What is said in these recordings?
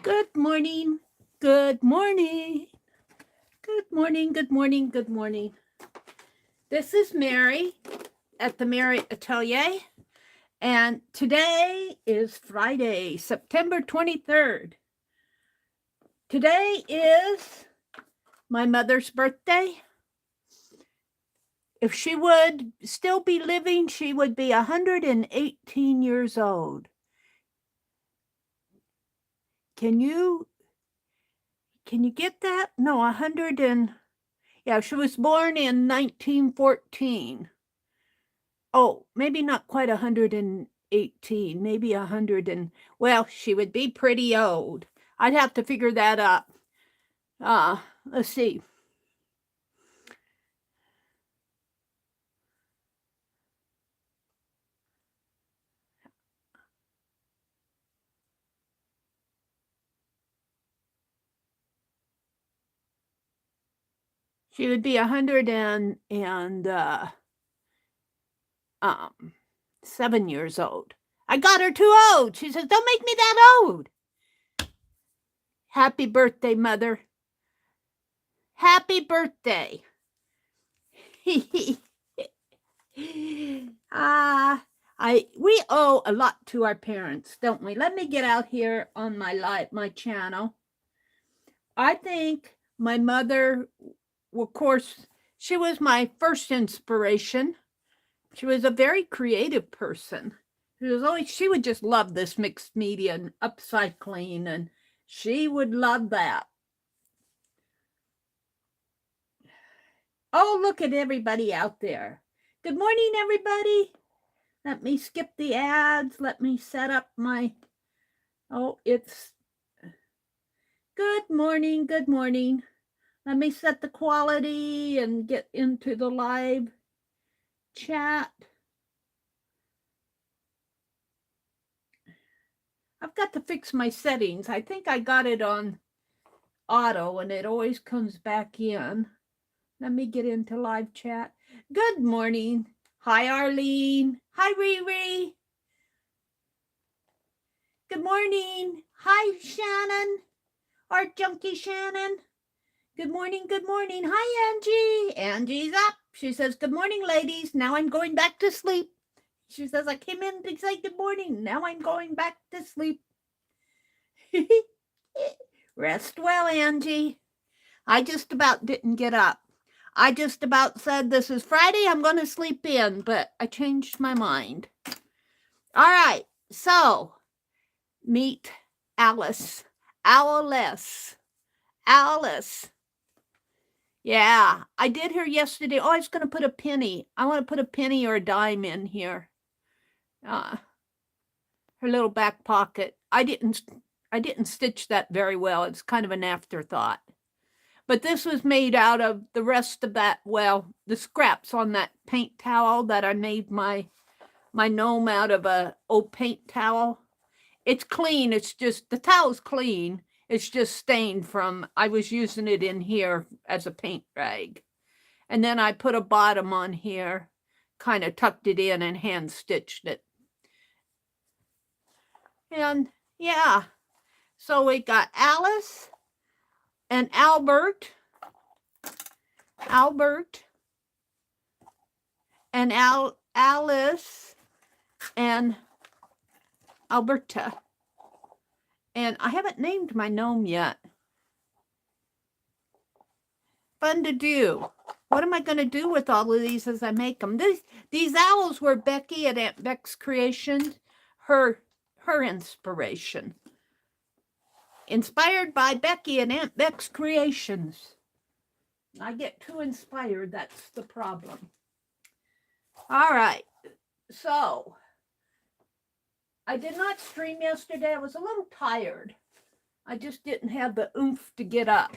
Good morning. Good morning. Good morning. Good morning. Good morning. This is Meri at the Meri Atelier, and today is Friday, September 23rd. Today is my mother's birthday. If she would still be living, she would be 118 years old. Can you get that? No, 100 and yeah, she was born in 1914. Oh, maybe not quite 118, maybe 100 and, well, she would be pretty old. I'd have to figure that up. Let's see. She would be 7 years old. I got her too old. She says, "Don't make me that old." Happy birthday, Mother. Happy birthday. We owe a lot to our parents, don't we? Let me get out here on my channel. I think my mother, of course, she was my first inspiration. She was a very creative person. She would just love this mixed media and upcycling, and she would love that. Oh, look at everybody out there. Good morning, everybody. Let me skip the ads. Let me set up my, it's good morning. Good morning. Let me set the quality and get into the live chat. I've got to fix my settings. I think I got it on auto and it always comes back in. Let me get into live chat. Good morning. Hi, Arlene. Hi, Riri. Good morning. Hi, Shannon. Art Junkie Shannon. Good morning. Good morning. Hi, Angie. Angie's up. She says, "Good morning, ladies. Now I'm going back to sleep." She says, "I came in to say good morning. Now I'm going back to sleep." Rest well, Angie. I just about didn't get up. I just about said, "This is Friday. I'm going to sleep in," but I changed my mind. All right. So, meet Alice. Alice. Yeah, I did her yesterday. Oh, I was going to put a penny. I want to put a penny or a dime in here. Her little back pocket. I didn't stitch that very well. It's kind of an afterthought. But this was made out of the rest of that, well, the scraps on that paint towel that I made my gnome out of a old paint towel. It's clean. It's just, the towel's clean. It's just stained from, I was using it in here as a paint rag. And then I put a bottom on here, kind of tucked it in and hand stitched it. And yeah, so we got Alice and Albert and Alice and Alberta. And I haven't named my gnome yet. Fun to do. What am I going to do with all of these as I make them? These owls were Becky at Aunt Beck's Creations, her inspiration. Inspired by Becky and Aunt Beck's Creations. I get too inspired, that's the problem. All right, so I did not stream yesterday. I was a little tired. I just didn't have the oomph to get up.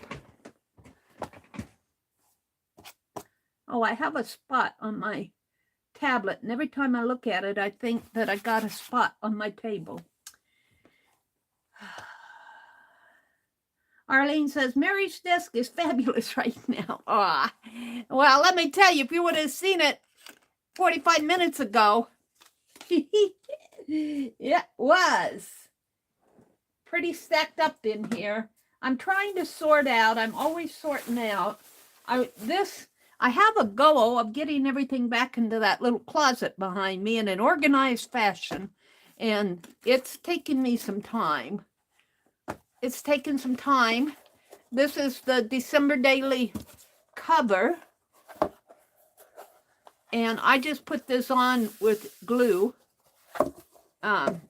Oh, I have a spot on my tablet, and every time I look at it, I think that I got a spot on my table. Arlene says, "Mary's desk is fabulous right now." Well, let me tell you, if you would have seen it 45 minutes ago, yeah, it was pretty stacked up in here. I'm trying to sort out. I'm always sorting out. I have a goal of getting everything back into that little closet behind me in an organized fashion. And it's taken me some time. It's taken some time. This is the December Daily cover. And I just put this on with glue. I'm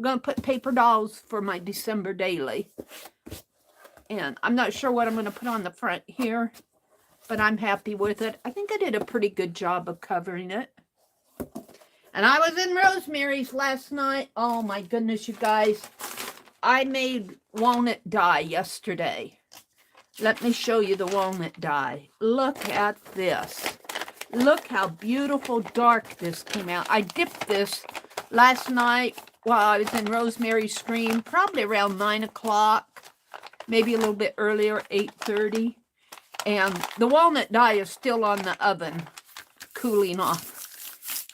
going to put paper dolls for my December Daily. And I'm not sure what I'm going to put on the front here, but I'm happy with it. I think I did a pretty good job of covering it. And I was in Rosemary's last night. Oh my goodness, you guys. I made walnut dye yesterday. Let me show you the walnut dye. Look at this. Look how beautiful dark this came out. I dipped this last night while I was in Rosemary's stream, probably around 9 o'clock, maybe a little bit earlier, 8:30. And the walnut dye is still on the oven, cooling off.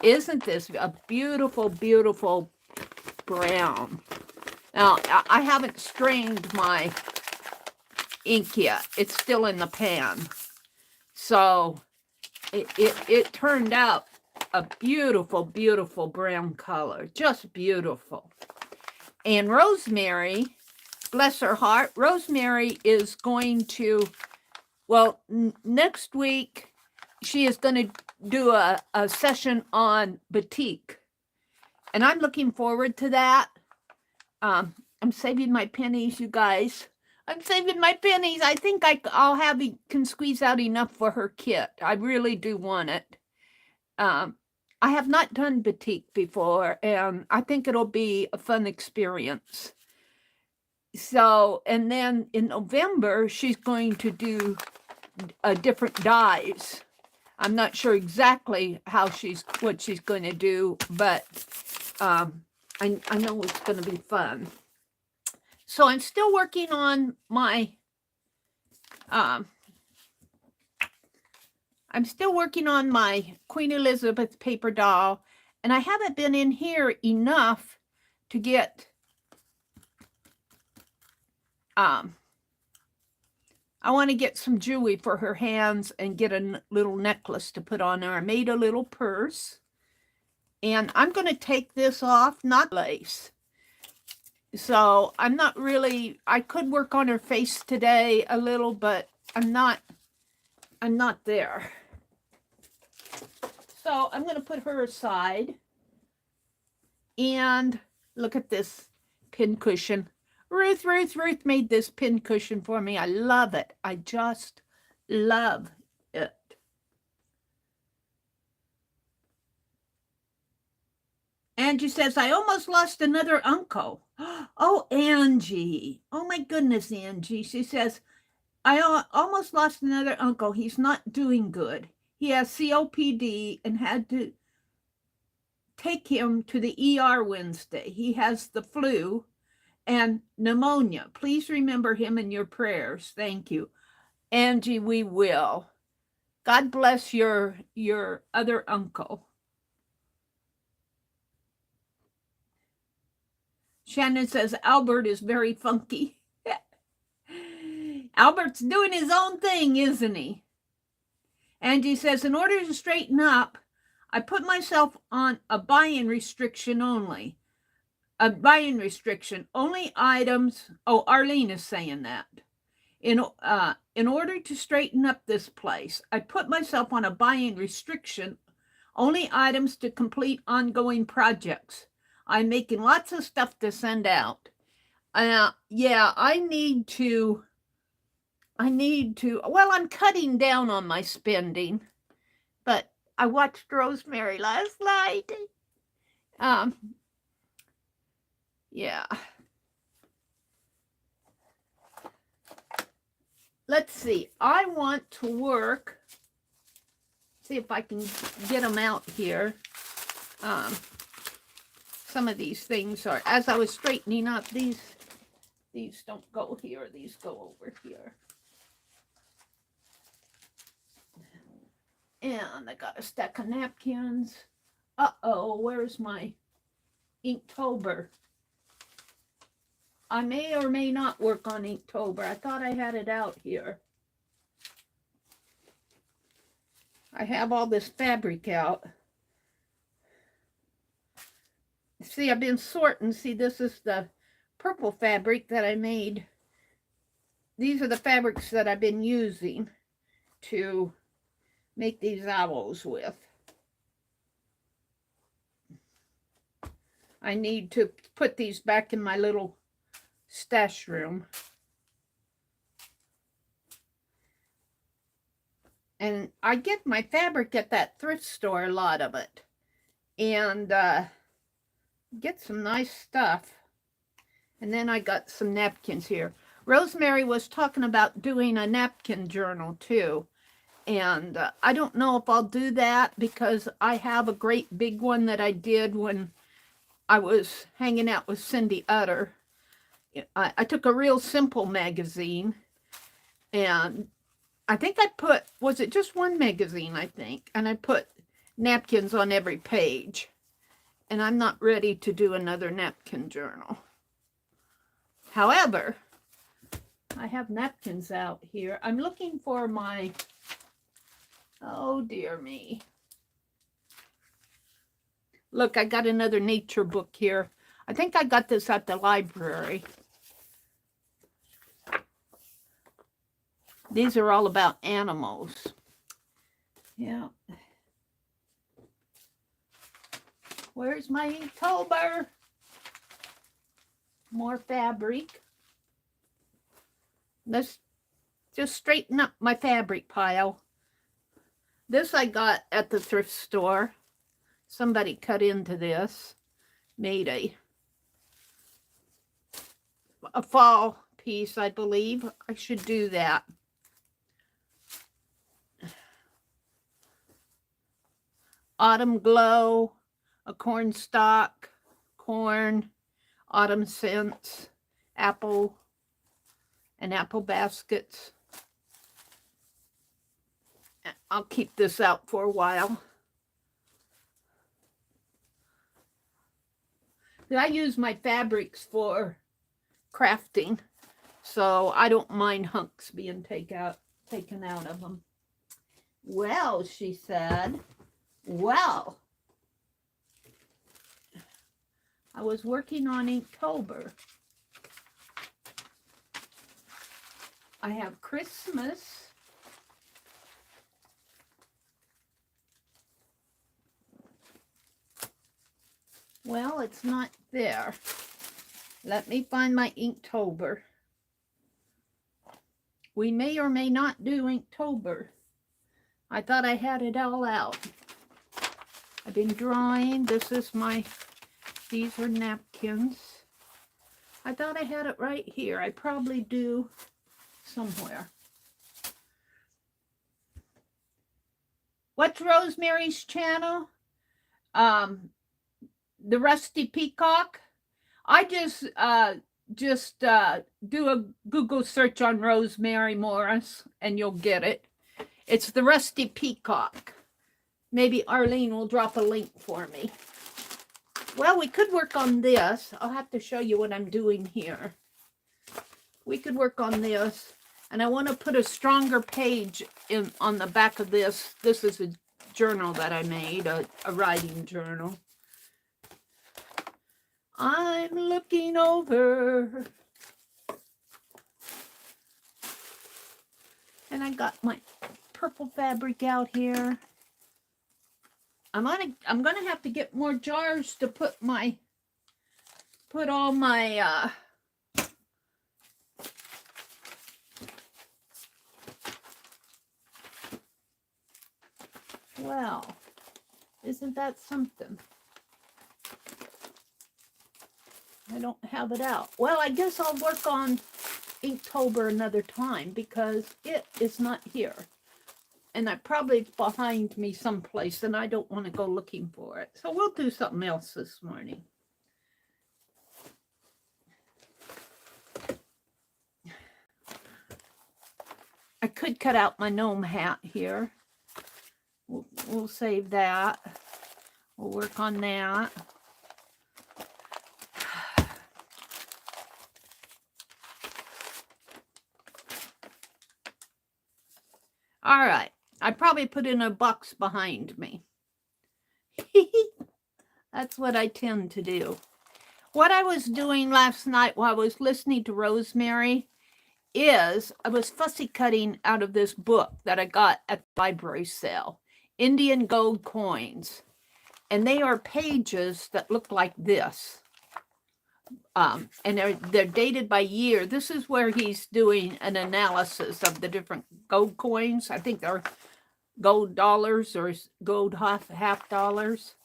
Isn't this a beautiful, beautiful brown? Now, I haven't strained my ink yet. It's still in the pan. So it turned out a beautiful, beautiful brown color. Just beautiful. And Rosemary, bless her heart, Rosemary is going to, well, next week, she is going to do a session on batik. And I'm looking forward to that. I'm saving my pennies, you guys. I'm saving my pennies. I think I'll can squeeze out enough for her kit. I really do want it. I have not done batik before, and I think it'll be a fun experience. So, and then in November, she's going to do different dyes. I'm not sure exactly what she's going to do, but I know it's going to be fun. So I'm still working on my Queen Elizabeth paper doll, and I haven't been in here enough to get I want to get some jewelry for her hands and get a little necklace to put on her. I made a little purse, and I'm going to take this off, not lace. So I'm not really, I could work on her face today a little, but I'm not there. So I'm going to put her aside. And look at this pin cushion. Ruth made this pin cushion for me. I love it. I just love it. Angie says, I almost lost another uncle. Oh, Angie. Oh, my goodness, Angie. She says, I almost lost another uncle. He's not doing good. He has COPD and had to take him to the ER Wednesday. He has the flu and pneumonia. Please remember him in your prayers. Thank you. Angie, we will. God bless your other uncle. Shannon says, Albert is very funky. Albert's doing his own thing, isn't he? Angie says, in order to straighten up, I put myself on a buy-in restriction only. A buy-in restriction, only items. Oh, Arlene is saying that. In order to straighten up this place, I put myself on a buy-in restriction, only items to complete ongoing projects. I'm making lots of stuff to send out. Yeah, I need to, well, I'm cutting down on my spending, but I watched Rosemary last night. Yeah. Let's see. I want to work. See if I can get them out here. Some of these things are, as I was straightening up, these don't go here. These go over here. And I got a stack of napkins. Uh-oh, where's my Inktober? I may or may not work on Inktober. I thought I had it out here. I have all this fabric out. See, I've been sorting. See, this is the purple fabric that I made. These are the fabrics that I've been using to make these owls with. I need to put these back in my little stash room. And I get my fabric at that thrift store, a lot of it. And get some nice stuff. And then I got some napkins here. Rosemary was talking about doing a napkin journal too. And I don't know if I'll do that because I have a great big one that I did when I was hanging out with Cindy Utter. I took a real simple magazine, and I think I put, was it just one magazine, I think, and I put napkins on every page. And I'm not ready to do another napkin journal. However, I have napkins out here. I'm looking for my, oh dear me. Look, I got another nature book here. I think I got this at the library. These are all about animals. Yeah. Where's my Inktober? More fabric. Let's just straighten up my fabric pile. This I got at the thrift store. Somebody cut into this, made a fall piece, I believe. I should do that. Autumn glow, a corn stalk, corn, autumn scents, apple, and apple baskets. I'll keep this out for a while. I use my fabrics for crafting, so I don't mind hunks being taken out of them. Well, she said, well, I was working on Inktober. I have Christmas. Well, it's not there. Let me find my Inktober. We may or may not do Inktober. I thought I had it all out. I've been drawing. This is my, these are napkins. I thought I had it right here. I probably do somewhere. What's Rosemary's channel? The Rusty Peacock. I just do a Google search on Rosemary Morris and you'll get it. It's the Rusty Peacock. Maybe Arlene will drop a link for me. Well, we could work on this. I'll have to show you what I'm doing here. We could work on this. And I want to put a stronger page in on the back of this. This is a journal that I made, a writing journal. I'm looking over. And I got my purple fabric out here. I'm gonna have to get more jars to put all my well, isn't that something? I don't have it out. Well, I guess I'll work on Inktober another time because it is not here. And probably behind me someplace and I don't want to go looking for it. So we'll do something else this morning. I could cut out my gnome hat here. We'll save that. We'll work on that. All right. I probably put in a box behind me. That's what I tend to do. What I was doing last night while I was listening to Rosemary is I was fussy cutting out of this book that I got at the library sale, Indian Gold Coins. And they are pages that look like this. And they're dated by year. This is where he's doing an analysis of the different gold coins. I think they're gold dollars or gold half dollars.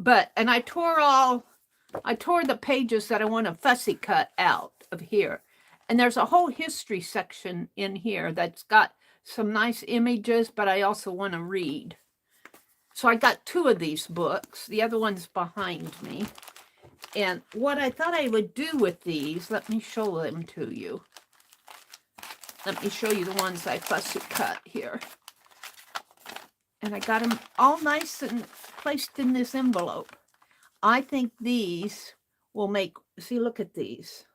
And I tore the pages that I want to fussy cut out of here. And there's a whole history section in here that's got some nice images, but I also want to read. So I got 2 of these books. The other one's behind me. And what I thought I would do with these, let me show them to you. Let me show you the ones I fussy cut here. And I got them all nice and placed in this envelope. I think these will make, see, look at these.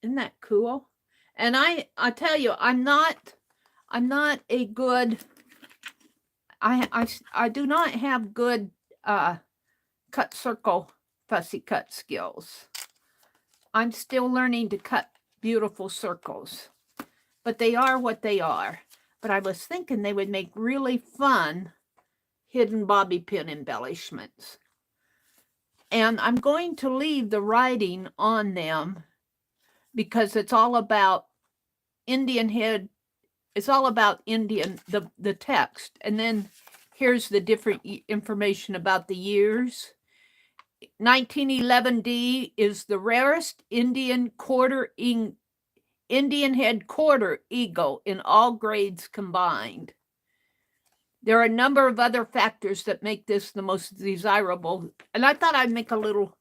Isn't that cool? And I tell you, I'm not a good, I do not have good cut circle fussy cut skills. I'm still learning to cut beautiful circles, but they are what they are. But I was thinking they would make really fun hidden bobby pin embellishments. And I'm going to leave the writing on them because it's all about Indian head. It's all about Indian, the text. And then here's the different information about the years. 1911D is the rarest Indian head quarter eagle in all grades combined. There are a number of other factors that make this the most desirable. And I thought I'd make a little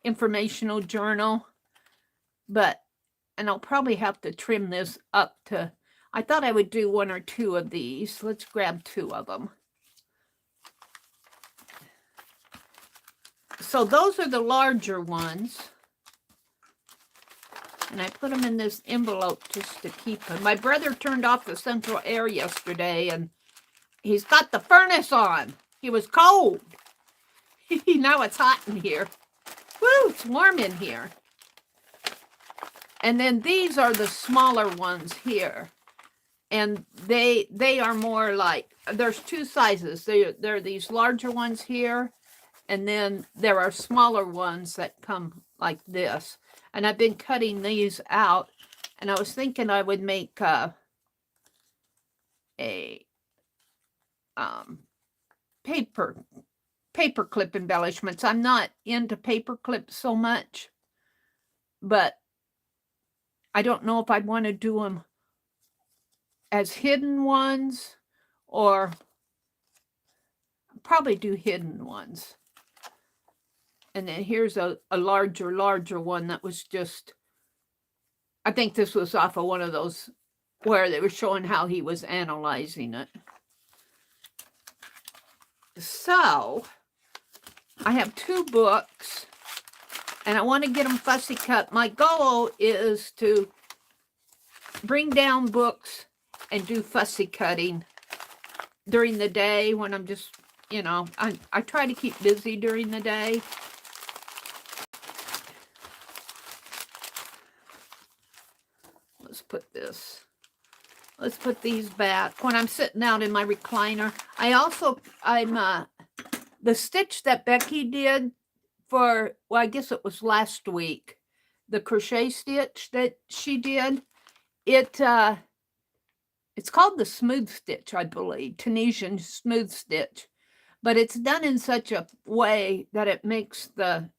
informational journal, and I'll probably have to trim this up to, I thought I would do 1 or 2 of these. Let's grab 2 of them. So those are the larger ones. And I put them in this envelope just to keep them. My brother turned off the central air yesterday, and he's got the furnace on. He was cold. Now it's hot in here. Woo, it's warm in here. And then these are the smaller ones here. And they are more like, there's 2 sizes. There are these larger ones here. And then there are smaller ones that come like this. And I've been cutting these out. And I was thinking I would make a paper clip embellishments. I'm not into paper clips so much. But I don't know if I'd want to do them as hidden ones or probably do hidden ones. And then here's a larger one that was just, I think this was off of one of those where they were showing how he was analyzing it. So I have 2 books and I want to get them fussy cut. My goal is to bring down books and do fussy cutting during the day when I'm just, I try to keep busy during the day. Let's put these back. When I'm sitting out in my recliner, the stitch that Becky did for, well, I guess it was last week, the crochet stitch that she did, it's called the smooth stitch, I believe, Tunisian smooth stitch, but it's done in such a way that it makes the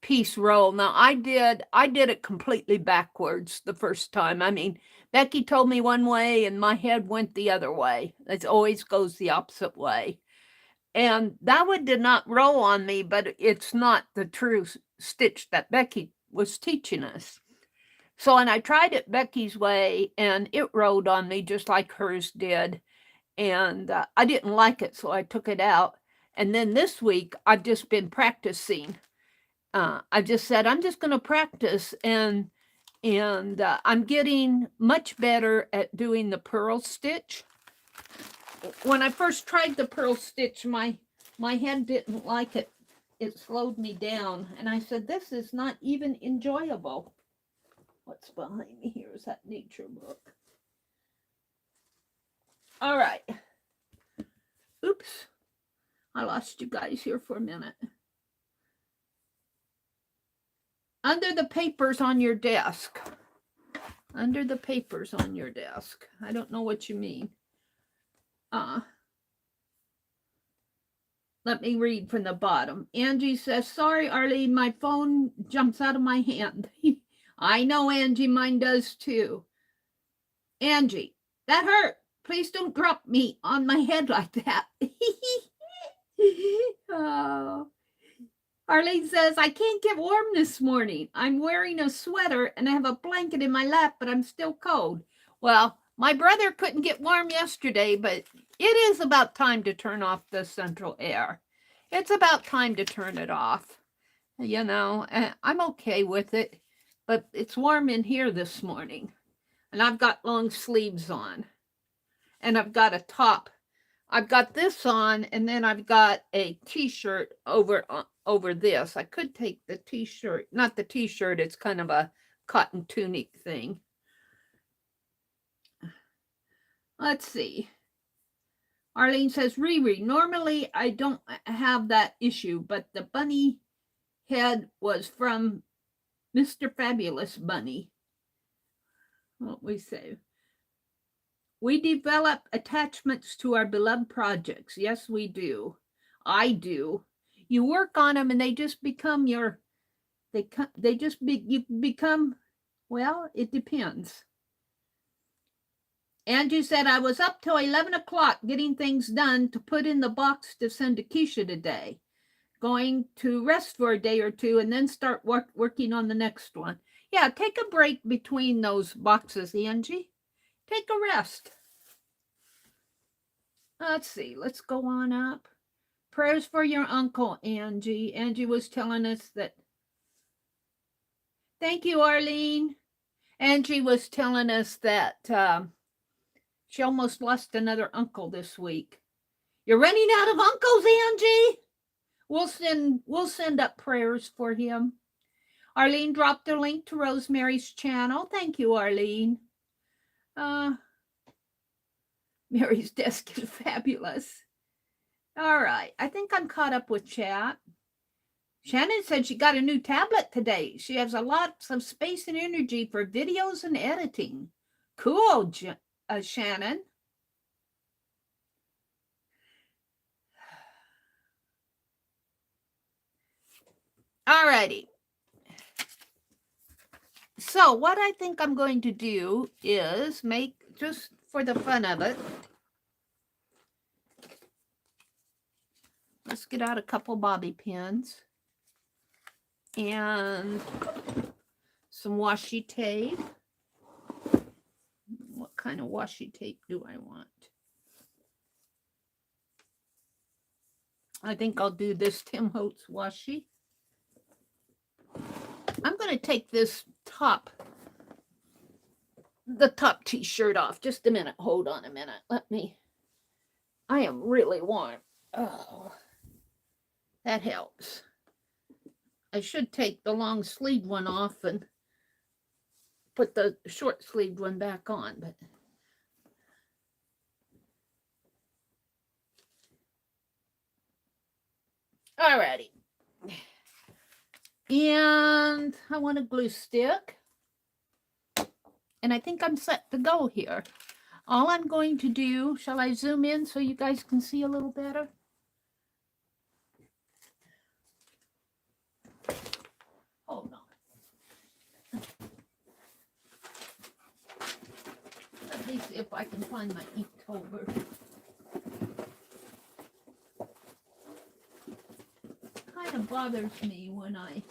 piece roll. Now I did it completely backwards the first time. I mean, Becky told me one way and my head went the other way. It always goes the opposite way. And that one did not roll on me, but it's not the true stitch that Becky was teaching us. So, and I tried it Becky's way and it rolled on me just like hers did. And I didn't like it, so I took it out. And then this week, I've just been practicing. I just said, I'm just going to practice. And And I'm getting much better at doing the purl stitch. When I first tried the purl stitch, my head didn't like it. It slowed me down. And I said, this is not even enjoyable. What's behind me here is that nature book. All right. Oops. I lost you guys here for a minute. Under the papers on your desk. Under the papers on your desk. I don't know what you mean. Let me read from the bottom. Angie says, sorry, Arlene, my phone jumps out of my hand. I know, Angie, mine does too. Angie, that hurt. Please don't drop me on my head like that. Oh. Arlene says, I can't get warm this morning. I'm wearing a sweater and I have a blanket in my lap, but I'm still cold. Well, my brother couldn't get warm yesterday, but it is about time to turn off the central air. It's about time to turn it off. You know, I'm okay with it, but it's warm in here this morning. And I've got long sleeves on. And I've got a top. I've got this on, and then I've got a t-shirt over this. I could take the t-shirt, not the t-shirt, it's kind of a cotton tunic thing. Let's see. Arlene says, Riri, normally I don't have that issue, but the bunny head was from Mr. Fabulous Bunny. What we say? We develop attachments to our beloved projects. Yes, we do. I do. You work on them and they just become you become, well, it depends. Angie said, I was up till 11 o'clock getting things done to put in the box to send to Keisha today. Going to rest for a day or two and then start working on the next one. Yeah, take a break between those boxes, Angie. Take a rest. Let's see. Let's go on up. Prayers for your uncle, Angie. Angie was telling us that. Thank you, Arlene. Angie was telling us that she almost lost another uncle this week. You're running out of uncles, Angie. We'll send up prayers for him. Arlene dropped a link to Rosemary's channel. Thank you, Arlene. Mary's desk is fabulous. All right. I think I'm caught up with chat. Shannon said she got a new tablet today. She has a lot of space and energy for videos and editing. Cool, Shannon. All righty. So what I think I'm going to do is make, just for the fun of it, let's get out a couple bobby pins and some washi tape. What kind of washi tape do I want? I think I'll do this Tim Holtz washi. I'm going to take this the top t-shirt off. Just a minute. Hold on a minute. I am really warm. Oh, that helps. I should take the long sleeve one off and put the short sleeved one back on, but alrighty. And I want a glue stick. And I think I'm set to go here. All I'm going to do, shall I zoom in so you guys can see a little better? Hold on. Let me see if I can find my Inktober. Kind of bothers me when I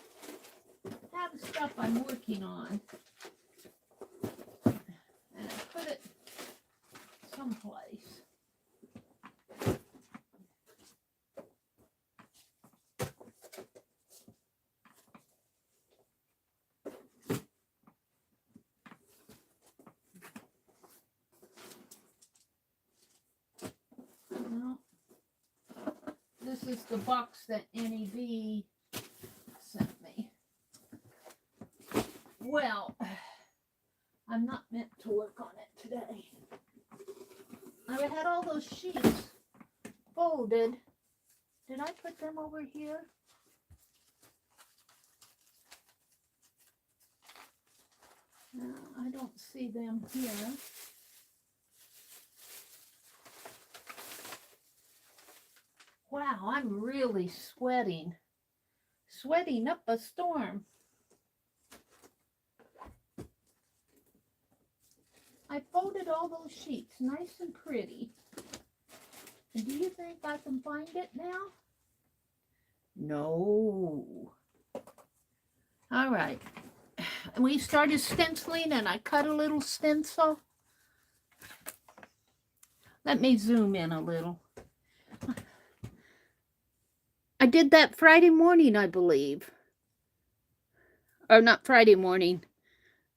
have stuff I'm working on and I put it someplace. This is the box that NEB sent me. Well, I'm not meant to work on it today. I had all those sheets folded. Did I put them over here? No, I don't see them here. Wow, I'm really sweating. Sweating up a storm. I folded all those sheets nice and pretty. And do you think I can find it now? No. All right. We started stenciling and I cut a little stencil. Let me zoom in a little. I did that Friday morning, I believe. Or not Friday morning.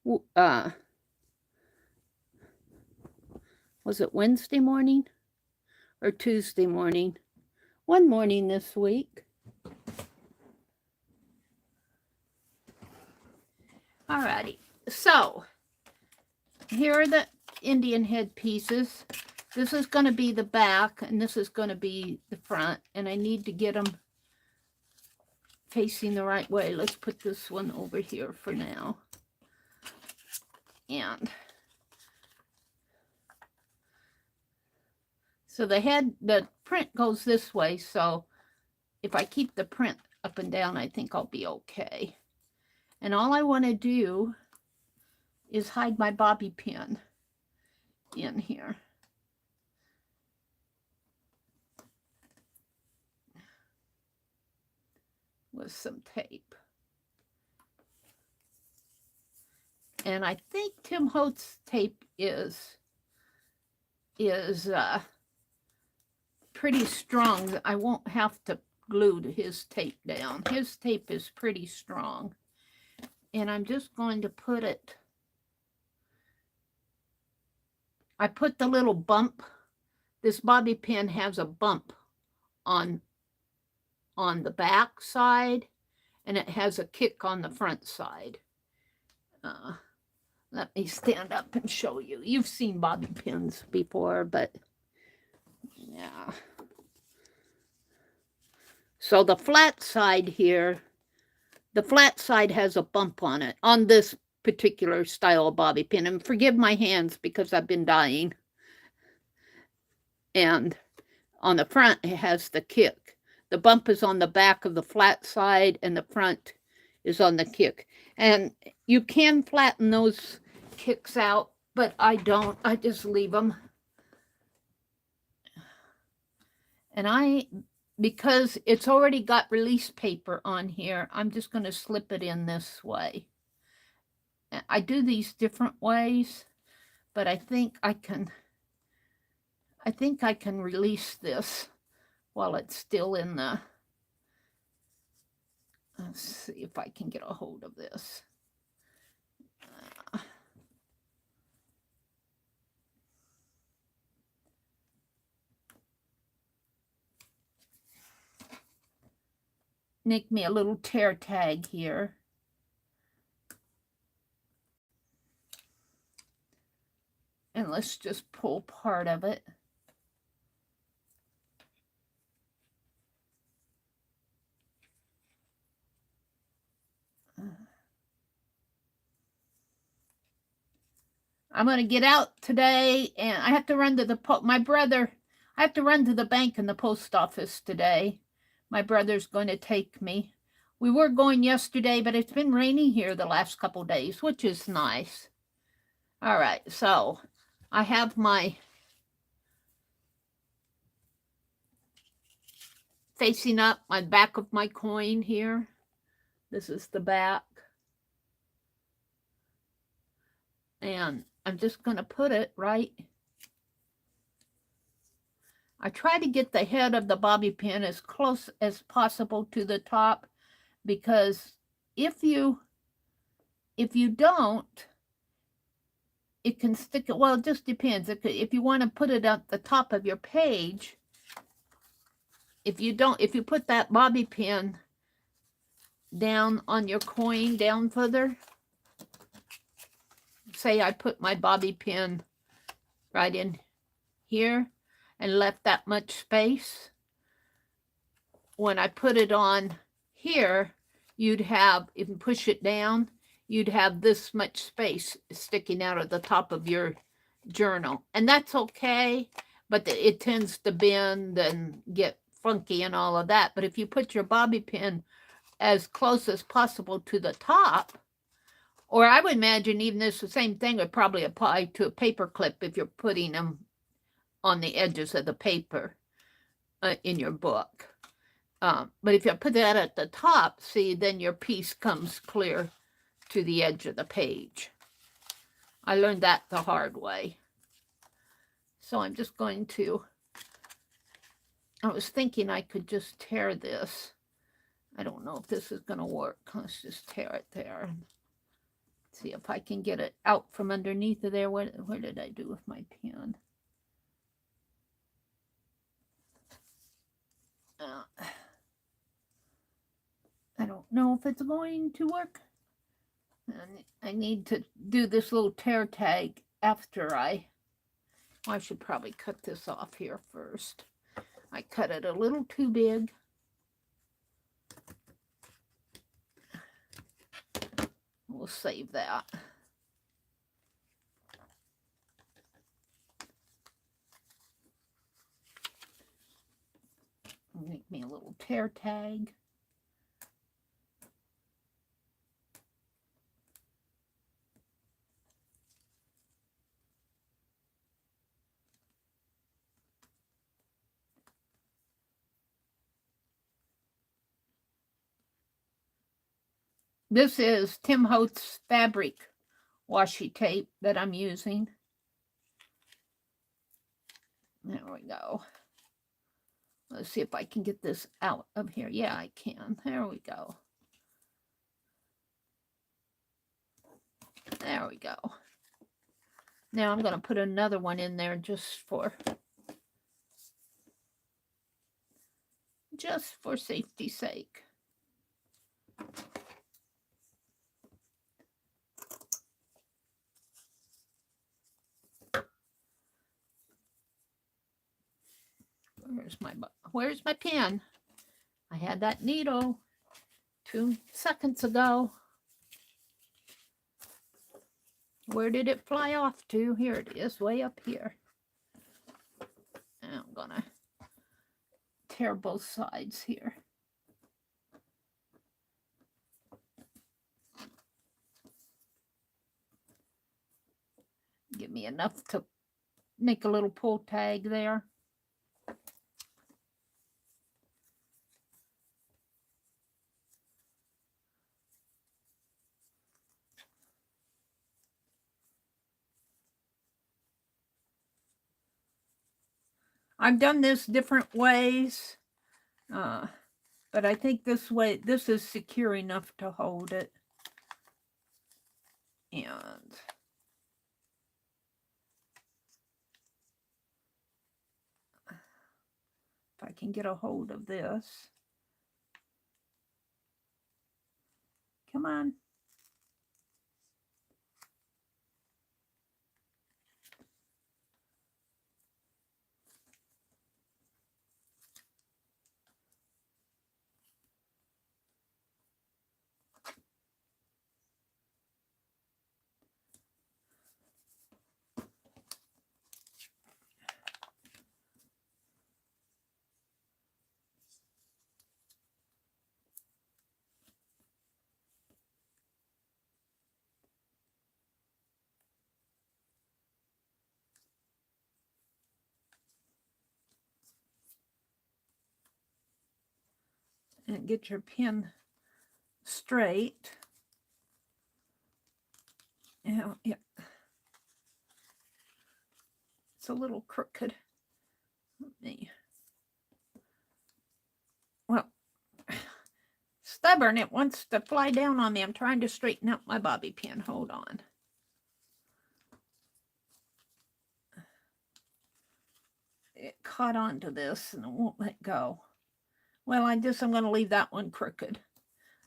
Was it Wednesday morning or Tuesday morning? One morning this week. Alrighty, so here are the Indian head pieces. This is going to be the back and this is going to be the front, and I need to get them facing the right way. Let's put this one over here for now. And so the print goes this way, so if I keep the print up and down, I think I'll be okay. And all I want to do is hide my bobby pin in here. With some tape. And I think Tim Holtz's tape is pretty strong. I won't have to glue his tape down. His tape is pretty strong. And I'm just going to put it, I put the little bump. This bobby pin has a bump on the back side, and it has a kick on the front side. Let me stand up and show you. You've seen bobby pins before, but yeah. So the flat side here, the flat side has a bump on it, on this particular style of bobby pin. And forgive my hands because I've been dying. And on the front, it has the kick. The bump is on the back of the flat side, and the front is on the kick. And you can flatten those kicks out, but I don't. I just leave them. And because it's already got release paper on here, I'm just going to slip it in this way. I do these different ways, but I think I can release this while it's still in the, let's see if I can get a hold of this. Make me a little tear tag here. And let's just pull part of it. I'm going to get out today, and I have to run to I have to run to the bank and the post office today. My brother's going to take me. We were going yesterday, but it's been raining here the last couple of days, which is nice. All right, so I have my facing up my back of my coin here. This is the back. And I'm just going to put it right. I try to get the head of the bobby pin as close as possible to the top, because if you don't, it can stick it. Well, it just depends. If you want to put it at the top of your page, if you put that bobby pin down on your coin down further, say I put my bobby pin right in here and left that much space, when I put it on here, you'd have, if you push it down, you'd have this much space sticking out of the top of your journal. And that's okay, but it tends to bend and get funky and all of that. But if you put your bobby pin as close as possible to the top, or I would imagine even this, the same thing would probably apply to a paper clip if you're putting them on the edges of the paper in your book. But if you put that at the top, see, then your piece comes clear to the edge of the page. I learned that the hard way. So I'm just going to, I was thinking I could just tear this. I don't know if this is going to work. Let's just tear it there. See if I can get it out from underneath of there. Where did I do with my pen? I don't know if it's going to work. And I need to do this little tear tag after I should probably cut this off here first. I cut it a little too big. We'll save that. Make me a little tear tag. This is Tim Holtz's fabric washi tape that I'm using. There we go. Let's see if I can get this out of here. Yeah, I can. There we go. There we go. Now I'm going to put another one in there just for safety's sake. Where's my pen? I had that needle 2 seconds ago. Where did it fly off to? Here it is, way up here. And I'm gonna tear both sides here. Give me enough to make a little pull tag there. I've done this different ways, but I think this way, this is secure enough to hold it. And if I can get a hold of this. Come on. And get your pin straight. Yeah, it's a little crooked. Well, stubborn. It wants to fly down on me. I'm trying to straighten out my bobby pin. Hold on. It caught onto this and it won't let go. Well, I'm going to leave that one crooked.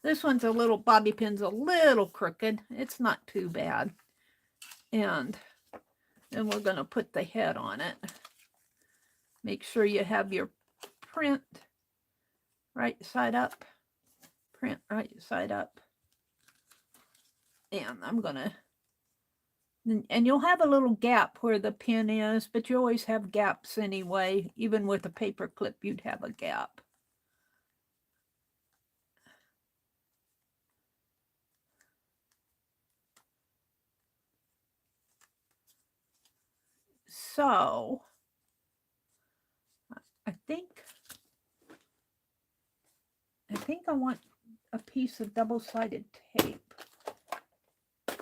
This one's a little, bobby pin's a little crooked. It's not too bad. And then we're going to put the head on it. Make sure you have your print right side up. Print right side up. And I'm going to, and you'll have a little gap where the pin is, but you always have gaps anyway. Even with a paper clip, you'd have a gap. So I think I want a piece of double-sided tape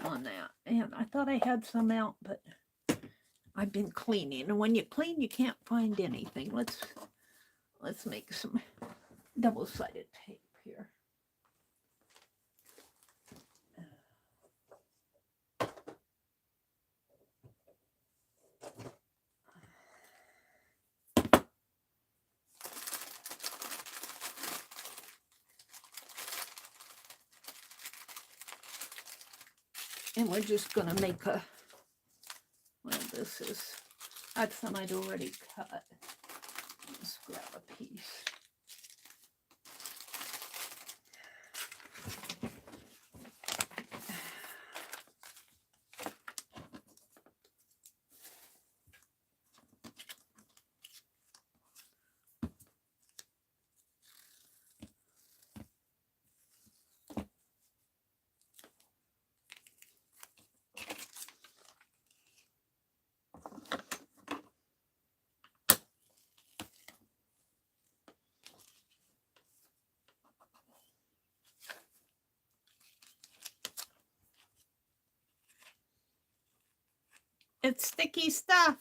on that. And I thought I had some out, but I've been cleaning. And when you clean, you can't find anything. Let's make some double-sided tape here. And we're just going to make a, well, that's some I'd already cut. Let's grab a piece. It's sticky stuff.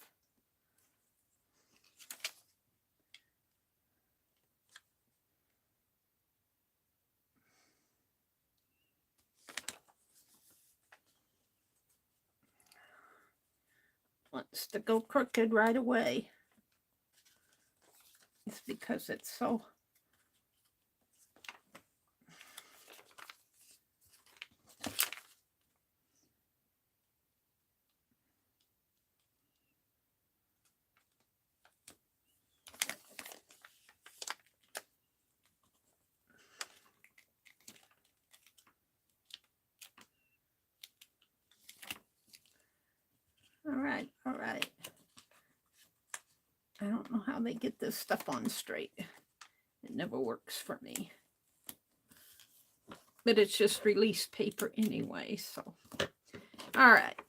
Wants to go crooked right away. It's because it's so. All right. I don't know how they get this stuff on straight. It never works for me. But it's just release paper anyway, so. All right.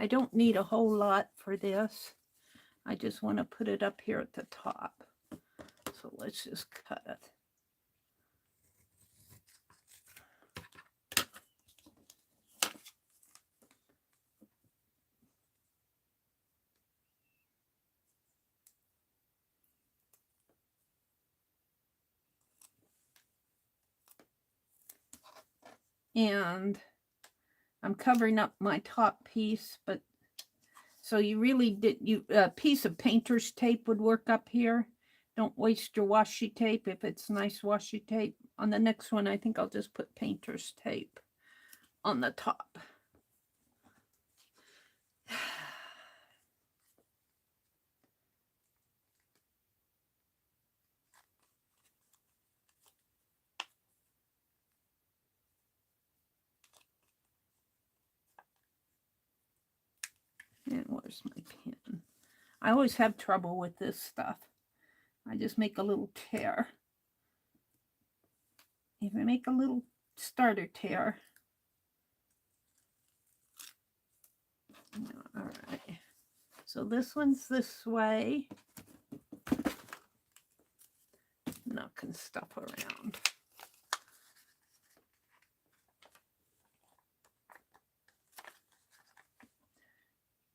I don't need a whole lot for this. I just want to put it up here at the top. So let's just cut it. And I'm covering up my top piece, but so you really did, a piece of painter's tape would work up here. Don't waste your washi tape if it's nice washi tape. On the next one, I think I'll just put painter's tape on the top. And where's my pen? I always have trouble with this stuff. I just make a little tear. If I make a little starter tear. All right. So this one's this way. Knocking stuff around.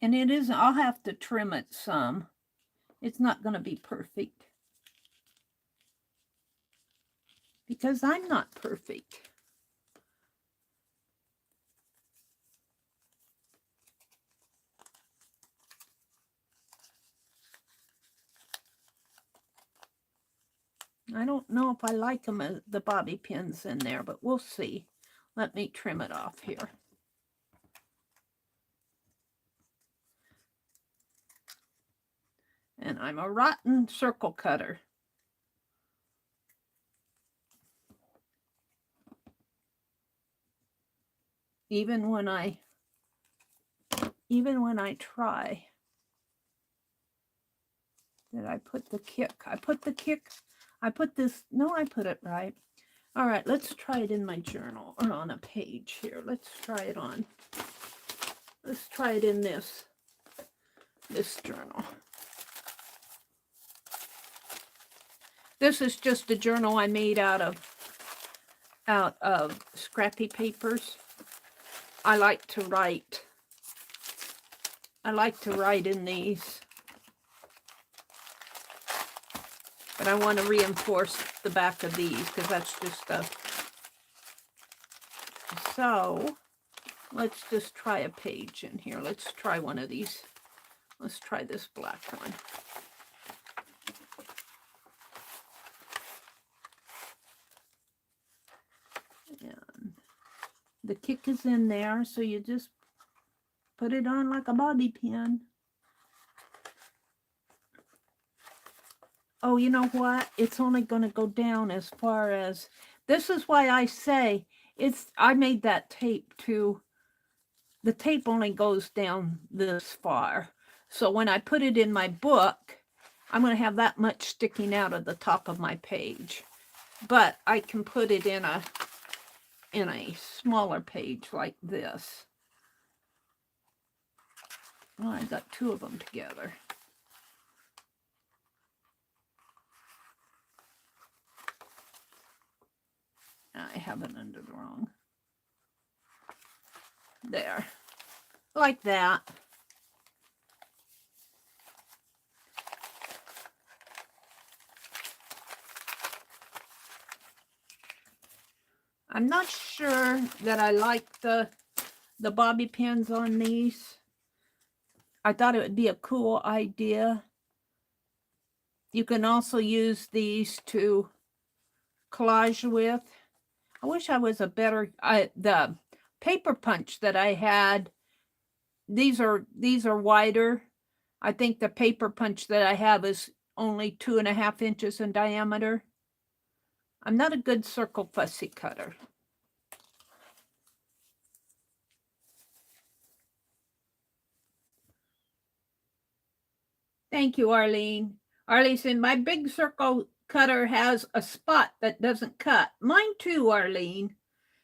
And it is, I'll have to trim it some. It's not going to be perfect. because I'm not perfect. I don't know if I like them as the bobby pins in there, but we'll see. Let me trim it off here. And I'm a rotten circle cutter. Even when I try. Did I put the kick? I put this, no, I put it right. All right, let's try it in my journal or on a page here. Let's try it in this journal. This is just a journal I made out of scrappy papers. I like to write in these. But I want to reinforce the back of these because that's just a... So, let's just try a page in here. Let's try one of these. Let's try this black one. And the kick is in there, so you just put it on like a bobby pin. Oh, you know what? It's only going to go down as far as... This is why I say I made that tape too. The tape only goes down this far. So when I put it in my book, I'm going to have that much sticking out of the top of my page. But I can put it in a smaller page like this. Oh, I got two of them together. I have it under the wrong. There. Like that. I'm not sure that I like the bobby pins on these. I thought it would be a cool idea. You can also use these to collage with. I wish I was a better... the paper punch that I had, these are wider. I think the paper punch that I have is only 2.5 inches in diameter. I'm not a good circle fussy cutter. Thank you, Arlene. Arlene said, my big circle cutter has a spot that doesn't cut. Mine too, Arlene.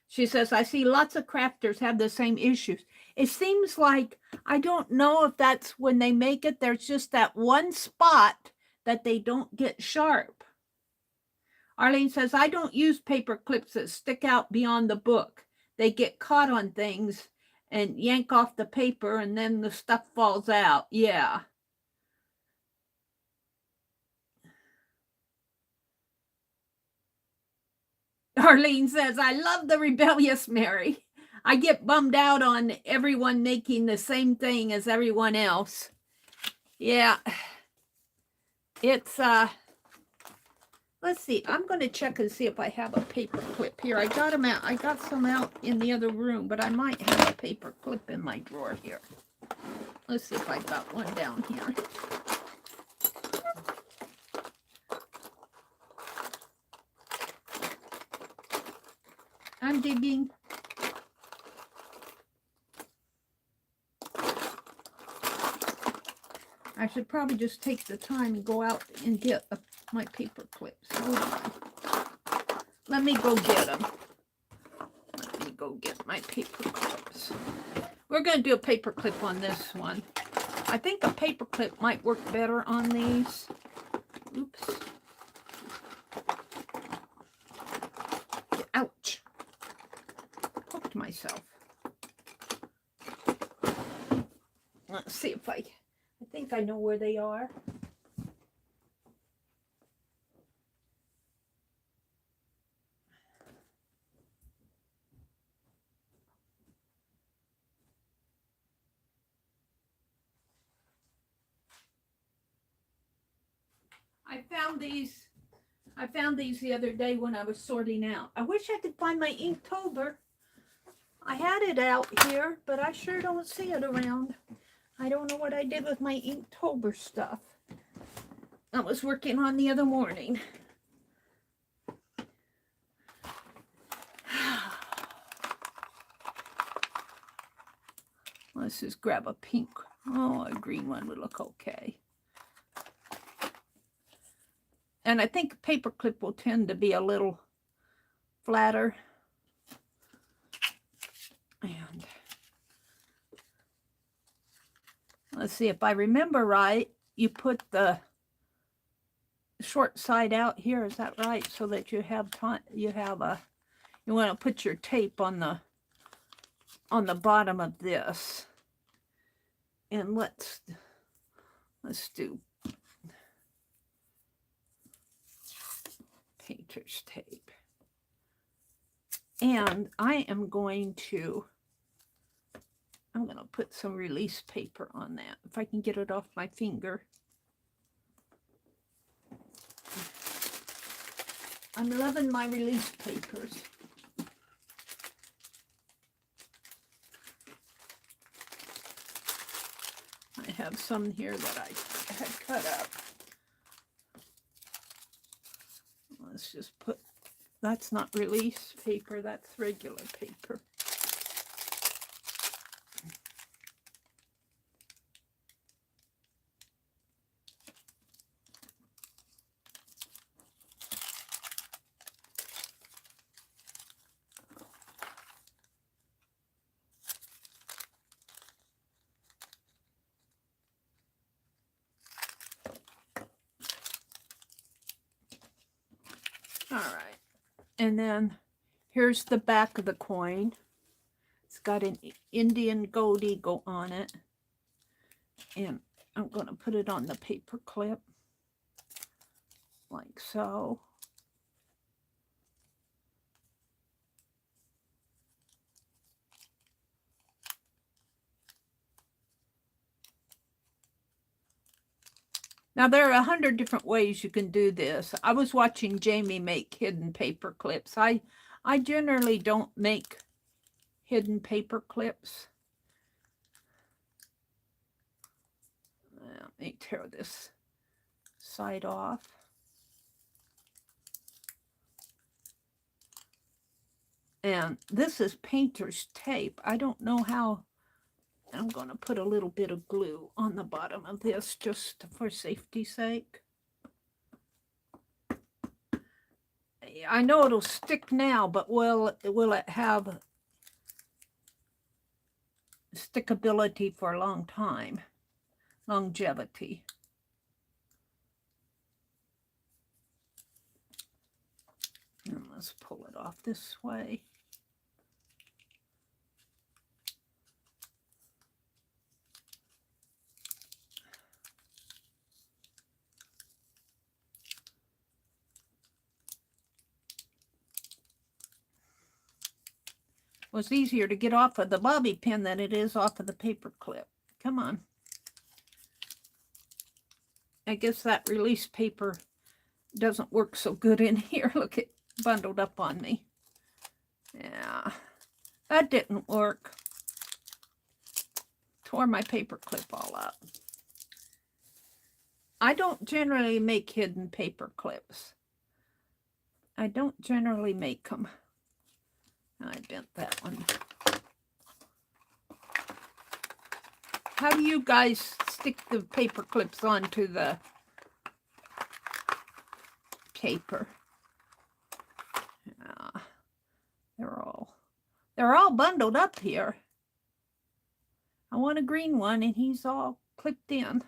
She says, I see lots of crafters have the same issues. It seems like, I don't know if that's when they make it, there's just that one spot that they don't get sharp. Arlene says, I don't use paper clips that stick out beyond the book. They get caught on things and yank off the paper and then the stuff falls out. Yeah. Arlene says, I love the rebellious Meri. I get bummed out on everyone making the same thing as everyone else. Yeah. It's, let's see. I'm going to check and see if I have a paper clip here. I got them out. I got some out in the other room, but I might have a paper clip in my drawer here. Let's see if I got one down here. I'm digging. I should probably just take the time and go out and get my paper clips. Hold on. Let me go get them. Let me go get my paper clips. We're going to do a paper clip on this one. I think a paper clip might work better on these. Oops. Ouch. Hooked myself. Let's see if I think I know where they are. I found these the other day when I was sorting out. I wish I could find my Inktober. I had it out here, but I sure don't see it around. I don't know what I did with my Inktober stuff. I was working on the other morning. Let's just grab a pink. Oh, a green one would look okay. And I think paper clip will tend to be a little flatter. And let's see, if I remember right, you put the short side out here, is that right? So that you have time, you want to put your tape on the bottom of this. And let's do painter's tape. And I'm going to put some release paper on that, if I can get it off my finger. I'm loving my release papers. I have some here that I had cut up. Let's just put, that's not release paper, that's regular paper. All right, and then here's the back of the coin. It's got an Indian gold eagle on it, and I'm going to put it on the paper clip like so. Now, there are 100 different ways you can do this. I was watching Jamie make hidden paper clips. I generally don't make hidden paper clips. Let me tear this side off. And this is painter's tape. I don't know how. I'm going to put a little bit of glue on the bottom of this just for safety's sake. I know it'll stick now, but will it have stickability for a long time? Longevity. And let's pull it off this way. Well, it's easier to get off of the bobby pin than it is off of the paper clip. Come on. I guess that release paper doesn't work so good in here. Look, it bundled up on me. Yeah, that didn't work. Tore my paper clip all up. I don't generally make hidden paper clips. I don't generally make them. I bent that one. How do you guys stick the paper clips onto the paper? They're all bundled up here. I want a green one, and he's all clipped in.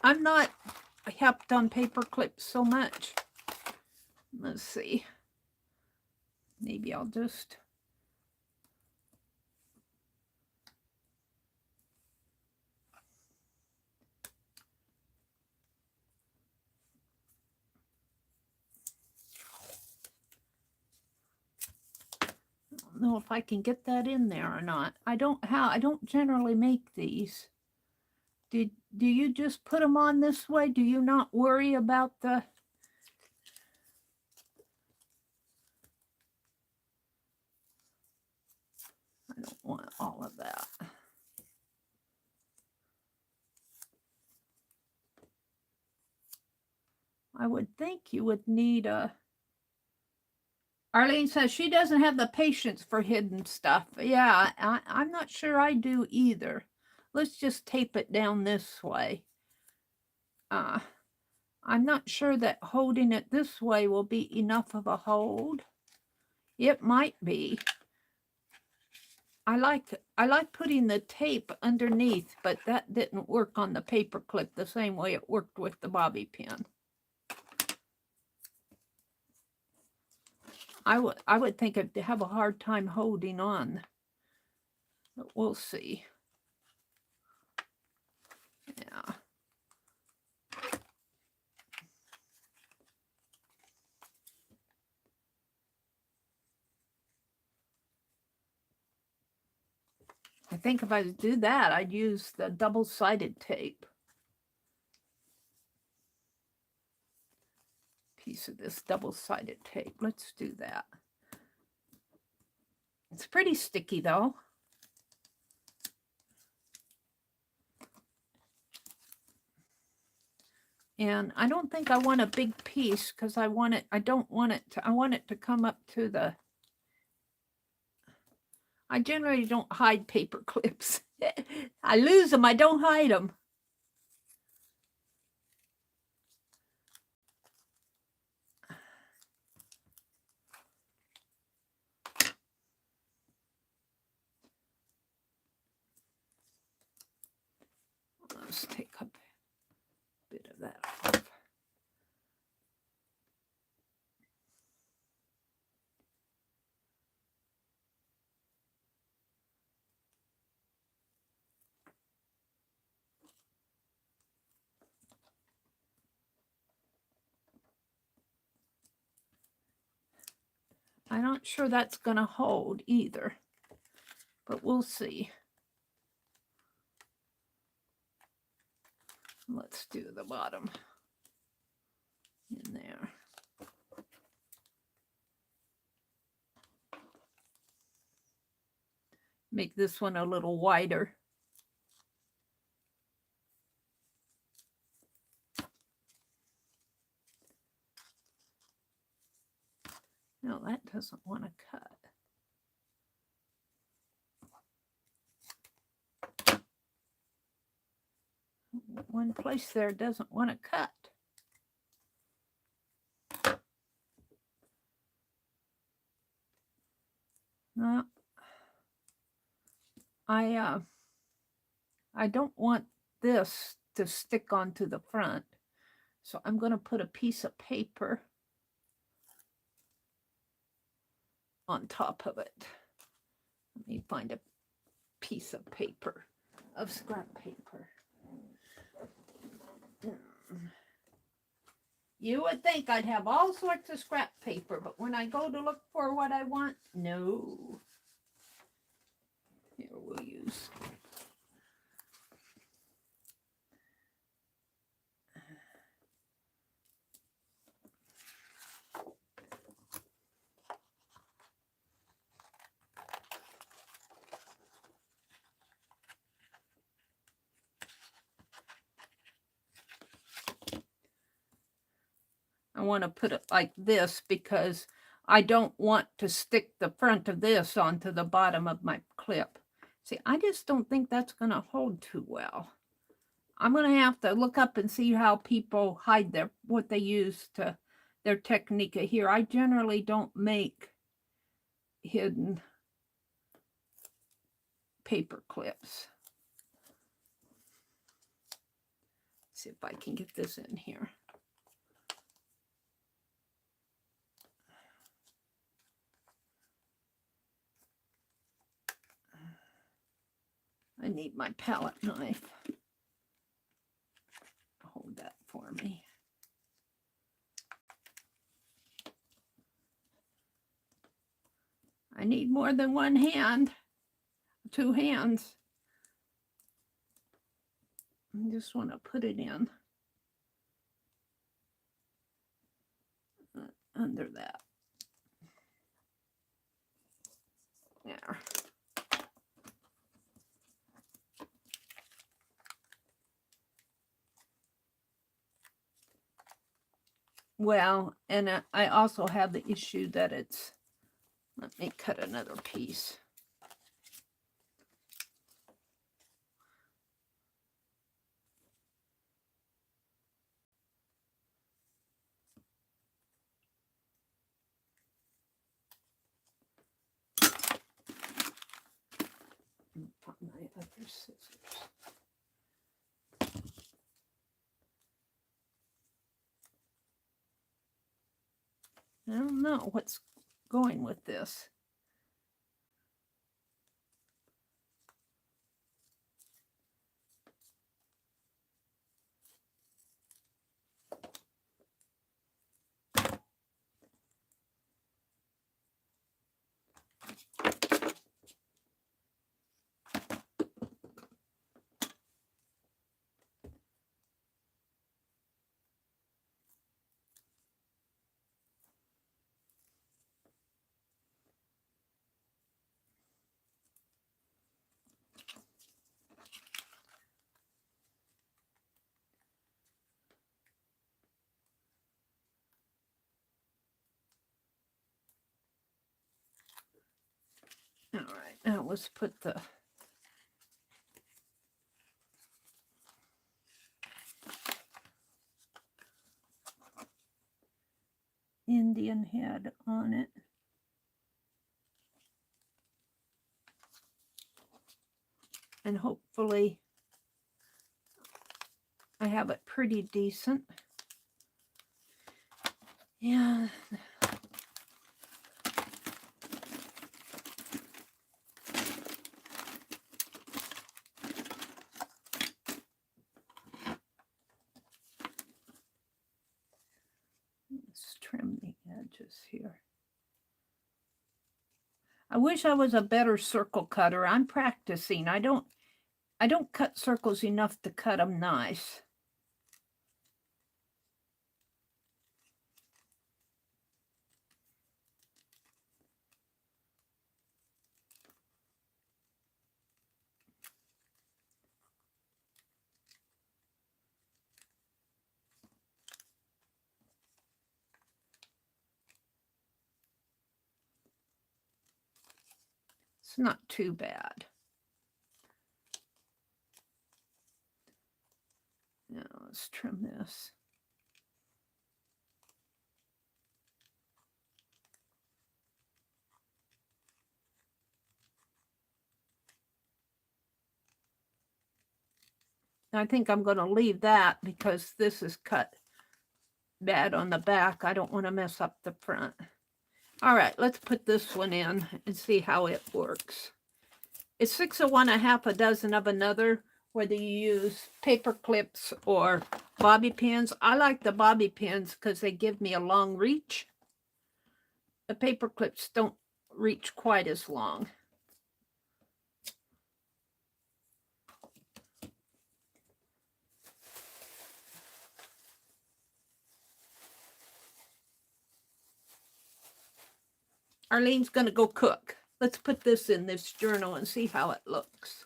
I'm not helped on paper clips so much. Let's see. Maybe I'll just... know if I can get that in there or not. I don't generally make these. Do you just put them on this way? Do you not worry about the... I don't want all of that. I would think you would need a... Arlene says she doesn't have the patience for hidden stuff. Yeah, I'm not sure I do either. Let's just tape it down this way. I'm not sure that holding it this way will be enough of a hold. It might be. I like putting the tape underneath, but that didn't work on the paper clip the same way it worked with the bobby pin. I would think it'd have a hard time holding on, but we'll see. Yeah. I think if I do that, I'd use the double-sided tape. Piece of this double-sided tape. Let's do that. It's pretty sticky though. And I don't think I want a big piece because I want it to come up to the... I generally don't hide paper clips. I lose them, I don't hide them. Let's take a bit of that off. I'm not sure that's going to hold either, but we'll see. Let's do the bottom in there. Make this one a little wider. No, that doesn't want to cut. One place there doesn't want to cut. No, I don't want this to stick onto the front, so I'm going to put a piece of paper on top of it. Let me find a piece of paper, of scrap paper. You would think I'd have all sorts of scrap paper, but when I go to look for what I want, no. Here we'll use. I want to put it like this because I don't want to stick the front of this onto the bottom of my clip. See, I just don't think that's going to hold too well. I'm going to have to look up and see how people hide what they use to their technique here. I generally don't make hidden paper clips. Let's see if I can get this in here. I need my palette knife. Hold that for me. I need more than one hand, 2 hands. I just want to put it in under that. There. Well, and I also have the issue that it's, let me cut another piece. Put my other scissors. I don't know what's going with this. All right, now let's put the Indian head on it. And hopefully I have it pretty decent. Yeah. Let's trim the edges here. I wish I was a better circle cutter. I'm practicing. I don't cut circles enough to cut them nice. It's not too bad. Now let's trim this. I think I'm going to leave that because this is cut bad on the back. I don't want to mess up the front. All right, let's put this one in and see how it works. It's 6 of one, a half a dozen of another, whether you use paper clips or bobby pins. I like the bobby pins because they give me a long reach. The paper clips don't reach quite as long. Arlene's going to go cook. Let's put this in this journal and see how it looks.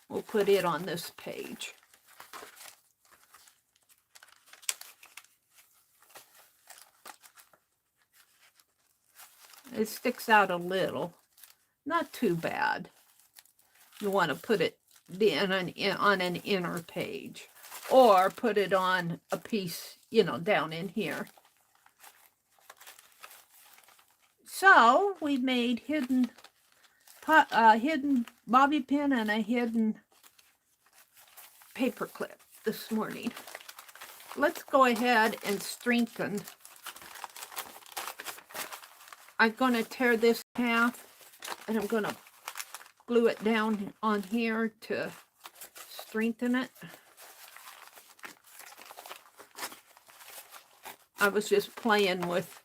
We'll put it on this page. It sticks out a little. Not too bad. You want to put it on an inner page. Or put it on a piece, you know, down in here. So we made hidden bobby pin and a hidden paper clip this morning. Let's go ahead and strengthen. I'm going to tear this in half and I'm going to glue it down on here to strengthen it. I was just playing with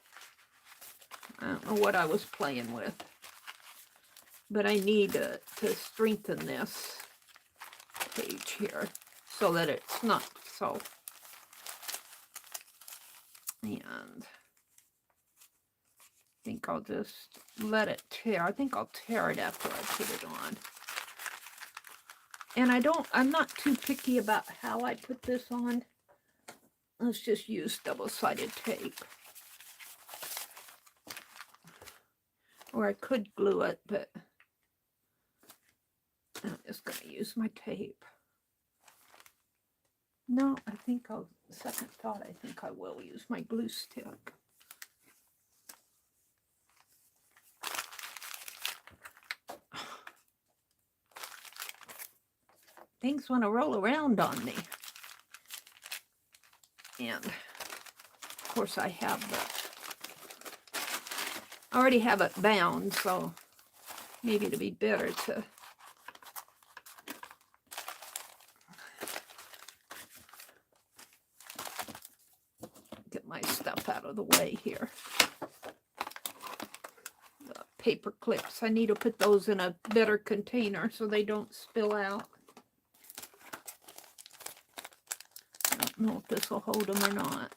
I don't know what I was playing with. But I need to strengthen this page here so that it's not so. And I think I'll just let it tear. I think I'll tear it after I put it on. And I'm not too picky about how I put this on. Let's just use double-sided tape. Or I could glue it, but I'm just going to use my tape. No, I think second thought, I think I will use my glue stick. Things want to roll around on me. And, of course, I already have it bound, so maybe it'd be better to get my stuff out of the way here. The paper clips, I need to put those in a better container so they don't spill out. I don't know if this will hold them or not.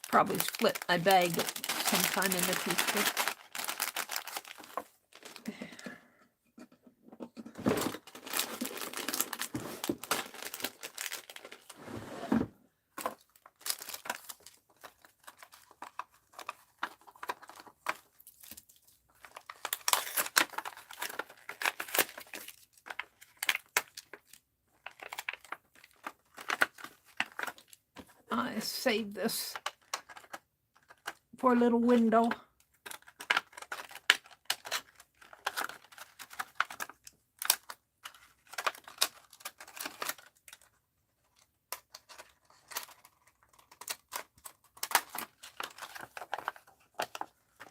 Probably split my bag sometime in the future. I saved this for a little window.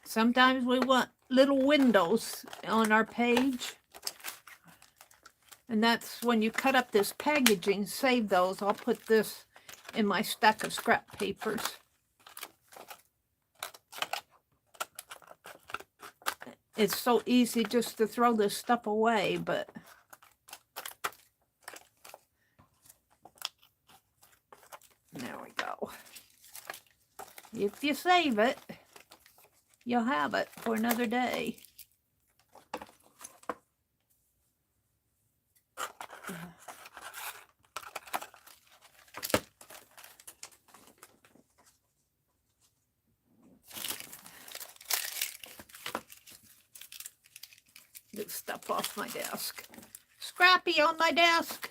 Sometimes we want little windows on our page. And that's when you cut up this packaging, save those. I'll put this in my stack of scrap papers. It's so easy just to throw this stuff away, but there we go. If you save it, you'll have it for another day. Get stuff off my desk. Scrappy on my desk.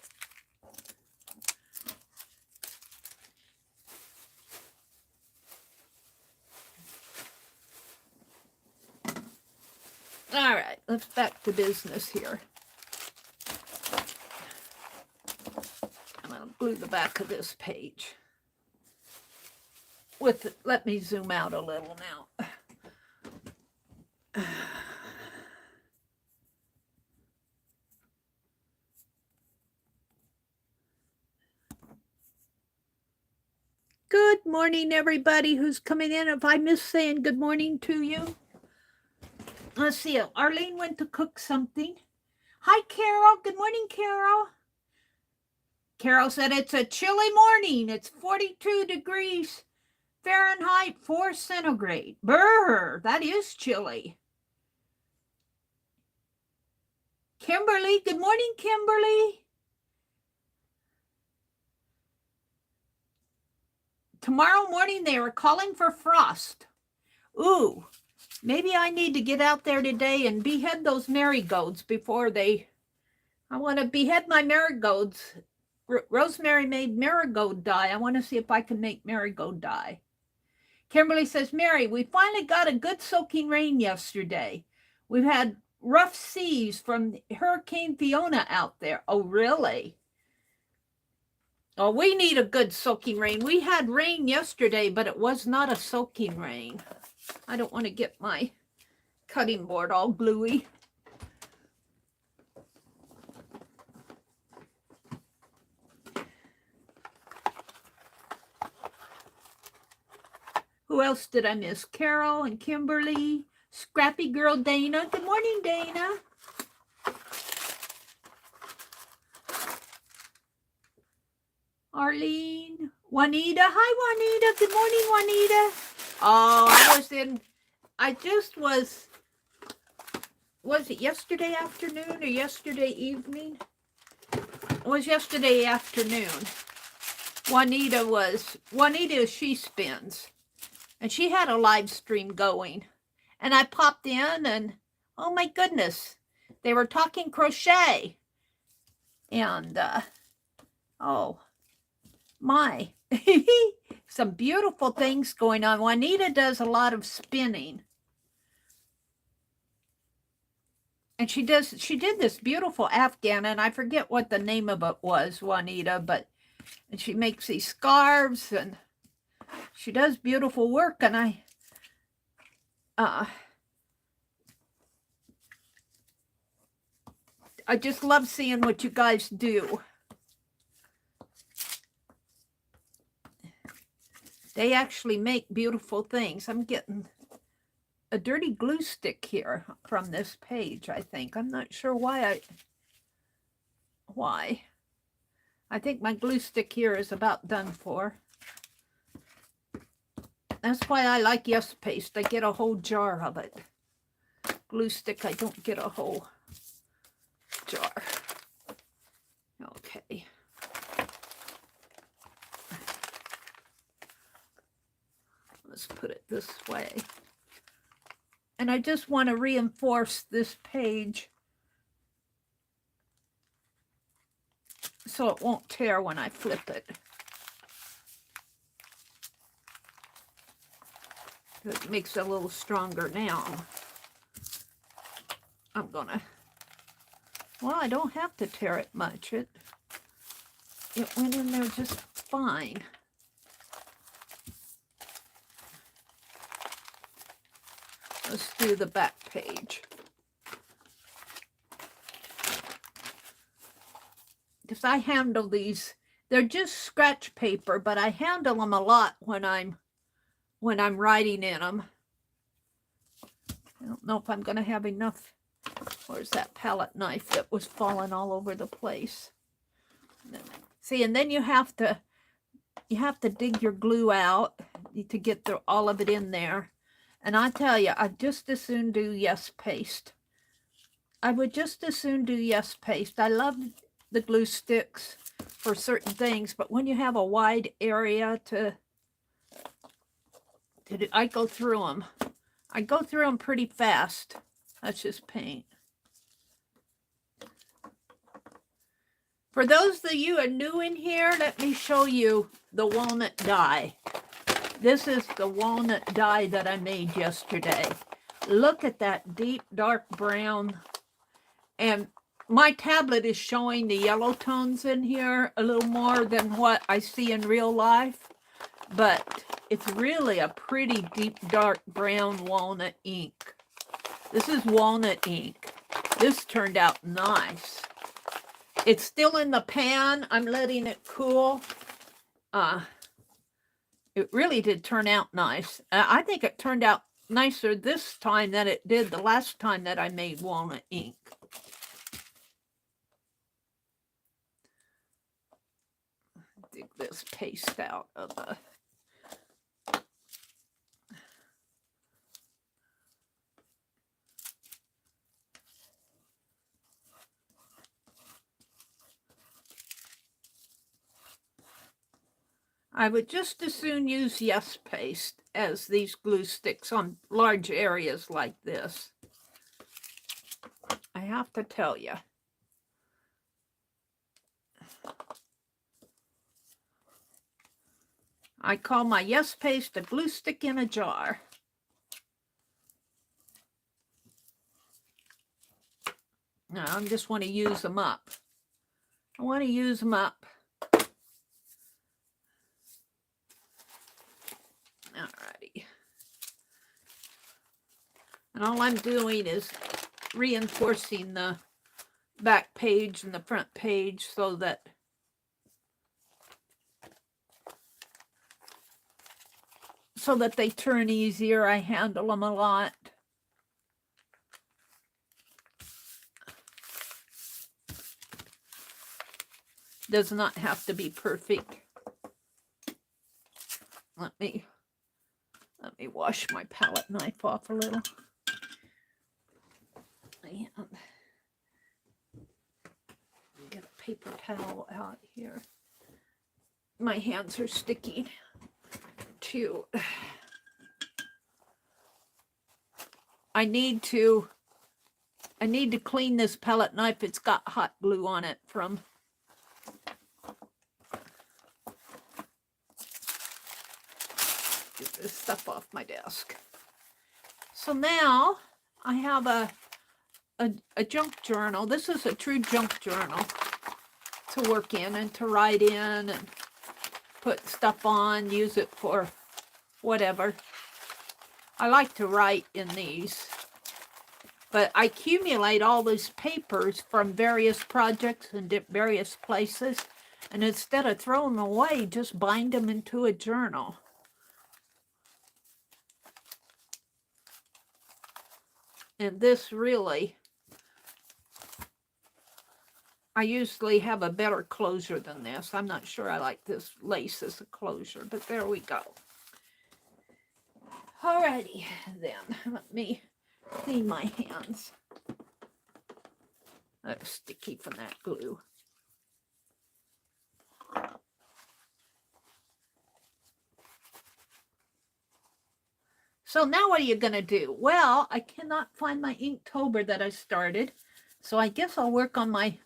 All right, let's back to business here. I'm going to glue the back of this page. Let me zoom out a little now. Good morning, everybody who's coming in. If I miss saying good morning to you. Let's see. Arlene went to cook something. Hi, Carol. Good morning, Carol. Carol said it's a chilly morning. It's 42 degrees Fahrenheit, 4 centigrade. Brr, that is chilly. Kimberly, good morning, Kimberly. Tomorrow morning, they were calling for frost. Ooh, maybe I need to get out there today and behead those marigolds before I want to behead my marigolds. Rosemary made marigold dye. I want to see if I can make marigold dye. Kimberly says, Meri, we finally got a good soaking rain yesterday. We've had rough seas from Hurricane Fiona out there. Oh, really? Oh, we need a good soaking rain. We had rain yesterday, but it was not a soaking rain. I don't want to get my cutting board all gluey. Who else did I miss? Carol and Kimberly, Scrappy Girl Dana. Good morning, Dana. Arlene, Juanita. Hi, Juanita. Good morning, Juanita. Oh, I just was it yesterday afternoon or yesterday evening? It was yesterday afternoon. Juanita, she spins. And she had a live stream going. And I popped in and, oh my goodness, they were talking crochet. And, oh, my. Some beautiful things going on. Juanita does a lot of spinning. And she did this beautiful Afghan, and I forget what the name of it was, Juanita, but and she makes these scarves and she does beautiful work, and I just love seeing what you guys do. They actually make beautiful things. I'm getting a dirty glue stick here from this page, I think. I'm not sure why. I think my glue stick here is about done for. That's why I like Yes Paste. I get a whole jar of it. Glue stick, I don't get a whole jar. Okay. Let's put it this way. And I just want to reinforce this page so it won't tear when I flip it. It makes it a little stronger now. I'm gonna, well, I don't have to tear it much. It went in there just fine. Let's do the back page. Because I handle these, they're just scratch paper, but I handle them a lot when I'm writing in them. I don't know if I'm going to have enough. Where's that palette knife that was falling all over the place? See, and then you have to dig your glue out to get all of it in there. And I tell you, I'd just as soon do Yes Paste. I would just as soon do Yes Paste. I love the glue sticks for certain things, but when you have a wide area to do, I go through them. I go through them pretty fast. That's just paint. For those of you who are new in here, let me show you the walnut die. This is the walnut die that I made yesterday. Look at that deep, dark brown. And my tablet is showing the yellow tones in here a little more than what I see in real life. But it's really a pretty deep, dark brown walnut ink. This is walnut ink. This turned out nice. It's still in the pan. I'm letting it cool. It really did turn out nice. I think it turned out nicer this time than it did the last time that I made walnut ink. Dig this paste out of the... I would just as soon use Yes Paste as these glue sticks on large areas like this. I have to tell you. I call my Yes Paste a glue stick in a jar. No, I just want to use them up. I want to use them up. Alrighty. And all I'm doing is reinforcing the back page and the front page so that they turn easier. I handle them a lot. Does not have to be perfect. Let me wash my palette knife off a little. And get a paper towel out here. My hands are sticky too. I need to clean this palette knife. It's got hot glue on it from get this stuff off my desk. So now I have a junk journal. This is a true junk journal to work in and to write in and put stuff on, use it for whatever. I like to write in these, but I accumulate all these papers from various projects and various places, and instead of throwing them away, just bind them into a journal. And this really, I usually have a better closure than this. I'm not sure I like this lace as a closure, but there we go. Alrighty, then. Let me clean my hands. That's sticky from that glue. So now what are you going to do? Well, I cannot find my Inktober that I started, so I guess I'll work on my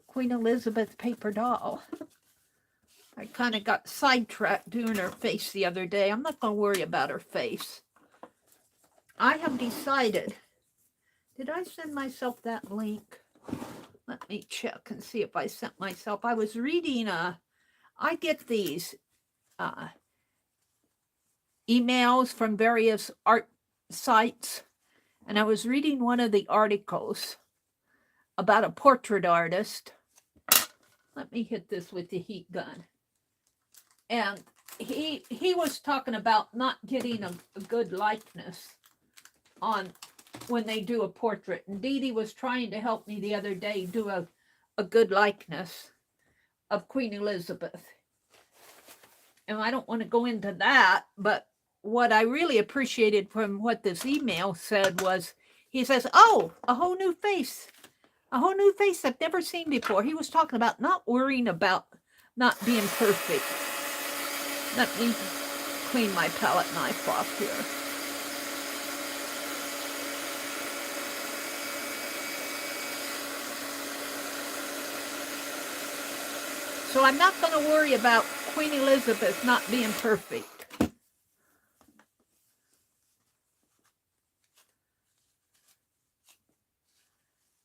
Queen Elizabeth paper doll. I kind of got sidetracked doing her face the other day. I'm not going to worry about her face. I have decided. Did I send myself that link? Let me check and see if I sent myself. I was reading, I get these emails from various art sites, and I was reading one of the articles about a portrait artist. Let me hit this with the heat gun. And he was talking about not getting a good likeness on when they do a portrait. And Dee Dee was trying to help me the other day do a good likeness of Queen Elizabeth. And I don't want to go into that, but what I really appreciated from what this email said was, he says, oh, a whole new face I've never seen before. He was talking about not worrying about not being perfect. Let me clean my palette knife off here. So I'm not going to worry about Queen Elizabeth not being perfect.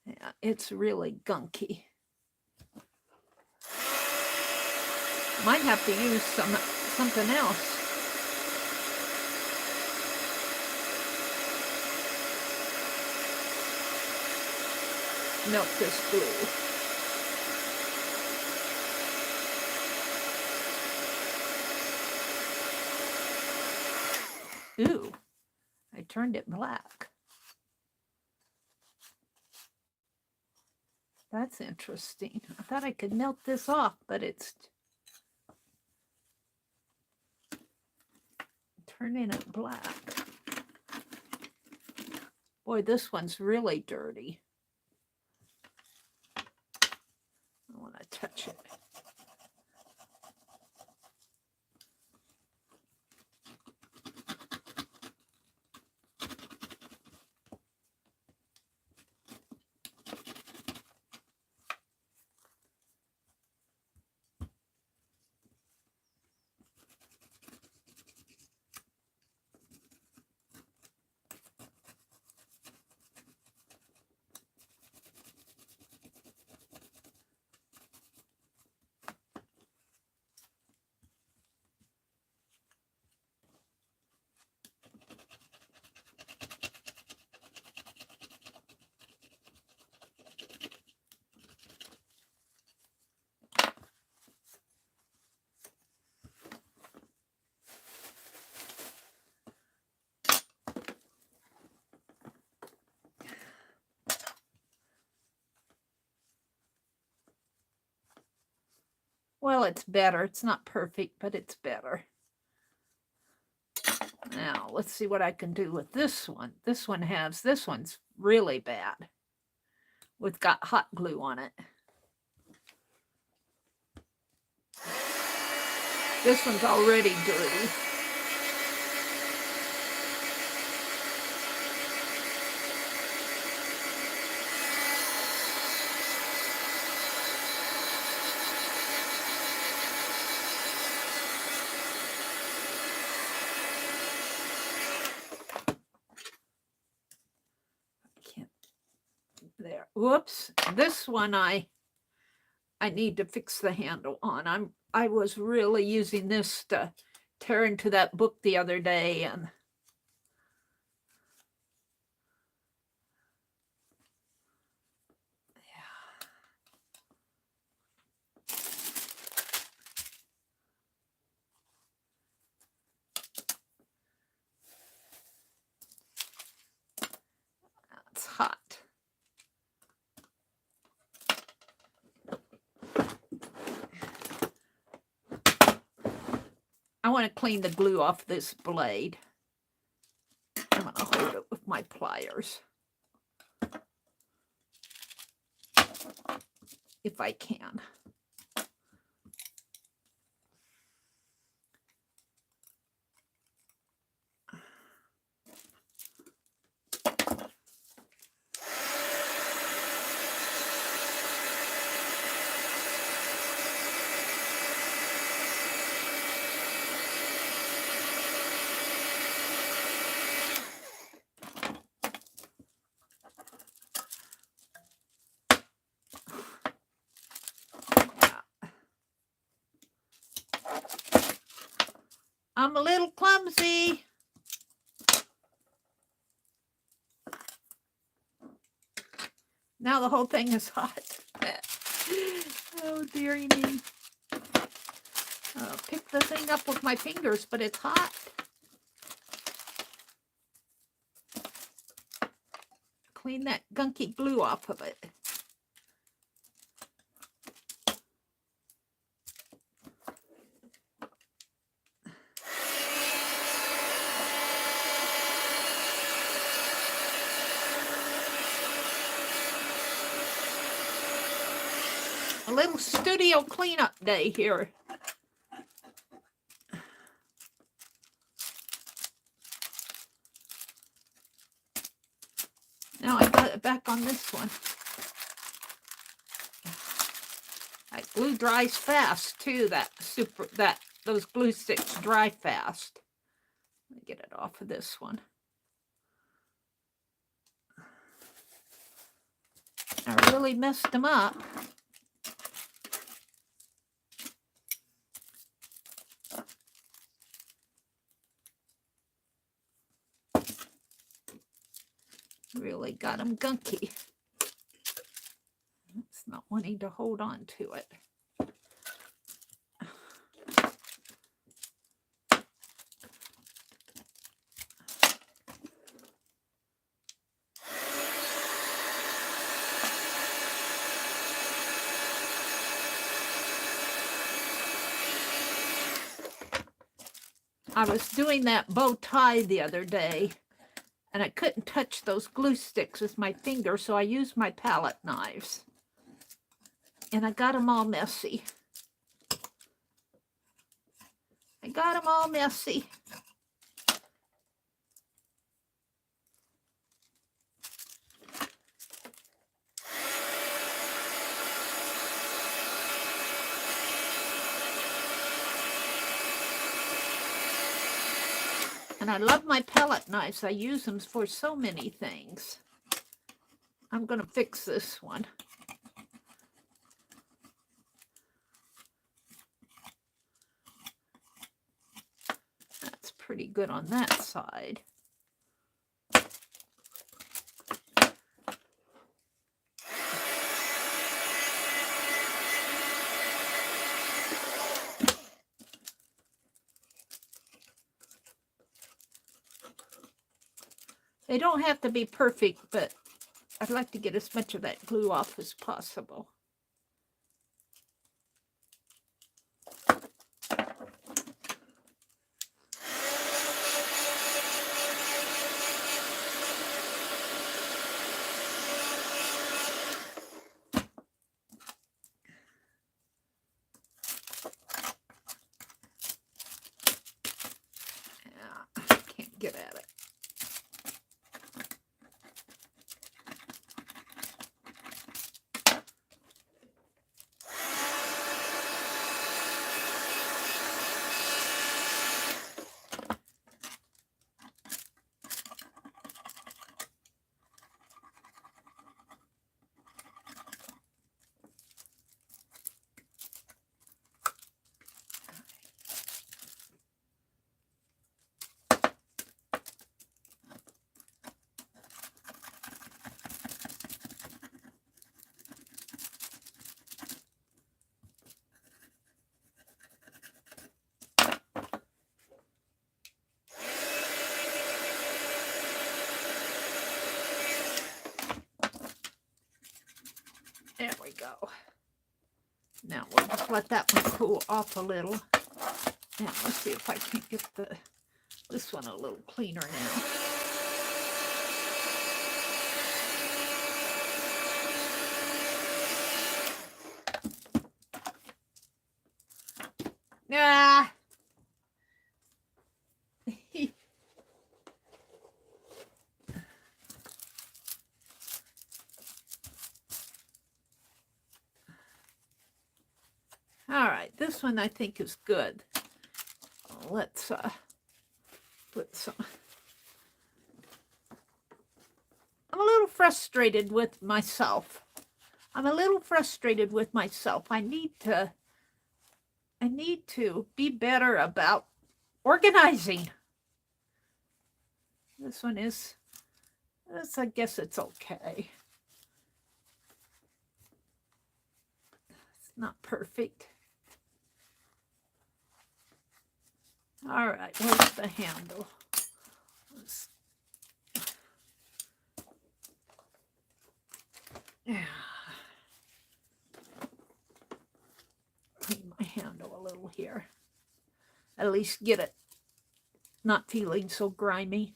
Yeah, it's really gunky. Might have to use something else. Melt this glue. Ooh, I turned it black. That's interesting. I thought I could melt this off, but it's turning it black. Boy, this one's really dirty. I want to touch it. Well, it's better. It's not perfect, but it's better. Now, let's see what I can do with this one. This one's really bad. It's got hot glue on it. This one's already dirty. There. Whoops. This one I need to fix the handle on. I was really using this to tear into that book the other day, and it's hot. I want to clean the glue off this blade. I'm going to hold it with my pliers, if I can. I'm a little clumsy. Now the whole thing is hot. Oh, dearie me. I'll pick the thing up with my fingers, but it's hot. Clean that gunky glue off of it. A little studio cleanup day here. Now I got it back on this one. That glue dries fast too. Those glue sticks dry fast. Let me get it off of this one. I really messed them up. Really got them gunky. It's not wanting to hold on to it. I was doing that bow tie the other day, and I couldn't touch those glue sticks with my finger, so I used my palette knives. And I got them all messy. I got them all messy. And I love my palette knives. I use them for so many things. I'm going to fix this one. That's pretty good on that side. They don't have to be perfect, but I'd like to get as much of that glue off as possible. go. Now we'll just let that one cool off a little. And let's see if I can get this one a little cleaner now. Ah. All right, this one I think is good. Let's put some. I'm a little frustrated with myself. I need to be better about organizing. This one is, I guess it's okay. It's not perfect. All right, where's the handle? Yeah. Clean my handle a little here. At least get it not feeling so grimy.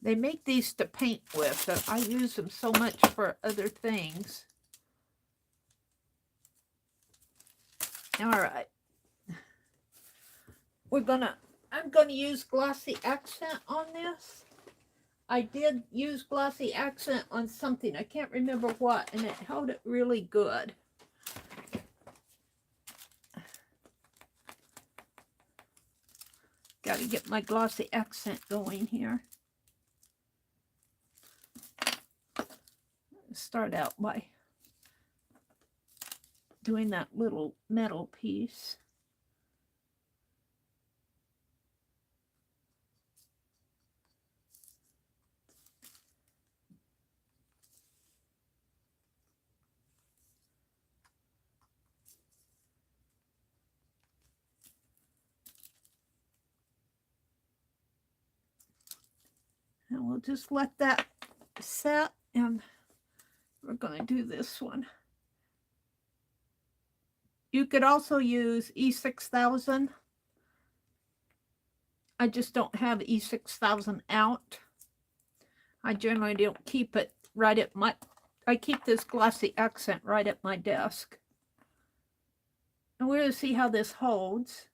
They make these to paint with, but I use them so much for other things. All right. I'm gonna use glossy accent on this. I did use glossy accent on something. I can't remember what, and it held it really good. Got to get my glossy accent going here. Start out by doing that little metal piece. And we'll just let that set, and we're going to do this one. You could also use E6000. I just don't have E6000 out. I generally don't keep it right at my, I keep this glossy accent right at my desk. And we're going to see how this holds.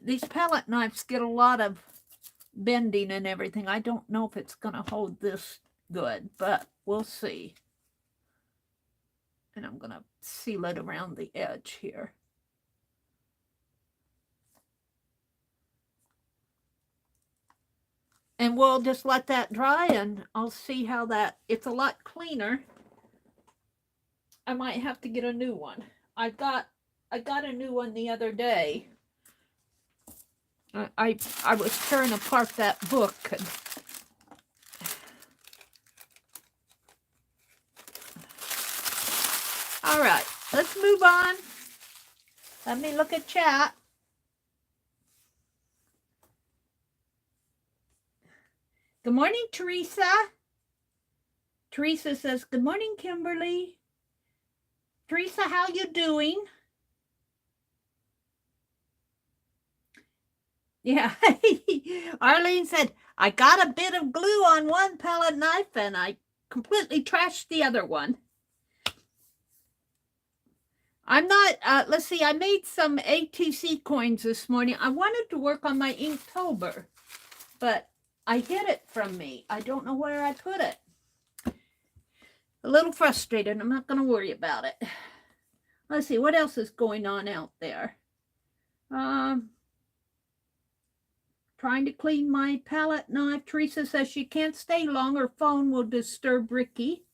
These palette knives get a lot of bending and everything. I don't know if it's going to hold this good, but we'll see. And I'm going to seal it around the edge here. And we'll just let that dry, and I'll see how that, it's a lot cleaner. I might have to get a new one. I got a new one the other day. I was tearing apart that book. And all right, let's move on. Let me look at chat. Good morning, Teresa. Teresa says, good morning, Kimberly. Teresa, how you doing? Yeah, Arlene said, I got a bit of glue on one palette knife and I completely trashed the other one. I'm not, let's see, I made some ATC coins this morning. I wanted to work on my Inktober, but I hid it from me. I don't know where I put it. A little frustrated. I'm not going to worry about it. Let's see, what else is going on out there? Trying to clean my palette knife. Teresa says she can't stay long. Her phone will disturb Ricky.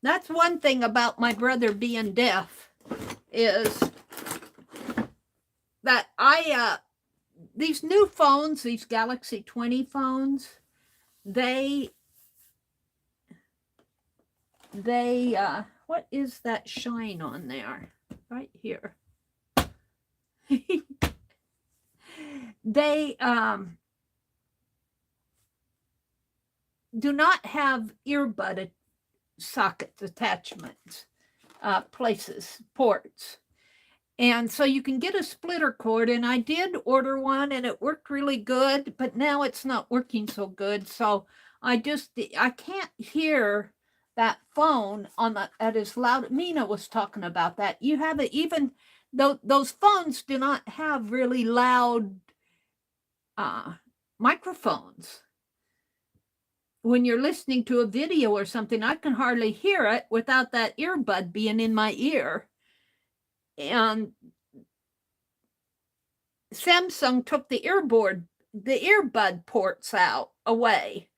That's one thing about my brother being deaf, is that these new phones, these Galaxy 20 phones, they what is that shine on there? Right here. They do not have earbud socket attachments, ports. And so you can get a splitter cord, and I did order one and it worked really good, but now it's not working so good. So I can't hear that phone on at as loud. Mina was talking about that. You have it, even though those phones do not have really loud microphones. When you're listening to a video or something, I can hardly hear it without that earbud being in my ear. And Samsung took the earbud ports away.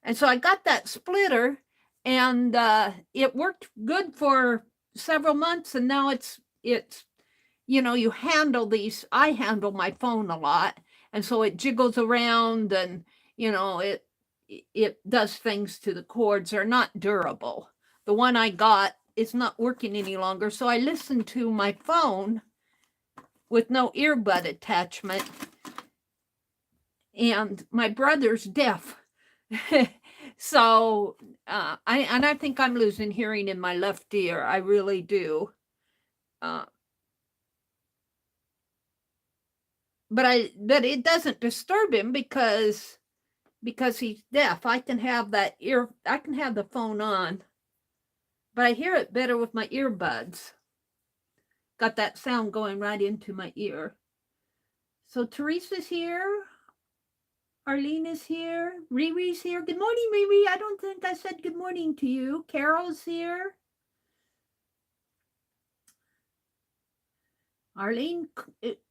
And so I got that splitter, and it worked good for several months. And now it's, you handle these. I handle my phone a lot. And so it jiggles around, and, it does things to the cords. They're not durable. The one I got is not working any longer. So I listen to my phone with no earbud attachment. And my brother's deaf. So I think I'm losing hearing in my left ear. I really do. But it doesn't disturb him because he's deaf. I can have the phone on, but I hear it better with my earbuds. Got that sound going right into my ear. So Teresa's here. Arlene is here. Riri's here. Good morning, Riri. I don't think I said good morning to you. Carol's here. Arlene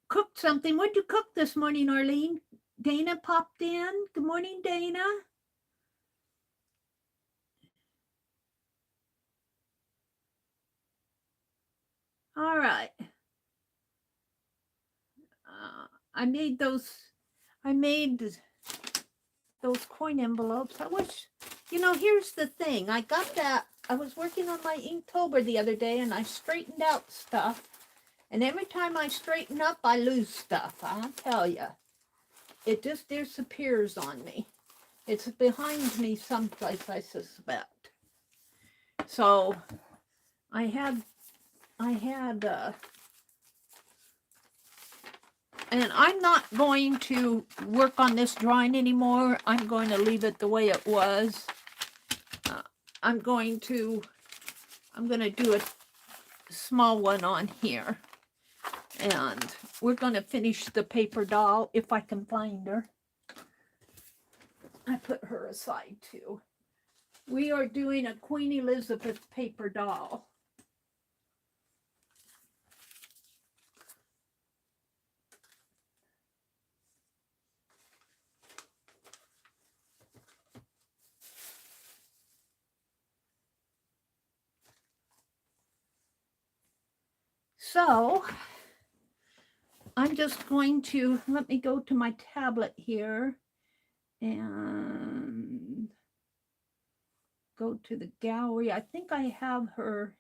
cooked something. What'd you cook this morning, Arlene? Dana popped in. Good morning, Dana. All right. I made those coin envelopes. I wish, here's the thing. I got that. I was working on my Inktober the other day, and I straightened out stuff. And every time I straighten up, I lose stuff. I'll tell you. It just disappears on me. It's behind me someplace, I suspect. So I had and I'm not going to work on this drawing anymore. I'm going to leave it the way it was. I'm going to do a small one on here. And we're going to finish the paper doll if I can find her. I put her aside too. We are doing a Queen Elizabeth paper doll. So I'm just going to, let me go to my tablet here and go to the gallery. I think I have her.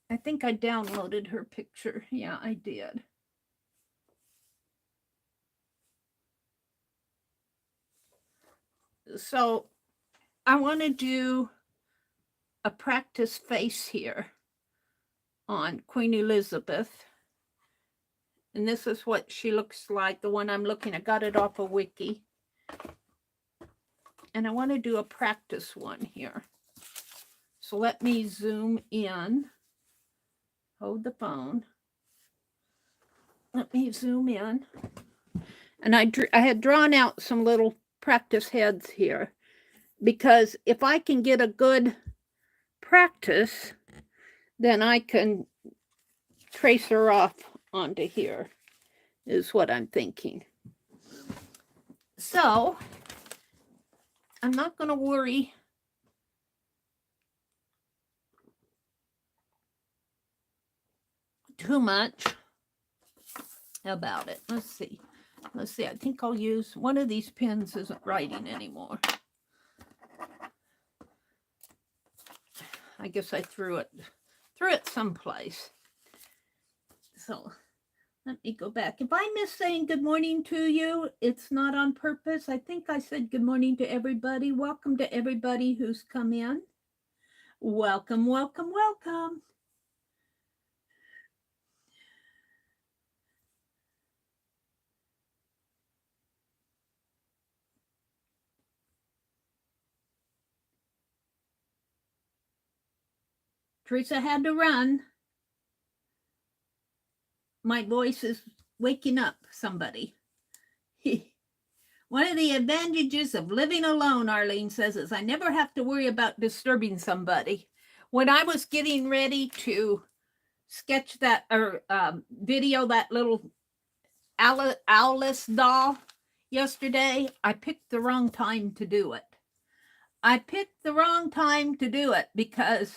I think I downloaded her picture. Yeah, I did. So I want to do a practice face here on Queen Elizabeth. And this is what she looks like, the one I'm looking at. I got it off a wiki. And I want to do a practice one here. So let me zoom in. Hold the phone. Let me zoom in. And I had drawn out some little practice heads here, because if I can get a good practice, then I can trace her off onto here, is what I'm thinking. So I'm not going to worry too much about it. Let's see. Let's see. I think I'll use one of these pens. Isn't writing anymore. I guess I threw it someplace. So let me go back. If I miss saying good morning to you, it's not on purpose. I think I said good morning to everybody. Welcome to everybody who's come in. Welcome, welcome, welcome. Teresa had to run. My voice is waking up somebody. One of the advantages of living alone, Arlene says, is I never have to worry about disturbing somebody. When I was getting ready to sketch that or video that little Alice doll yesterday, I picked the wrong time to do it. I picked the wrong time to do it because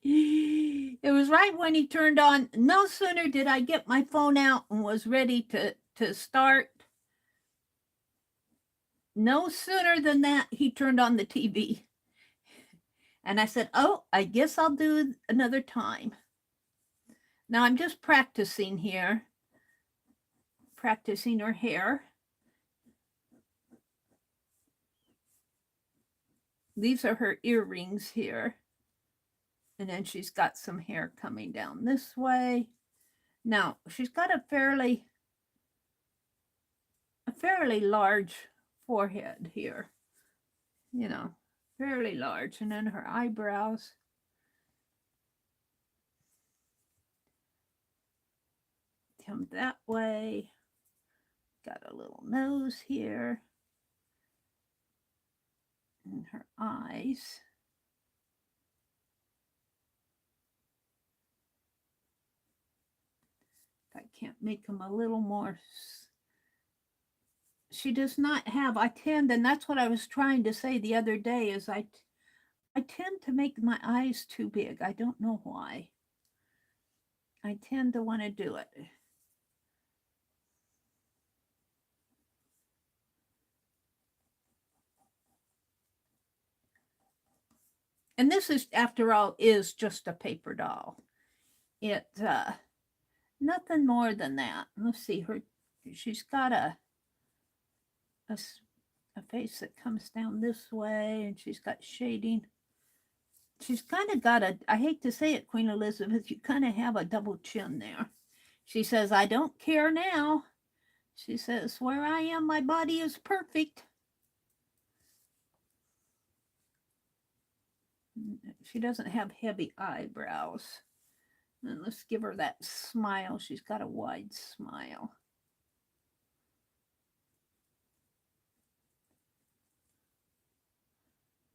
it was right when he turned on. No sooner did I get my phone out and was ready to start. No sooner than that, he turned on the TV. And I said, oh, I guess I'll do another time. Now I'm just practicing here. Practicing her hair. These are her earrings here. And then she's got some hair coming down this way. Now, she's got a fairly large forehead here. You know, fairly large. And then her eyebrows. Come that way. Got a little nose here. And her eyes. I can't make them a little more. She does not have, I tend, and that's what I was trying to say the other day, is I tend to make my eyes too big. I don't know why. I tend to want to do it. And this is, after all, is just a paper doll. It, nothing more than that. Let's see, she's got a face that comes down this way, and she's got shading. She's kind of got I hate to say it, Queen Elizabeth, you kind of have a double chin there. She says, I don't care now. She says, where I am, my body is perfect. She doesn't have heavy eyebrows. And let's give her that smile. She's got a wide smile.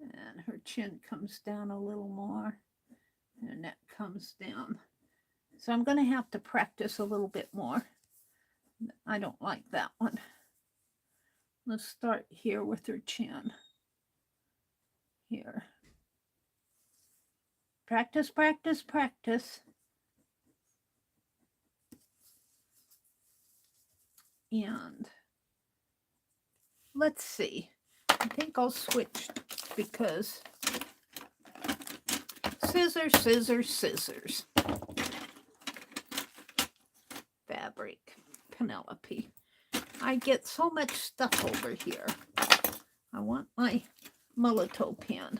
And her chin comes down a little more. And that comes down. So I'm going to have to practice a little bit more. I don't like that one. Let's start here with her chin. Here. Practice, practice, practice. And let's see. I think I'll switch because scissors, scissors, scissors. Fabric, Penelope. I get so much stuff over here. I want my Mulatto pen.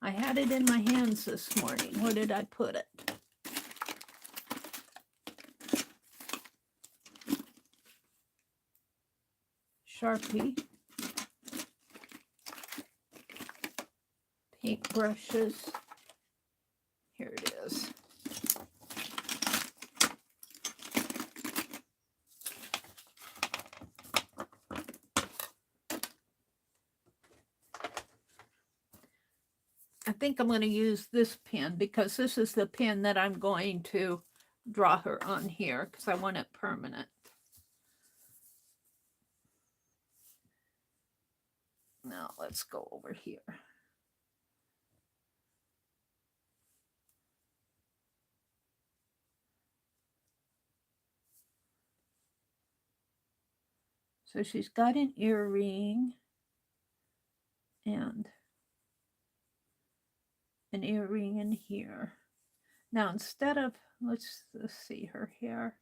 I had it in my hands this morning. Where did I put it? Sharpie. Paint brushes. Here it is. I think I'm going to use this pen because this is the pen that I'm going to draw her on here because I want it permanent. Now let's go over here. So she's got an earring and an earring in here. Now instead of, let's see her hair.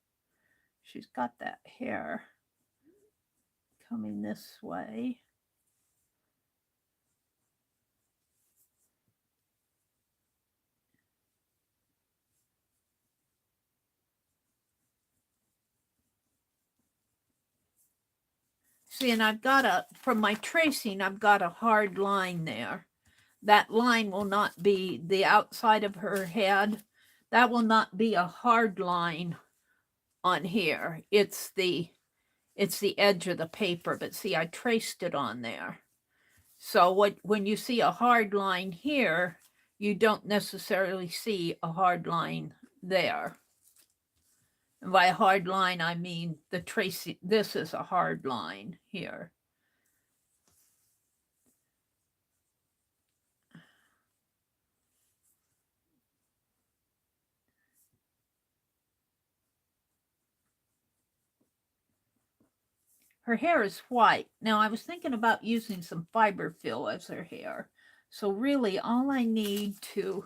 She's got that hair coming this way. See, and I've got from my tracing, I've got a hard line there. That line will not be the outside of her head. That will not be a hard line on here. It's the edge of the paper, but see, I traced it on there. So when you see a hard line here, you don't necessarily see a hard line there. And by a hard line, I mean the tracing. This is a hard line here. Her hair is white. Now, I was thinking about using some fiber fill as her hair. So really, all I need to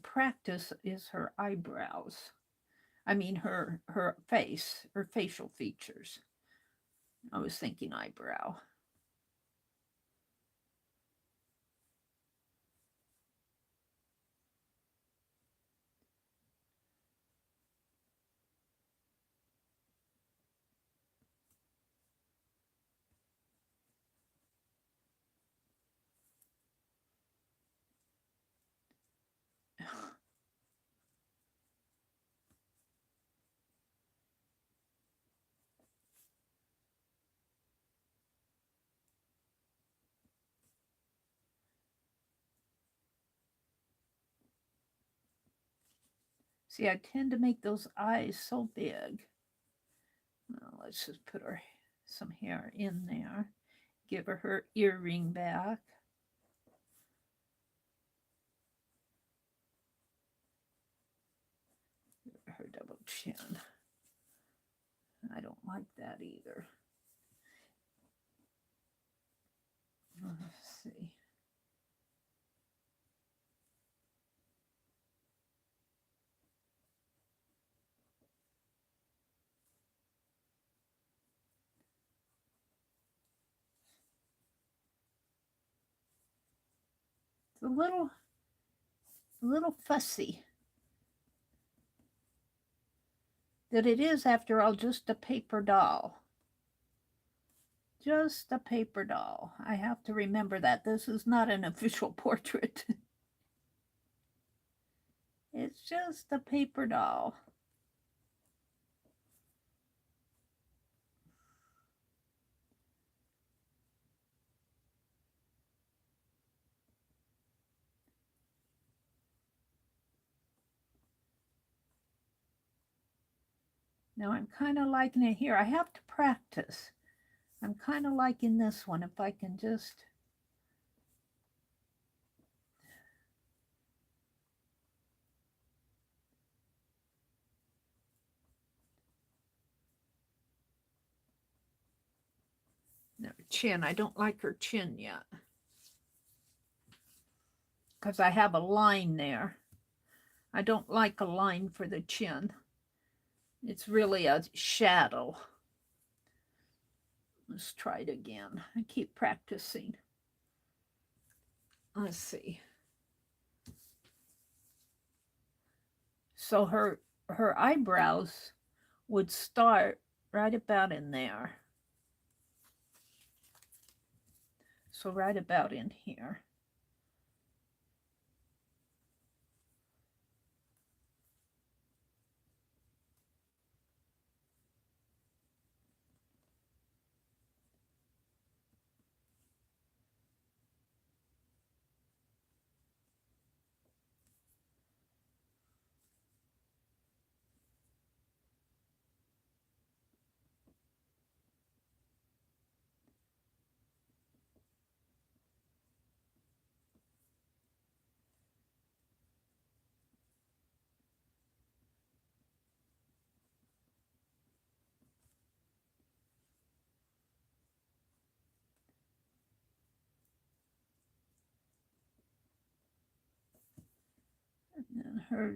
practice is her eyebrows. I mean, her face, her facial features. I was thinking eyebrow. See, I tend to make those eyes so big. Well, let's just put some hair in there. Give her earring back. Her double chin. I don't like that either. Let's see. It's a little fussy. That it is, after all, just a paper doll. Just a paper doll. I have to remember that. This is not an official portrait. It's just a paper doll. Now I'm kind of liking it here. I have to practice. I'm kind of liking this one. If I can just... No, chin. I don't like her chin yet. Because I have a line there. I don't like a line for the chin. It's really a shadow. Let's try it again. I keep practicing. Let's see. So her eyebrows would start right about in there. So right about in here.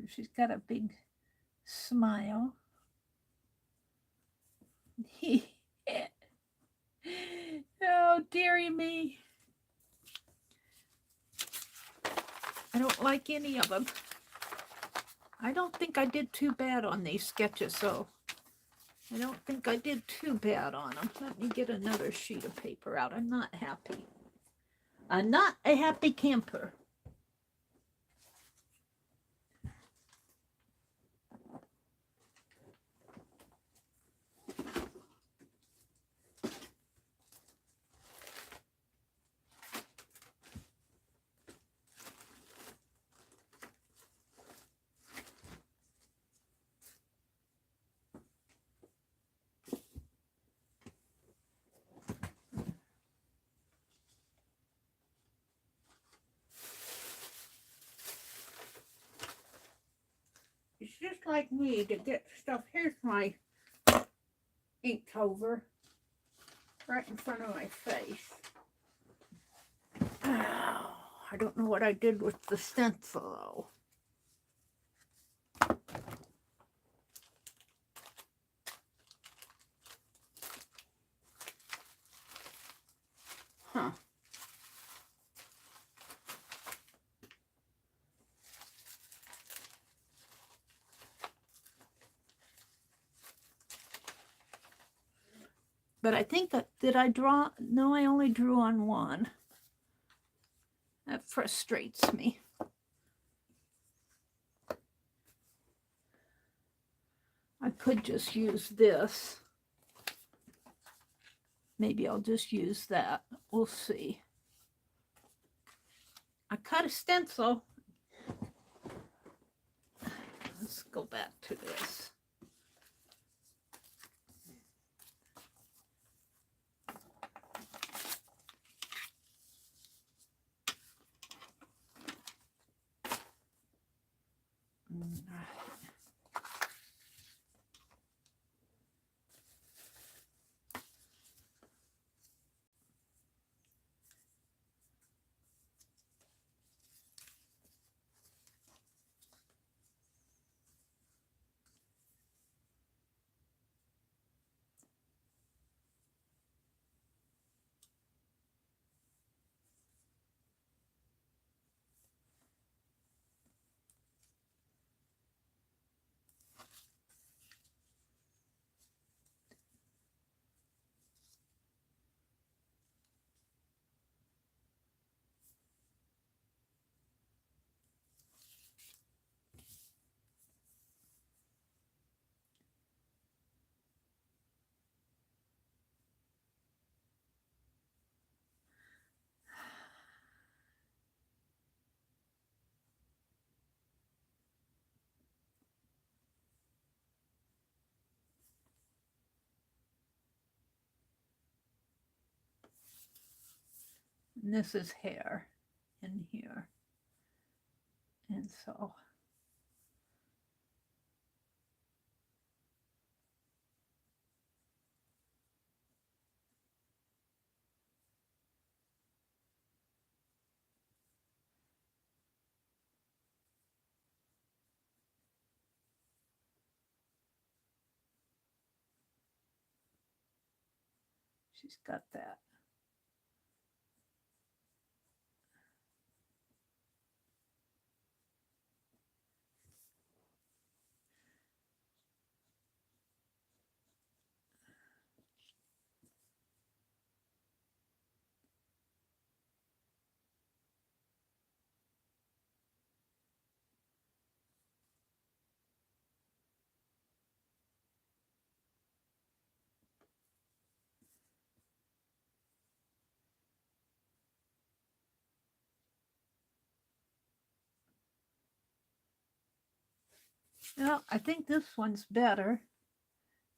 she's got a big smile. Oh, dearie me. I don't like any of them. I don't think I did too bad on these sketches, though. I don't think I did too bad on them. Let me get another sheet of paper out. I'm not happy. I'm not a happy camper. It's just like me to get stuff. Here's my Inktober right in front of my face. Oh, I don't know what I did with the stencil, though. Huh. But I think that, did I draw? No, I only drew on one. That frustrates me. I could just use this. Maybe I'll just use that. We'll see. I cut a stencil. Let's go back to this. And this is hair in here. And so she's got that. Well, I think this one's better.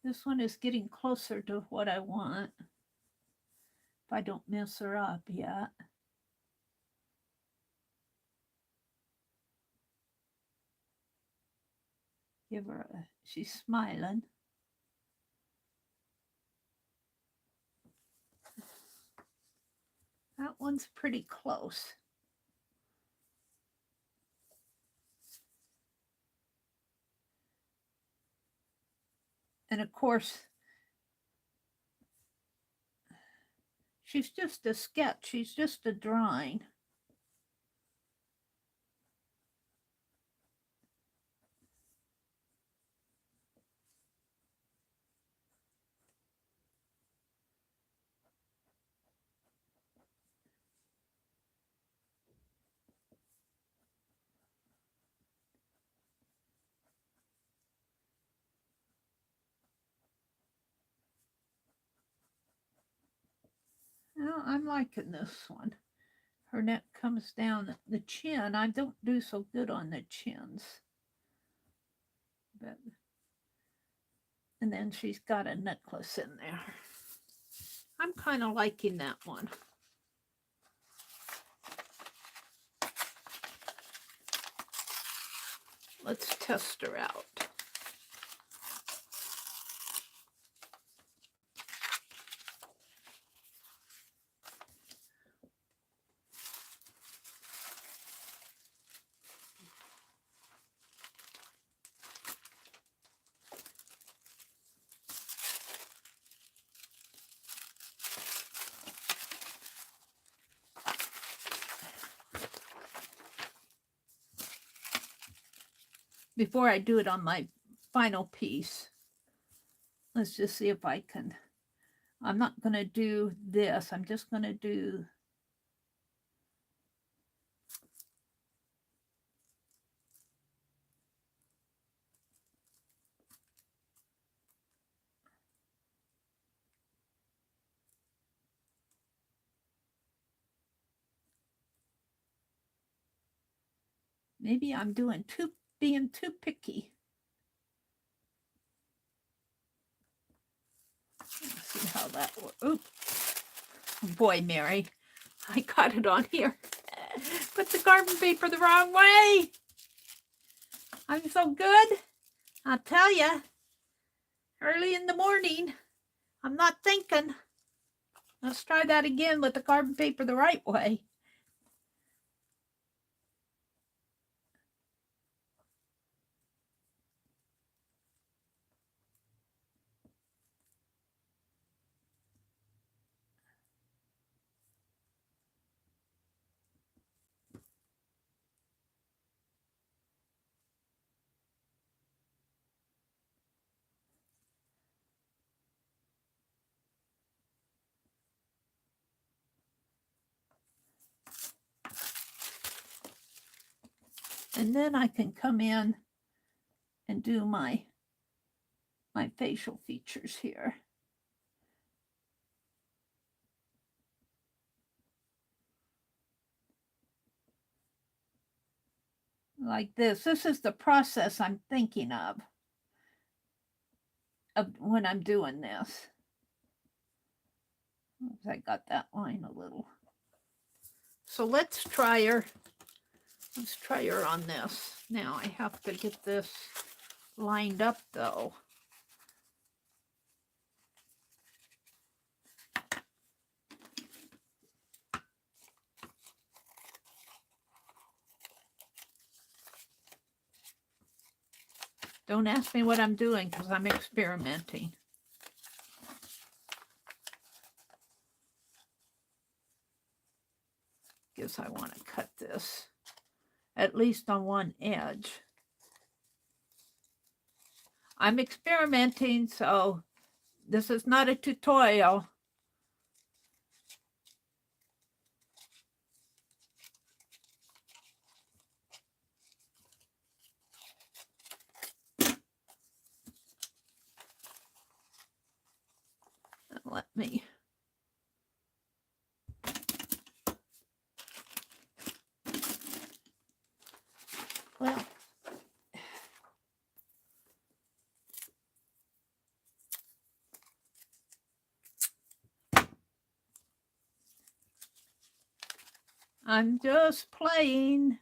This one is getting closer to what I want. If I don't mess her up yet. Give her a, she's smiling. That one's pretty close. And of course, she's just a sketch. She's just a drawing. Well, I'm liking this one. Her neck comes down the chin. I don't do so good on the chins. But, and then she's got a necklace in there. I'm kind of liking that one. Let's test her out. Before I do it on my final piece, let's just see if I can. I'm not going to do this. I'm just going to do maybe I'm being too picky. Let's see how that works. Oh boy, Meri, I got it on here. Put the carbon paper the wrong way. I'm so good. I'll tell you, early in the morning, I'm not thinking. Let's try that again with the carbon paper the right way. And then I can come in and do my facial features here. Like this. This is the process I'm thinking of when I'm doing this. I got that line a little. So let's try her. Let's try her on this. Now I have to get this lined up though. Don't ask me what I'm doing because I'm experimenting. Guess I want to cut this at least on one edge. I'm experimenting, so this is not a tutorial. Let me. Well, I'm just playing.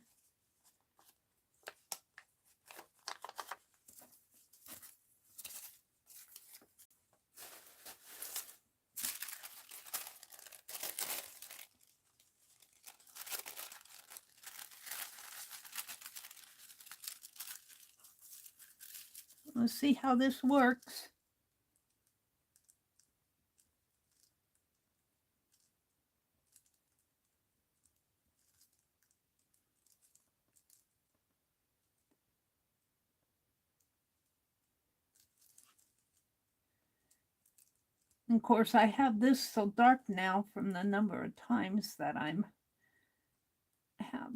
Let's see how this works. Of course, I have this so dark now from the number of times that I have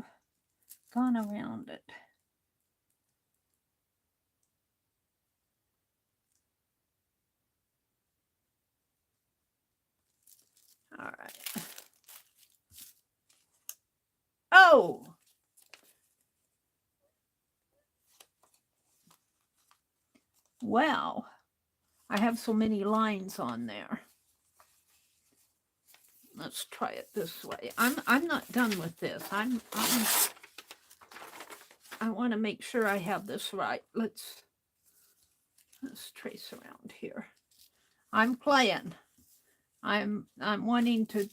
gone around it. All right. Oh! Wow. I have so many lines on there. Let's try it this way. I'm not done with this. I want to make sure I have this right. Let's trace around here. I'm playing. I'm wanting to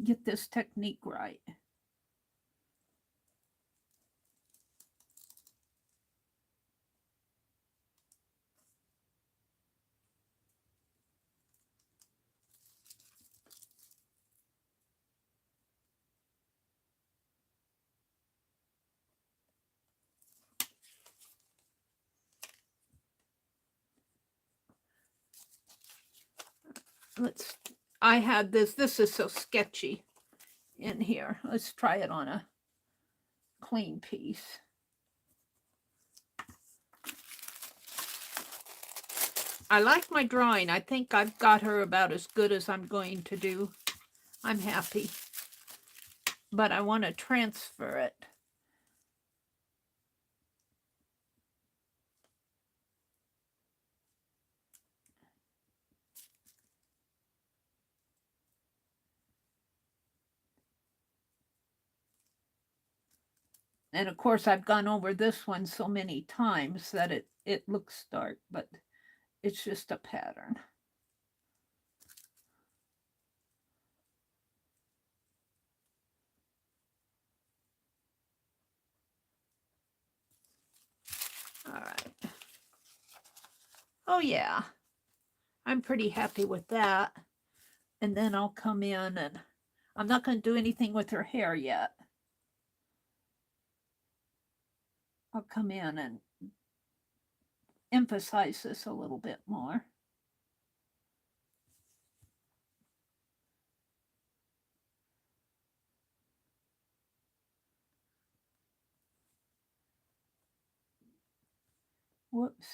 get this technique right. I had this is so sketchy in here. Let's try it on a clean piece. I like my drawing. I think I've got her about as good as I'm going to do. I'm happy. But I want to transfer it. And of course, I've gone over this one so many times that it looks dark, but it's just a pattern. All right. Oh, yeah. I'm pretty happy with that. And then I'll come in and I'm not going to do anything with her hair yet. I'll come in and emphasize this a little bit more. Whoops.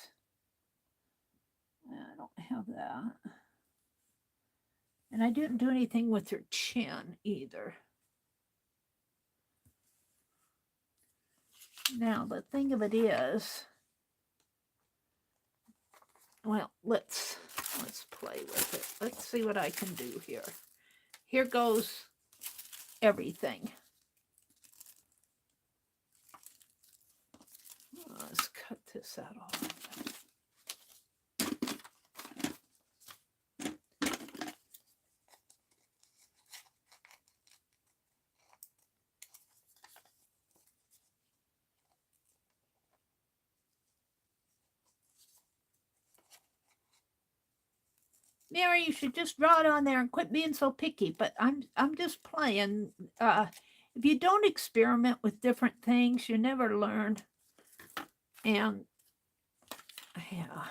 I don't have that. And I didn't do anything with her chin either. Now, the thing of it is, well, let's play with it. Let's see what I can do here. Here goes everything. Let's cut this out all. Meri, you should just draw it on there and quit being so picky. But I'm just playing. If you don't experiment with different things, you never learn. And yeah.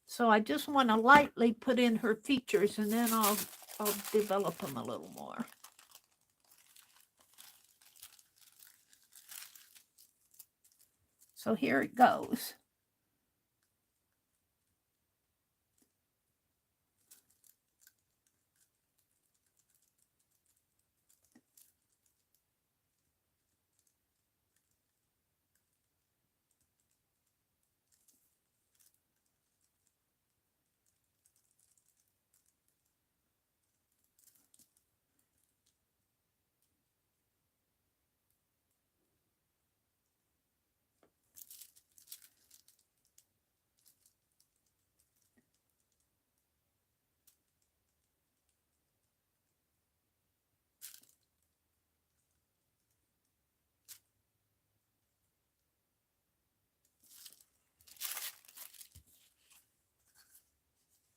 So I just want to lightly put in her features, and then I'll develop them a little more. So here it goes.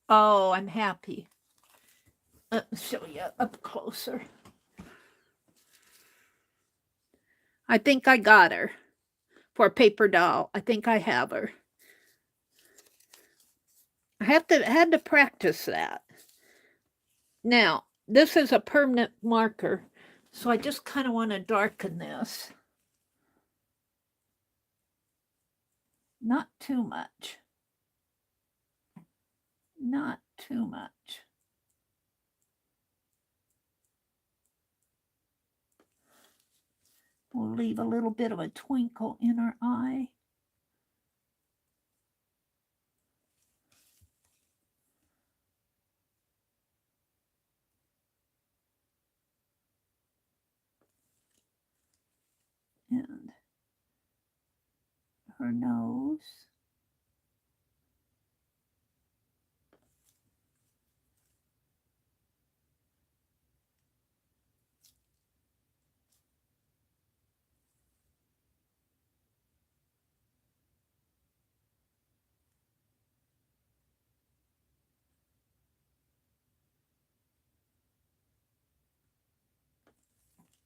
Oh, I'm happy. Let me show you up closer. I think I got her for a paper doll. I think I have her. I had to practice that. Now, this is a permanent marker, so I just kind of want to darken this. Not too much. Not too much. We'll leave a little bit of a twinkle in her eye. And her nose.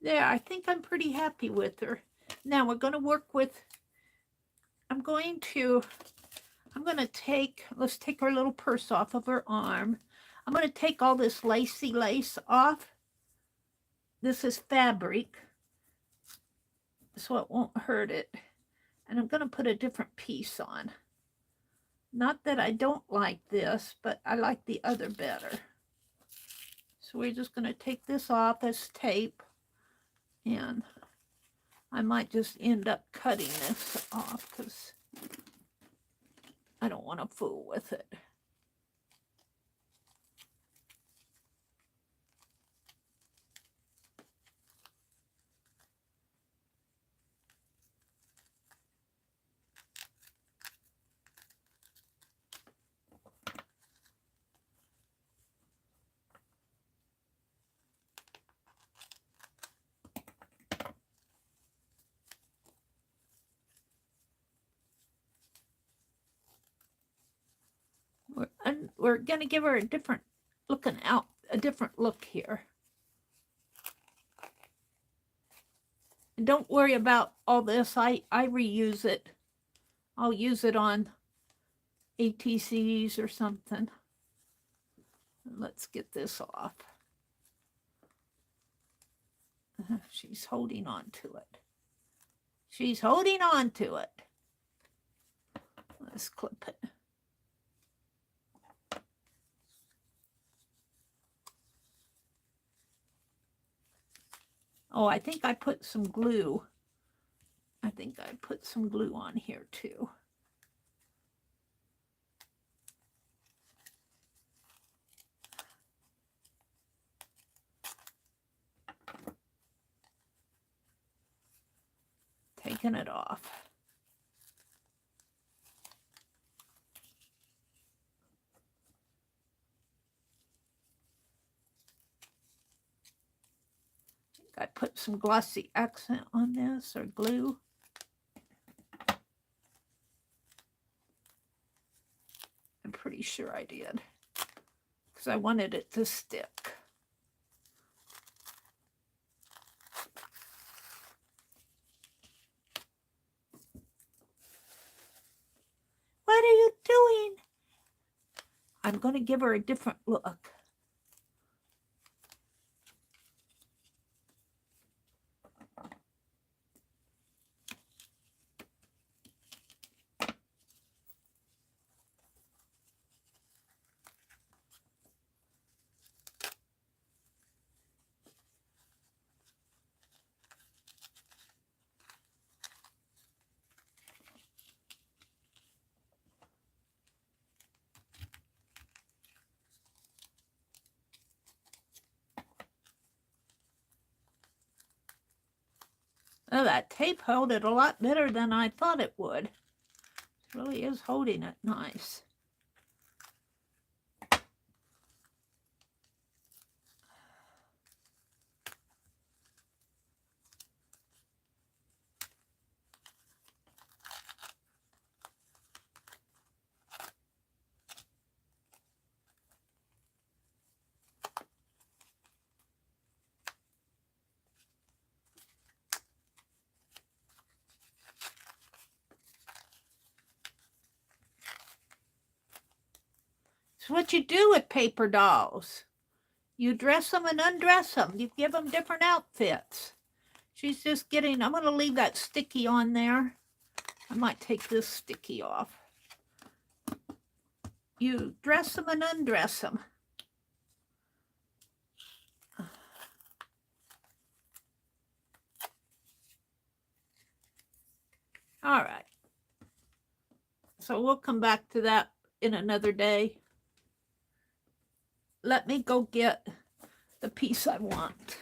There, I think I'm pretty happy with her. Now we're going to work with, I'm going to take, let's take her little purse off of her arm. I'm going to take all this lacy lace off. This is fabric, so it won't hurt it. And I'm going to put a different piece on. Not that I don't like this, but I like the other better. So we're just going to take this off as tape. And I might just end up cutting this off because I don't want to fool with it. We're going to give her a different look here. And don't worry about all this. I reuse it. I'll use it on ATCs or something. Let's get this off. She's holding on to it. She's holding on to it. Let's clip it. Oh, I think I put some glue. I think I put some glue on here too. Taking it off. I put some glossy accent on this, or glue. I'm pretty sure I did, because I wanted it to stick. What are you doing? I'm going to give her a different look. Oh, that tape held it a lot better than I thought it would. It really is holding it nice. what you do with paper dolls. You dress them and undress them. You give them different outfits. She's just getting, I'm going to leave that sticky on there. I might take this sticky off. You dress them and undress them. All right. So we'll come back to that in another day. Let me go get the piece I want.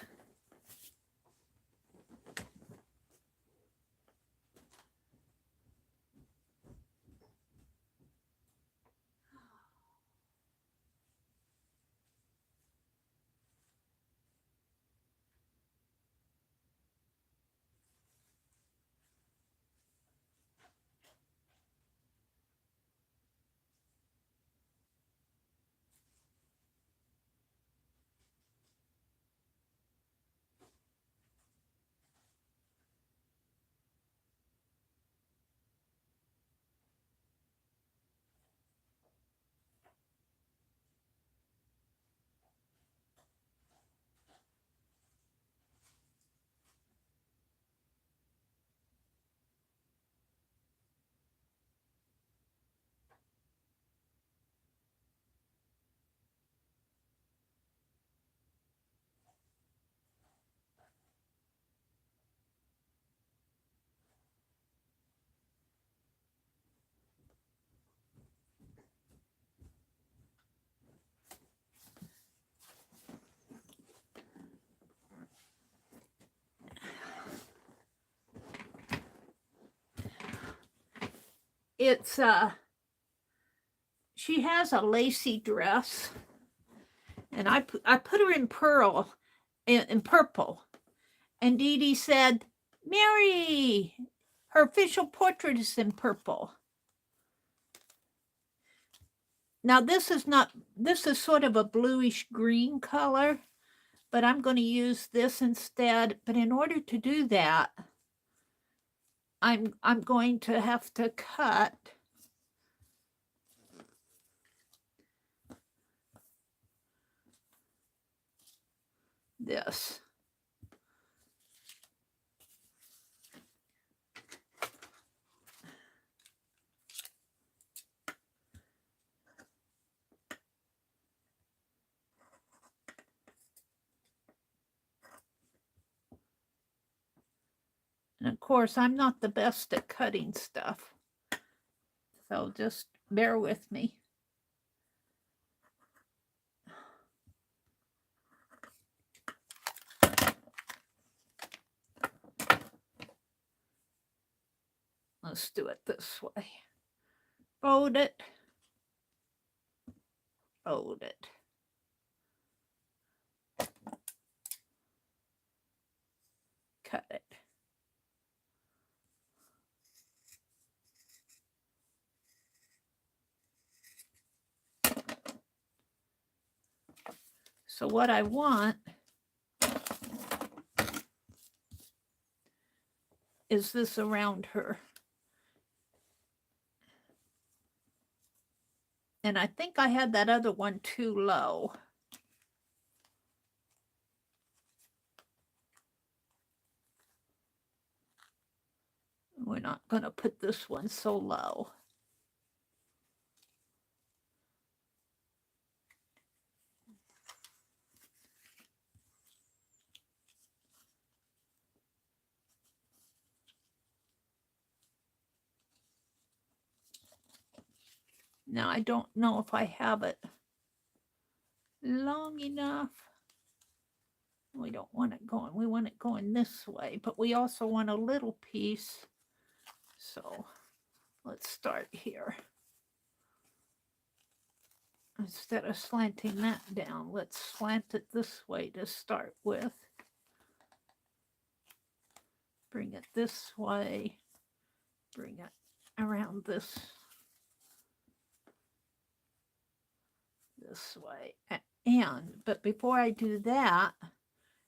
It's she has a lacy dress, and I put her in purple, and Dee Dee said, "Meri, her official portrait is in purple." Now this is sort of a bluish green color, but I'm going to use this instead. But in order to do that, I'm going to have to cut this. And of course, I'm not the best at cutting stuff, so just bear with me. Let's do it this way. Fold it. Fold it. Cut it. So what I want is this around her. And I think I had that other one too low. We're not going to put this one so low. Now, I don't know if I have it long enough. We don't want it going. We want it going this way, but we also want a little piece. So let's start here. Instead of slanting that down, let's slant it this way to start with. Bring it this way. Bring it around this way. But before I do that,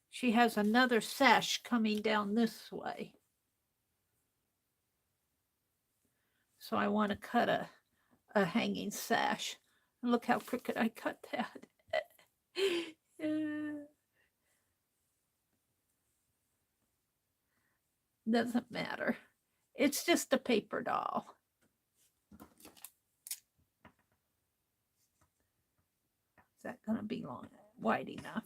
she has another sash coming down this way. So I want to cut a hanging sash. Look how crooked I cut that. Doesn't matter. It's just a paper doll. Is that going to be long, wide enough?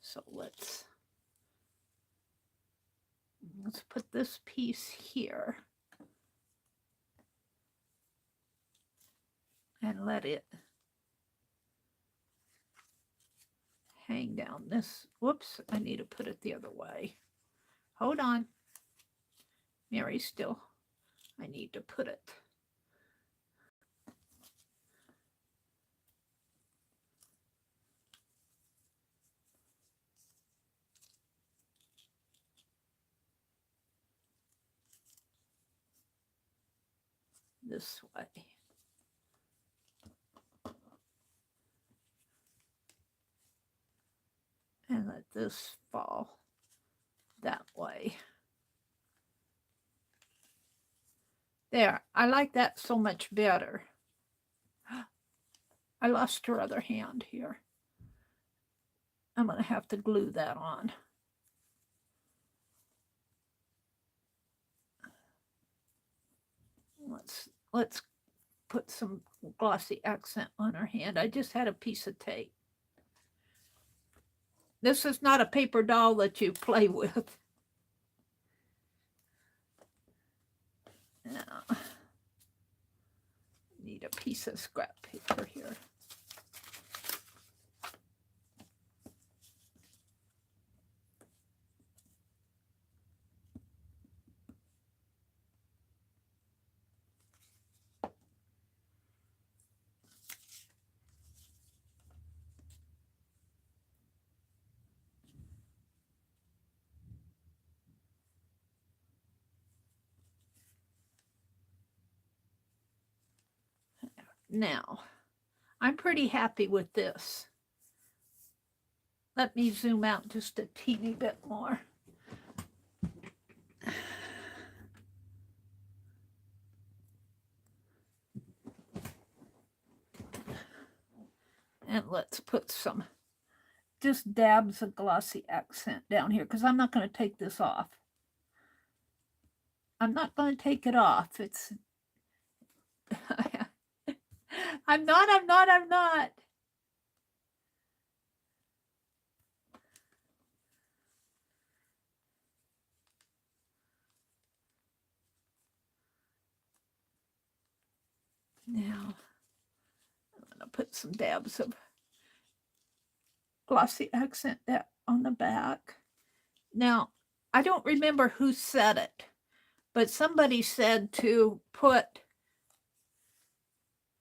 So let's put this piece here and let it hang down this. Whoops, I need to put it the other way. Hold on. Meri, still, I need to put it. This way. And let this fall that way. There, I like that so much better. I lost her other hand here. I'm going to have to glue that on. Let's put some glossy accent on her hand. I just had a piece of tape. This is not a paper doll that you play with. Now, need a piece of scrap paper here. Now, I'm pretty happy with this. Let me zoom out just a teeny bit more. And let's put some, just dabs of glossy accent down here, because I'm not going to take this off. I'm not going to take it off. It's, I'm not. Now, I'm going to put some dabs of glossy accent on the back. Now, I don't remember who said it, but somebody said to put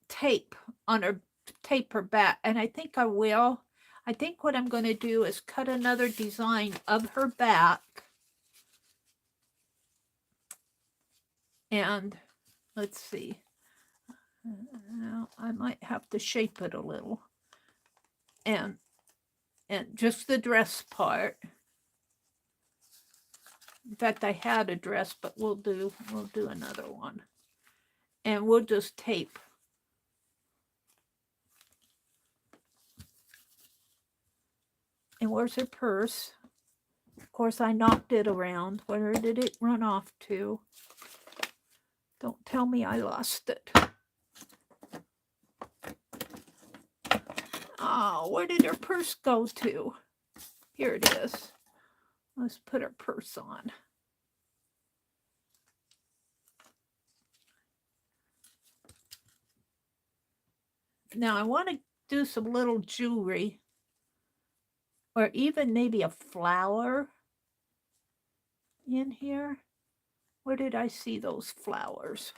tape on her, tape her back, and I think I will. I think what I'm going to do is cut another design of her back, and let's see. Now I might have to shape it a little, and just the dress part. In fact, I had a dress, but we'll do another one, and we'll just tape. And where's her purse? Of course, I knocked it around. Where did it run off to? Don't tell me I lost it. Oh, where did her purse go to? Here it is. Let's put her purse on. Now, I want to do some little jewelry, or even maybe a flower in here. Where did I see those flowers?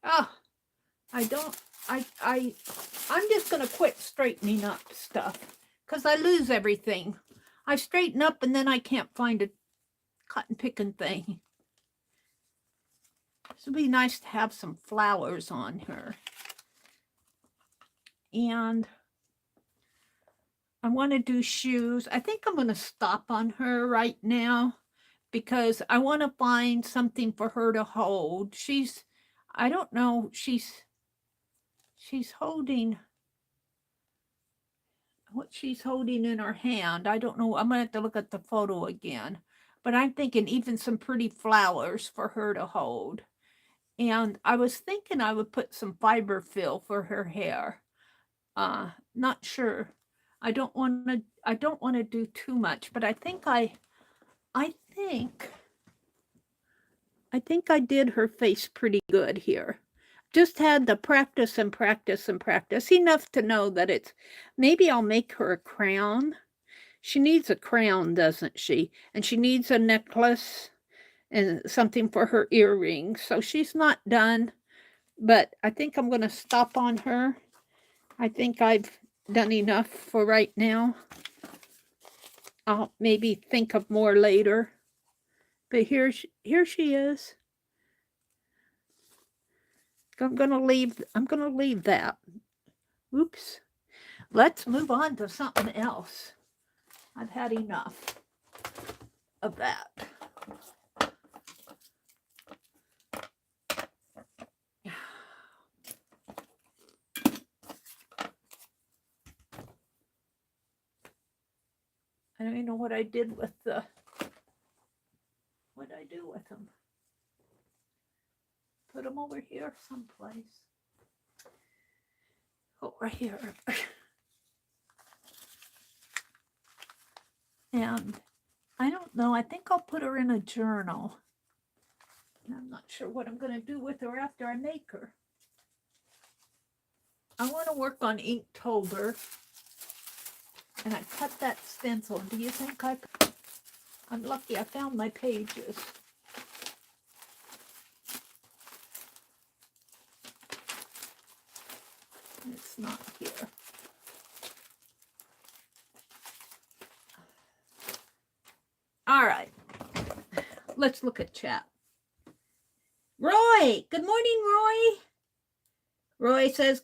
Oh, I'm just going to quit straightening up stuff because I lose everything. I straighten up and then I can't find a cotton picking thing. This would be nice to have some flowers on her. And I want to do shoes. I think I'm going to stop on her right now because I want to find something for her to hold. I don't know, she's holding what she's holding in her hand. I don't know. I'm going to have to look at the photo again. But I'm thinking even some pretty flowers for her to hold. And I was thinking I would put some fiber fill for her hair. Not sure. I don't want to do too much, but I think I did her face pretty good here. Just had to practice and practice and practice enough to know that maybe I'll make her a crown. She needs a crown, doesn't she? And she needs a necklace and something for her earrings. So she's not done, but I think I'm going to stop on her. I think I've done enough for right now. I'll maybe think of more later. But here she is. I'm going to leave that. Oops. Let's move on to something else. I've had enough of that. I don't even know what I did with what I do with them. Put them over here someplace. Oh, right here. And I don't know. I think I'll put her in a journal. And I'm not sure what I'm going to do with her after I make her. I want to work on Inktober. And I cut that stencil. Do you think I'm lucky I found my pages. It's not here. All right. Let's look at chat. Roy. Good morning, Roy. Roy says,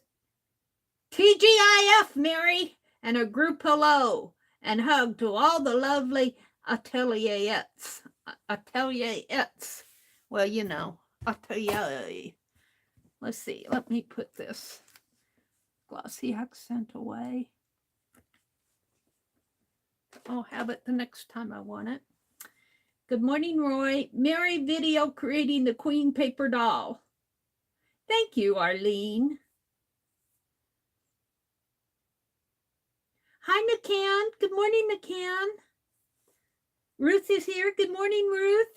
TGIF, Meri, and a group hello and hug to all the lovely atelierettes. Atelierettes. Well, you know, atelier. Let's see. Let me put this glossy accent away. I'll have it the next time I want it. Good morning, Roy. Meri video creating the Queen paper doll. Thank you, Arlene. Hi, McCann. Good morning, McCann. Ruth is here. Good morning, Ruth.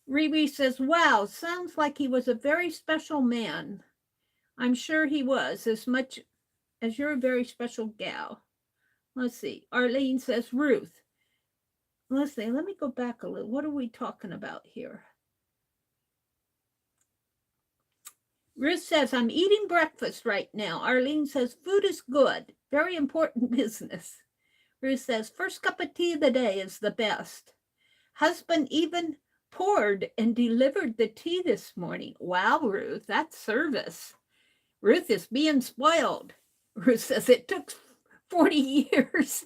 Riri says, wow, sounds like he was a very special man. I'm sure he was, as much as you're a very special gal. Let's see. Arlene says, Ruth. Let's see. Let me go back a little. What are we talking about here? Ruth says, I'm eating breakfast right now. Arlene says, food is good. Very important business. Ruth says, first cup of tea of the day is the best. Husband even poured and delivered the tea this morning. Wow, Ruth, that's service. Ruth is being spoiled. Ruth says, it took 40 years.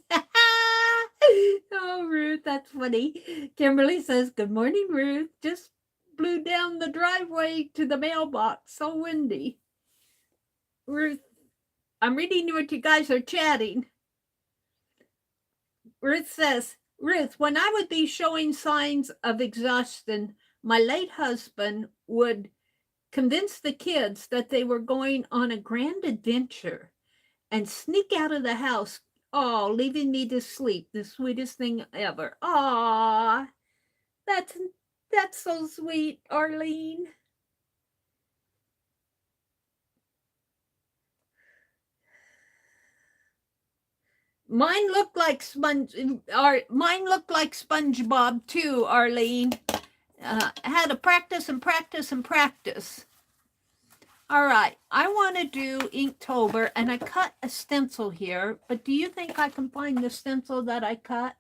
Oh, Ruth, that's funny. Kimberly says, good morning, Ruth. Just blew down the driveway to the mailbox. So windy. Ruth, I'm reading what you guys are chatting. Ruth says, Ruth, when I would be showing signs of exhaustion, my late husband would convince the kids that they were going on a grand adventure and sneak out of the house, leaving me to sleep, the sweetest thing ever. Aw, that's so sweet, Arlene. Mine looked like SpongeBob too, Arlene. Had to practice and practice and practice. All right, I want to do Inktober, and I cut a stencil here, but do you think I can find the stencil that I cut?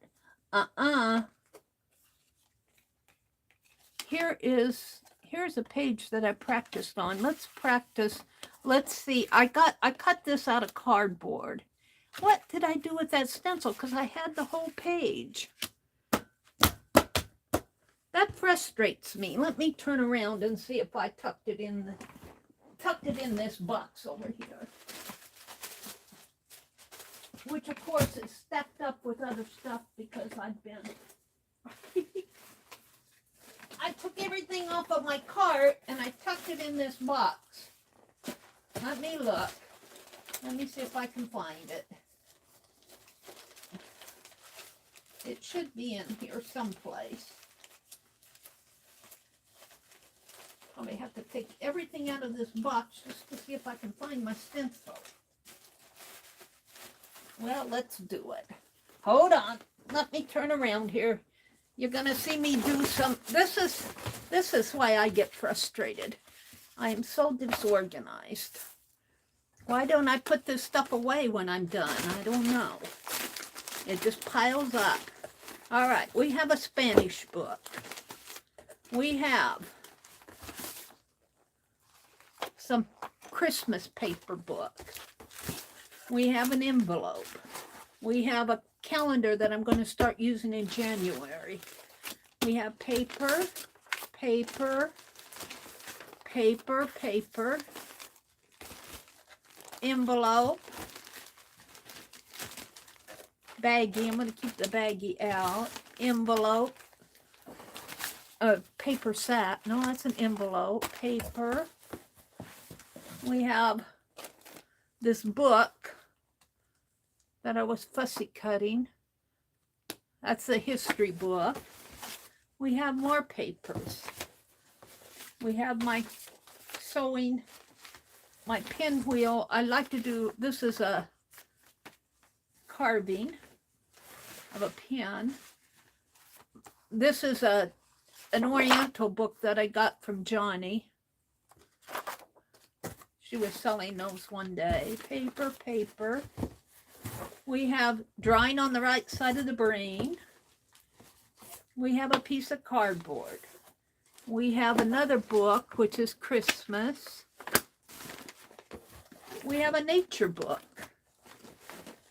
Here's here's a page that I practiced on. Let's practice. Let's see. I cut this out of cardboard. What did I do with that stencil? Because I had the whole page. That frustrates me. Let me turn around and see if I tucked it in this box over here. Which of course is stacked up with other stuff because I've been I took everything off of my cart and I tucked it in this box. Let me look. Let me see if I can find it. It should be in here someplace. Probably have to take everything out of this box just to see if I can find my stencil. Well, let's do it. Hold on. Let me turn around here. You're going to see me do some... This is why I get frustrated. I am so disorganized. Why don't I put this stuff away when I'm done? I don't know. It just piles up. All right, we have a Spanish book. We have some Christmas paper book. We have an envelope. We have a calendar that I'm going to start using in January. We have paper, paper, paper, paper, envelope, baggie. I'm going to keep the baggie out. Envelope, paper sack. No, that's an envelope. Paper. We have this book that I was fussy cutting. That's a history book. We have more papers. We have my sewing, my pinwheel. I like to do, this is a carving of a pin. This is an Oriental book that I got from Johnny. She was selling those one day. Paper, paper. We have drawing on the right side of the brain. We have a piece of cardboard. We have another book, which is Christmas. We have a nature book.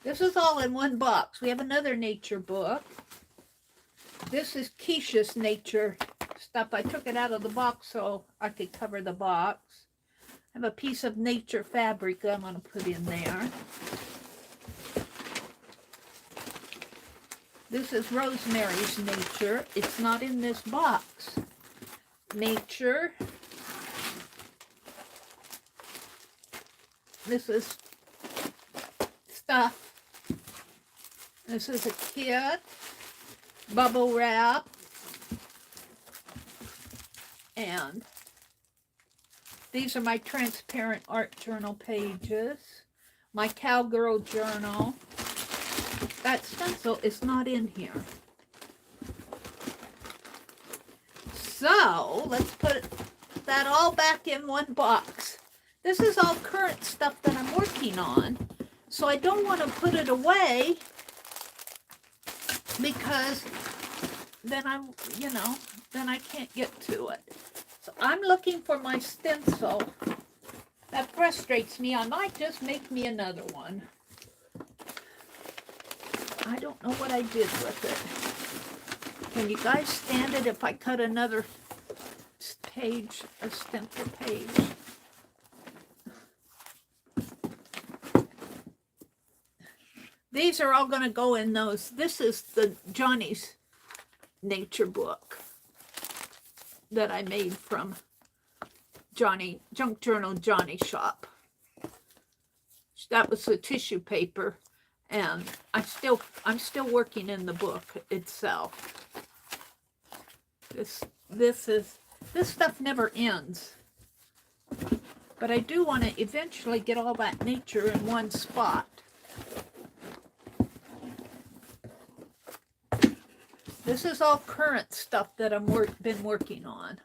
This is all in one box. We have another nature book. This is Keisha's nature stuff. I took it out of the box so I could cover the box. I have a piece of nature fabric that I'm going to put in there. This is Rosemary's nature. It's not in this box. Nature. This is stuff. This is a kit. Bubble wrap. And these are my transparent art journal pages. My cowgirl journal. That stencil is not in here. So, let's put that all back in one box. This is all current stuff that I'm working on. So I don't want to put it away because then then I can't get to it. So I'm looking for my stencil. That frustrates me. I might just make me another one. I don't know what I did with it. Can you guys stand it if I cut another page, a stencil page? These are all going to go in those. This is the Johnny's nature book that I made from Johnny, Junk Journal Johnny shop. That was the tissue paper. And I'm still working in the book itself. This stuff never ends. But I do want to eventually get all that nature in one spot. This is all current stuff that I've been working on.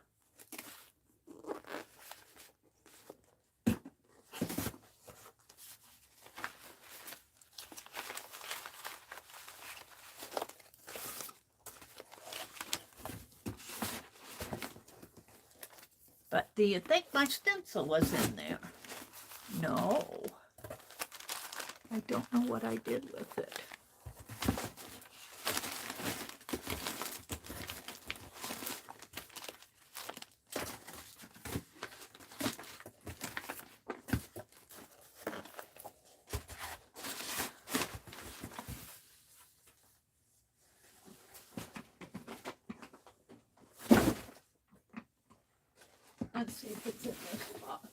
Do you think my stencil was in there? No. I don't know what I did with it. Let's see if it's in this box.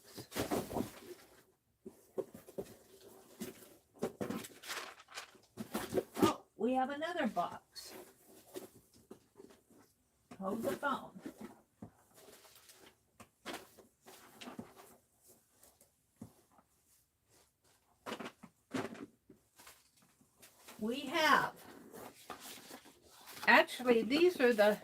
Oh, we have another box. Hold the phone. We have, actually these are the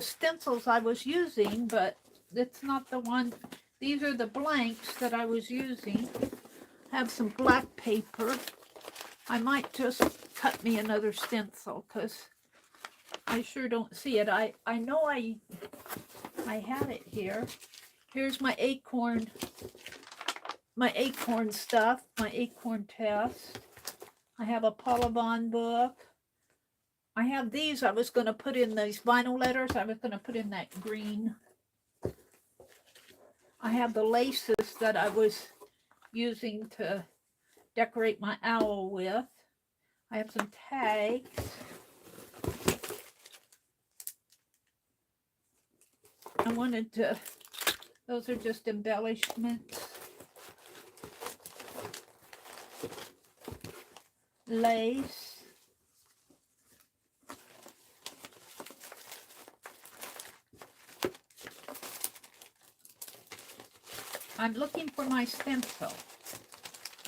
stencils I was using, but it's not the one. These are the blanks that I was using. Have some black paper. I might just cut me another stencil because I sure don't see it. I know I had it here. Here's my acorn stuff, my acorn test. I have a Paula Vaughn book. I have these. I was going to put in these vinyl letters. I was going to put in that green. I have the laces that I was using to decorate my owl with. I have some tags. I wanted to, those are just embellishments. Lace. I'm looking for my stencil.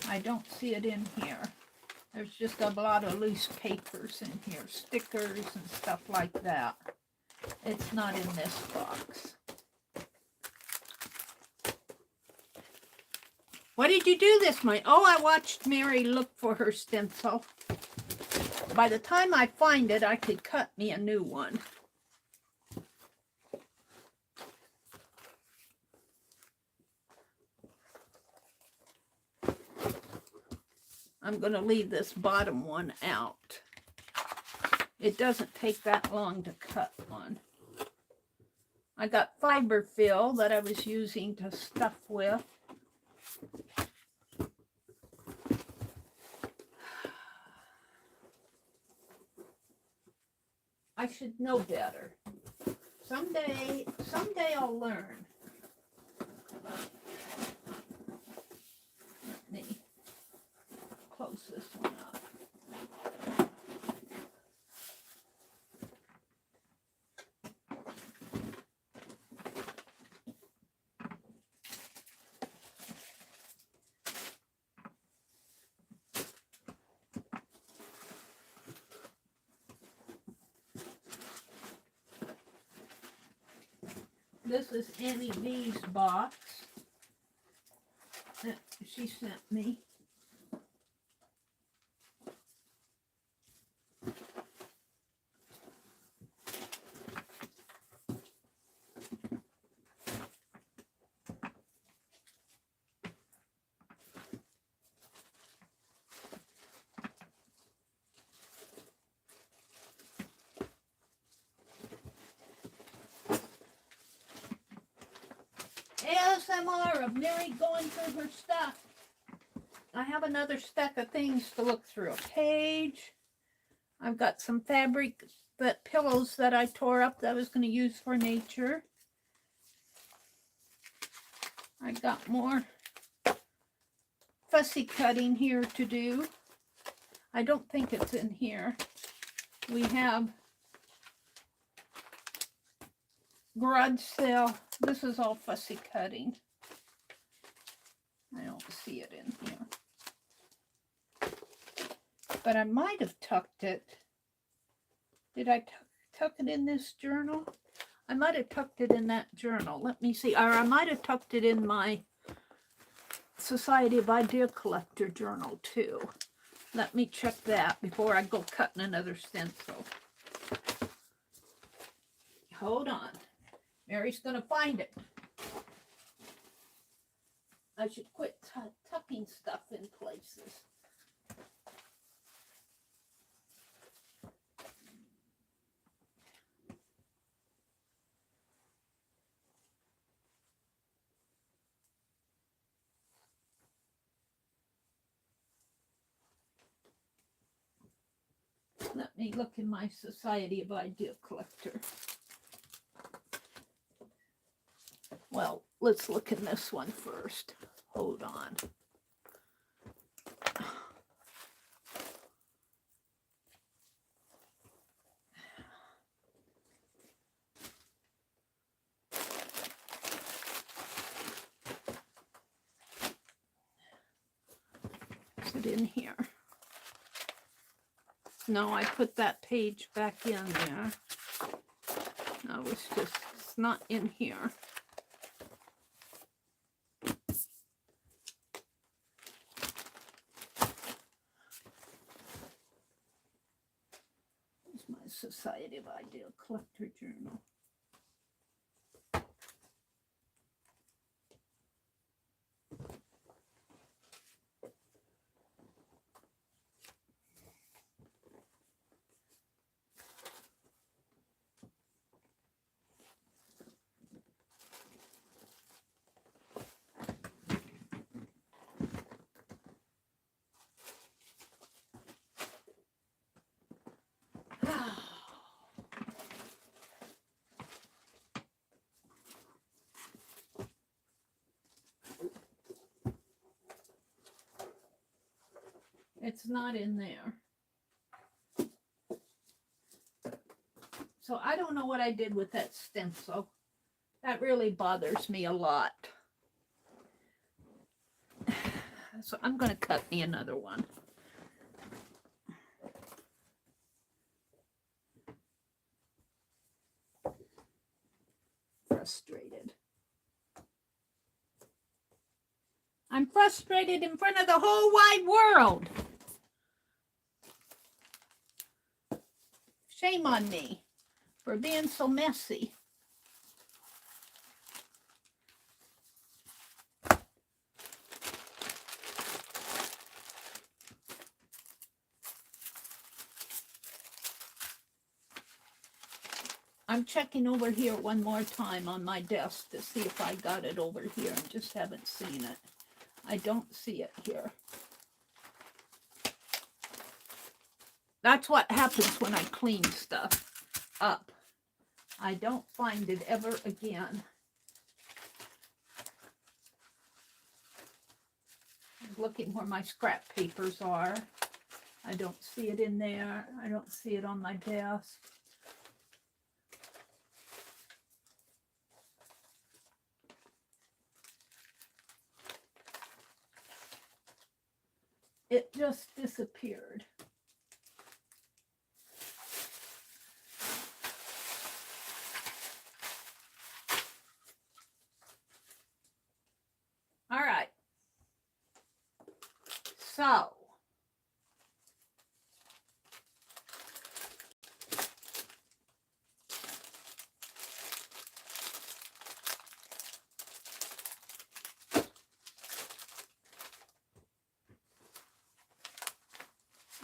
I don't see it in here. There's just a lot of loose papers in here, stickers and stuff like that. It's not in this box. What did you do this morning? Oh, I watched Meri look for her stencil. By the time I find it, I could cut me a new one. I'm going to leave this bottom one out. It doesn't take that long to cut one. I got fiber fill that I was using to stuff with. I should know better. Someday I'll learn. Let me close this one up. This is Annie V's box that she sent me. ASMR of Meri going through her stuff. I have another stack of things to look through. A page. I've got some fabric, pillows that I tore up that I was going to use for nature. I got more fussy cutting here to do. I don't think it's in here. We have garage sale. This is all fussy cutting. I don't see it in here. But I might have tucked it. Did I tuck it in this journal? I might have tucked it in that journal. Let me see. Or I might have tucked it in my Society of Idea Collector journal too. Let me check that before I go cutting another stencil. Hold on. Mary's going to find it. I should quit tucking stuff in places. Let me look in my Society of Idea Collector. Well, let's look in this one first. Hold on. Is it in here? No, I put that page back in there. No, it's not in here. It's my Society of Idea Collector journal. It's not in there. So I don't know what I did with that stencil. That really bothers me a lot. So I'm going to cut me another one. Frustrated. I'm frustrated in front of the whole wide world. Shame on me for being so messy. I'm checking over here one more time on my desk to see if I got it over here. I just haven't seen it. I don't see it here. That's what happens when I clean stuff up. I don't find it ever again. I'm looking where my scrap papers are. I don't see it in there. I don't see it on my desk. It just disappeared. All right. So,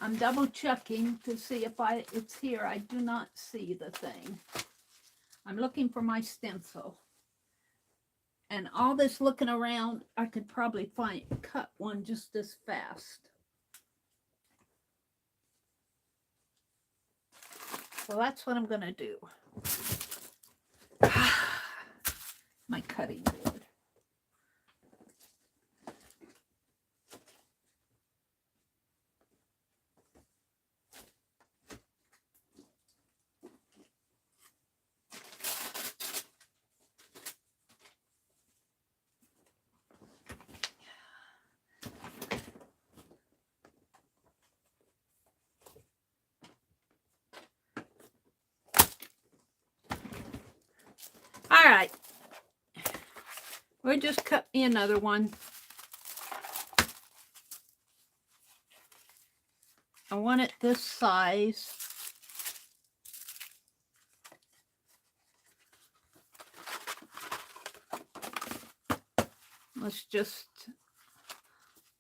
I'm double checking to see if it's here. I do not see the thing. I'm looking for my stencil. And all this looking around, I could probably cut one just as fast. So that's what I'm going to do. My cutting board. All right. We'll just cut me another one. I want it this size.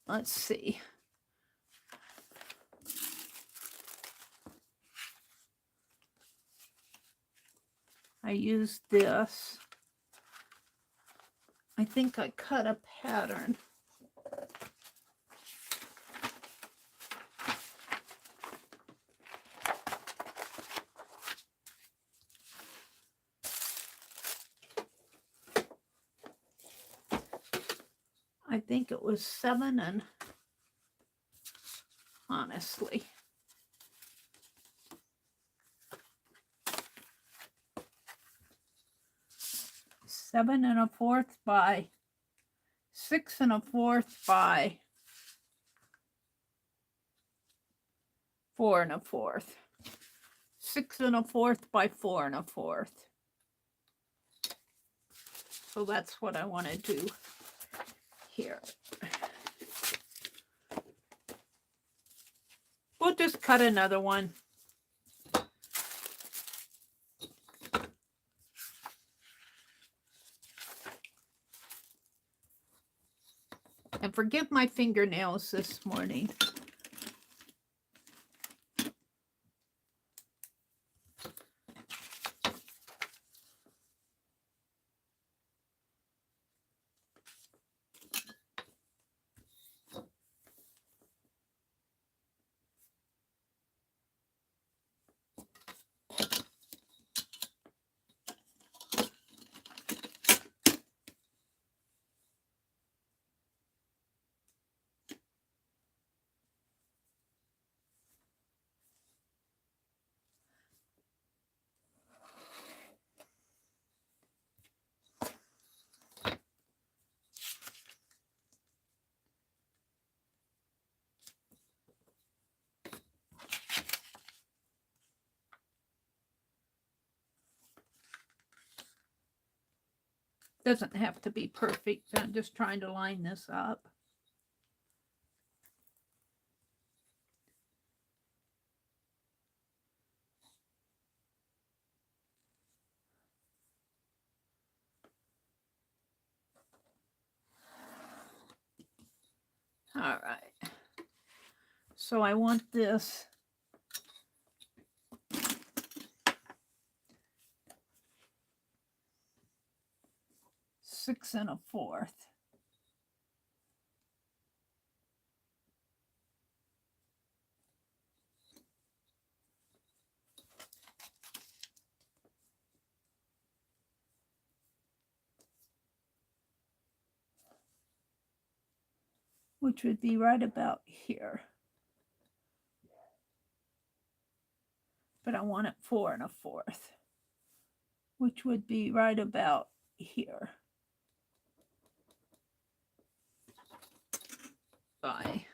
let's see. I used this. I think I cut a pattern. I think it was 7 and honestly. Seven and a fourth by 6 1/4 by 4 1/4. 6 1/4 by 4 1/4. So that's what I want to do here. We'll just cut another one. And forgive my fingernails this morning. Doesn't have to be perfect. I'm just trying to line this up. All right. So I want this six and a fourth. Which would be right about here. But I want it 4 1/4, which would be right about here. Bye.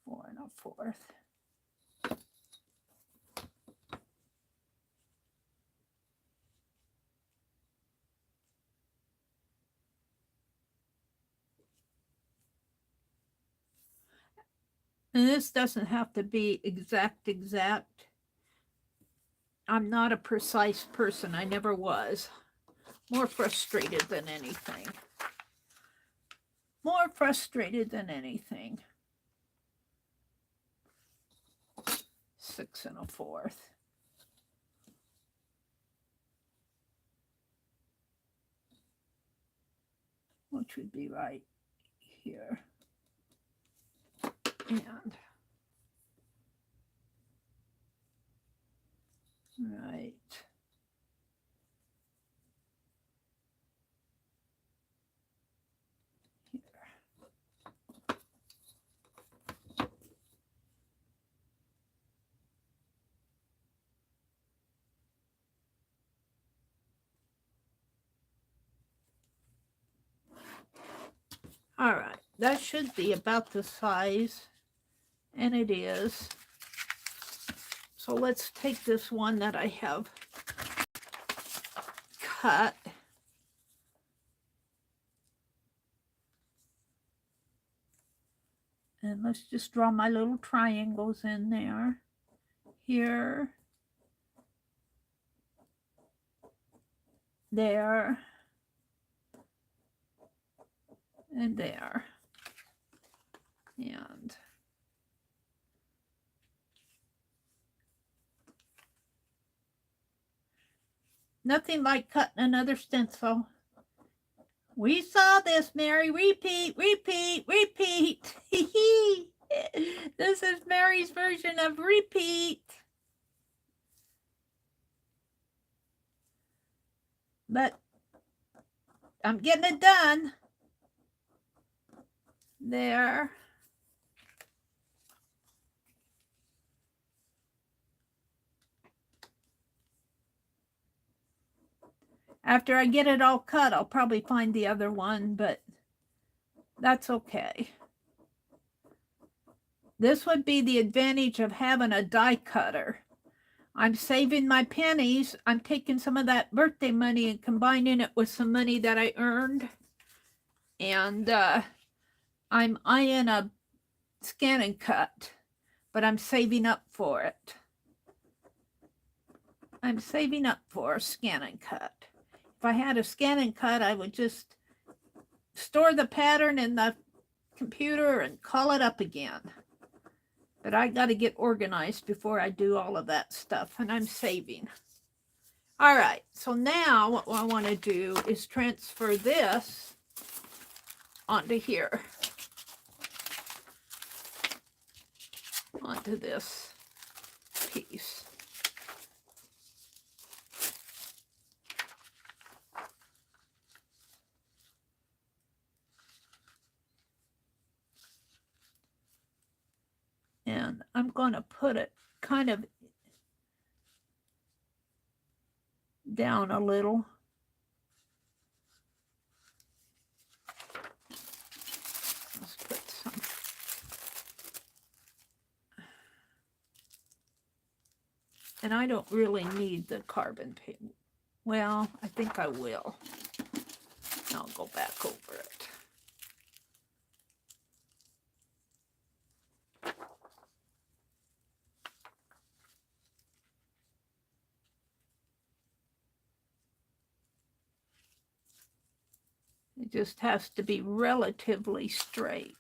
Four and a fourth. And this doesn't have to be exact. I'm not a precise person. I never was. More frustrated than anything. More frustrated than anything. 6 1/4. Which would be right here. And right here. All right, that should be about the size, and it is. So let's take this one that I have cut And let's just draw my little triangles in there. Here. There. And there. And nothing like cutting another stencil. We saw this, Meri. Repeat, repeat, repeat. This is Meri's version of repeat. But I'm getting it done. There. After I get it all cut, I'll probably find the other one, but that's okay. This would be the advantage of having a die cutter. I'm saving my pennies. I'm taking some of that birthday money and combining it with some money that I earned. And I'm eyeing a scan and cut, but I'm saving up for it. I'm saving up for a scan and cut. If I had a scan and cut, I would just store the pattern in the computer and call it up again. But I got to get organized before I do all of that stuff, and I'm saving. All right, so now what I want to do is transfer this onto here, onto this piece. And I'm going to put it kind of down a little. Let's put some. And I don't really need the carbon paper. Well, I think I will. I'll go back over it. It just has to be relatively straight.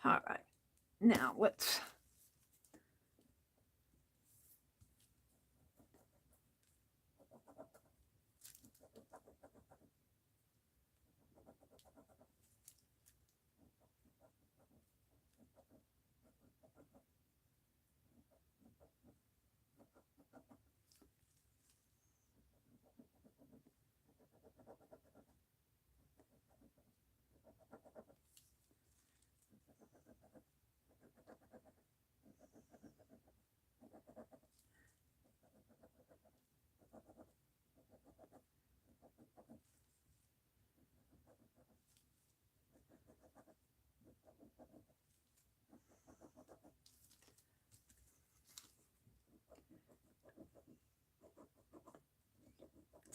All right, now let's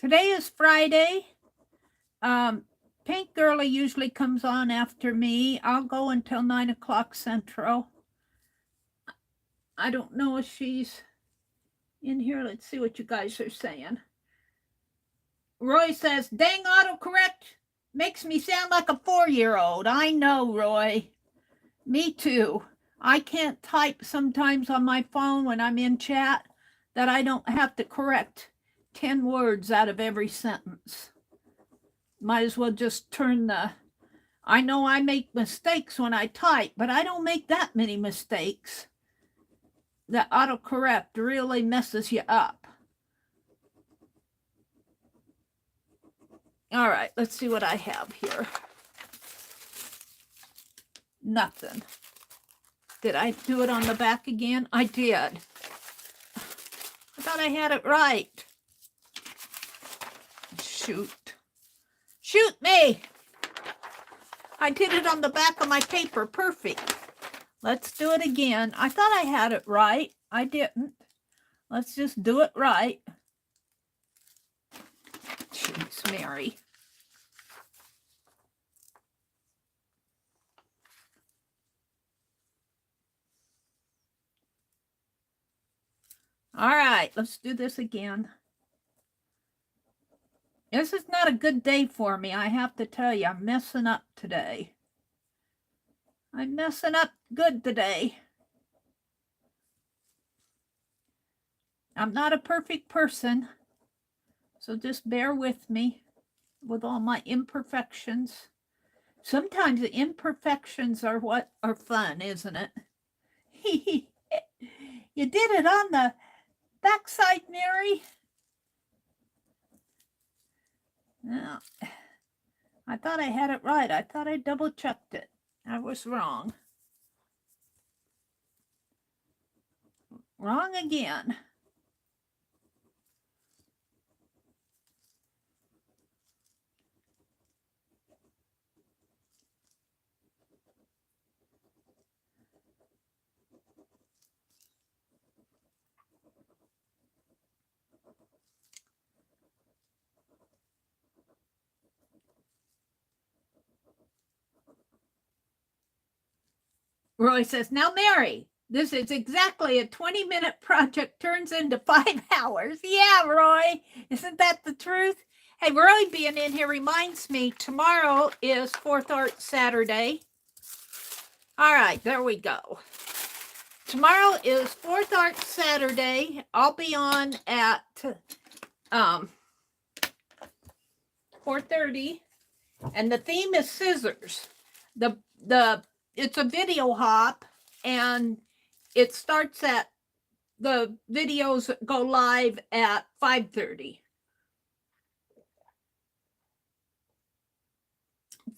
Today is Friday. Pink Girlie usually comes on after me. I'll go until 9 o'clock Central. I don't know if she's in here. Let's see what you guys are saying. Roy says, dang autocorrect makes me sound like a 4-year-old. I know, Roy. Me too. I can't type sometimes on my phone when I'm in chat that I don't have to correct 10 words out of every sentence. Might as well just turn the... I know I make mistakes when I type, but I don't make that many mistakes. The autocorrect really messes you up. All right, let's see what I have here. Nothing. Did I do it on the back again? I did. I thought I had it right. Shoot. Shoot me! I did it on the back of my paper. Perfect. Let's do it again. I thought I had it right. I didn't. Let's just do it right. Jeez, Meri. All right, let's do this again. This is not a good day for me. I have to tell you, I'm messing up today. I'm messing up good today. I'm not a perfect person, so just bear with me with all my imperfections. Sometimes the imperfections are what are fun, isn't it? You did it on the backside, Meri. No, I thought I had it right. I thought I double checked it. I was wrong. Wrong again. Roy says, now, Meri, this is exactly a 20-minute project turns into 5 hours. Yeah, Roy, isn't that the truth? Hey, Roy being in here reminds me tomorrow is 4th Art Saturday. All right, there we go. Tomorrow is 4th Art Saturday. I'll be on at 4:30, and the theme is scissors. It's a video hop, and it starts at, the videos go live at 5:30.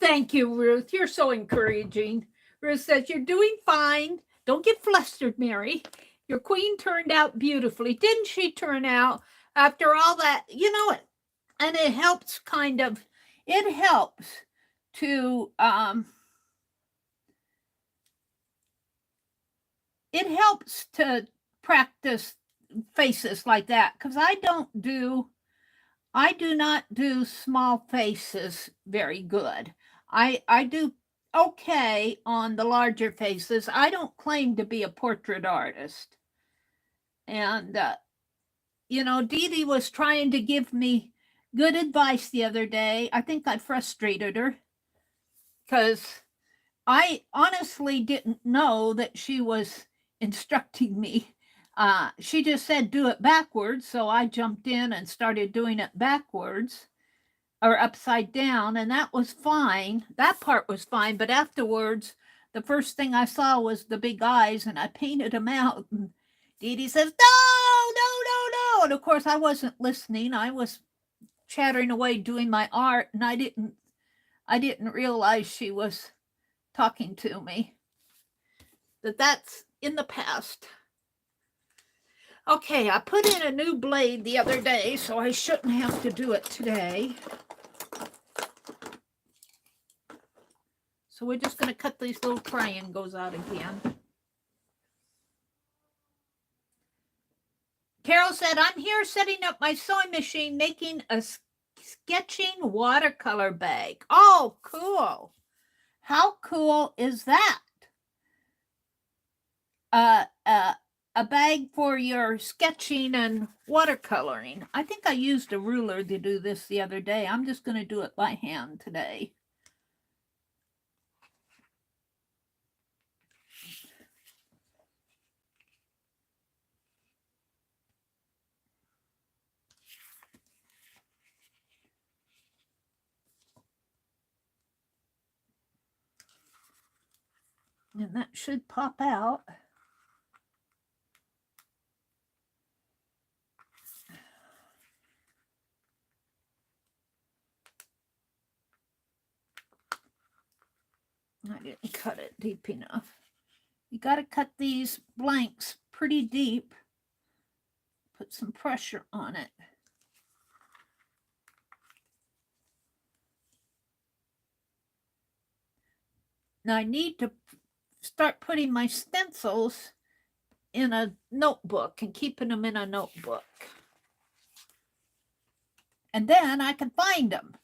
Thank you, Ruth. You're so encouraging. Ruth says, you're doing fine. Don't get flustered, Meri. Your queen turned out beautifully. Didn't she turn out after all that? You know, and it helps it helps to, it helps to practice faces like that, because I do not do small faces very good. I do okay on the larger faces. I don't claim to be a portrait artist. And, you know, Dee Dee was trying to give me good advice the other day. I think I frustrated her because I honestly didn't know that she was instructing me. She just said do it backwards, so I jumped in and started doing it backwards or upside down, and that was fine. That part was fine, but afterwards, the first thing I saw was the big eyes, and I painted them out. And Dee Dee says, no. And of course, I wasn't listening. I was chattering away doing my art, and I didn't realize she was talking to me. That's in the past. Okay, I put in a new blade the other day, so I shouldn't have to do it today. So we're just going to cut these little triangles out again. Carol said, I'm here setting up my sewing machine, making a sketching watercolor bag. Oh, cool. How cool is that? A bag for your sketching and watercoloring. I think I used a ruler to do this the other day. I'm just going to do it by hand today. And that should pop out. I didn't cut it deep enough. You got to cut these blanks pretty deep. Put some pressure on it. Now I need to start putting my stencils in a notebook and keeping them in a notebook. and then I can find them.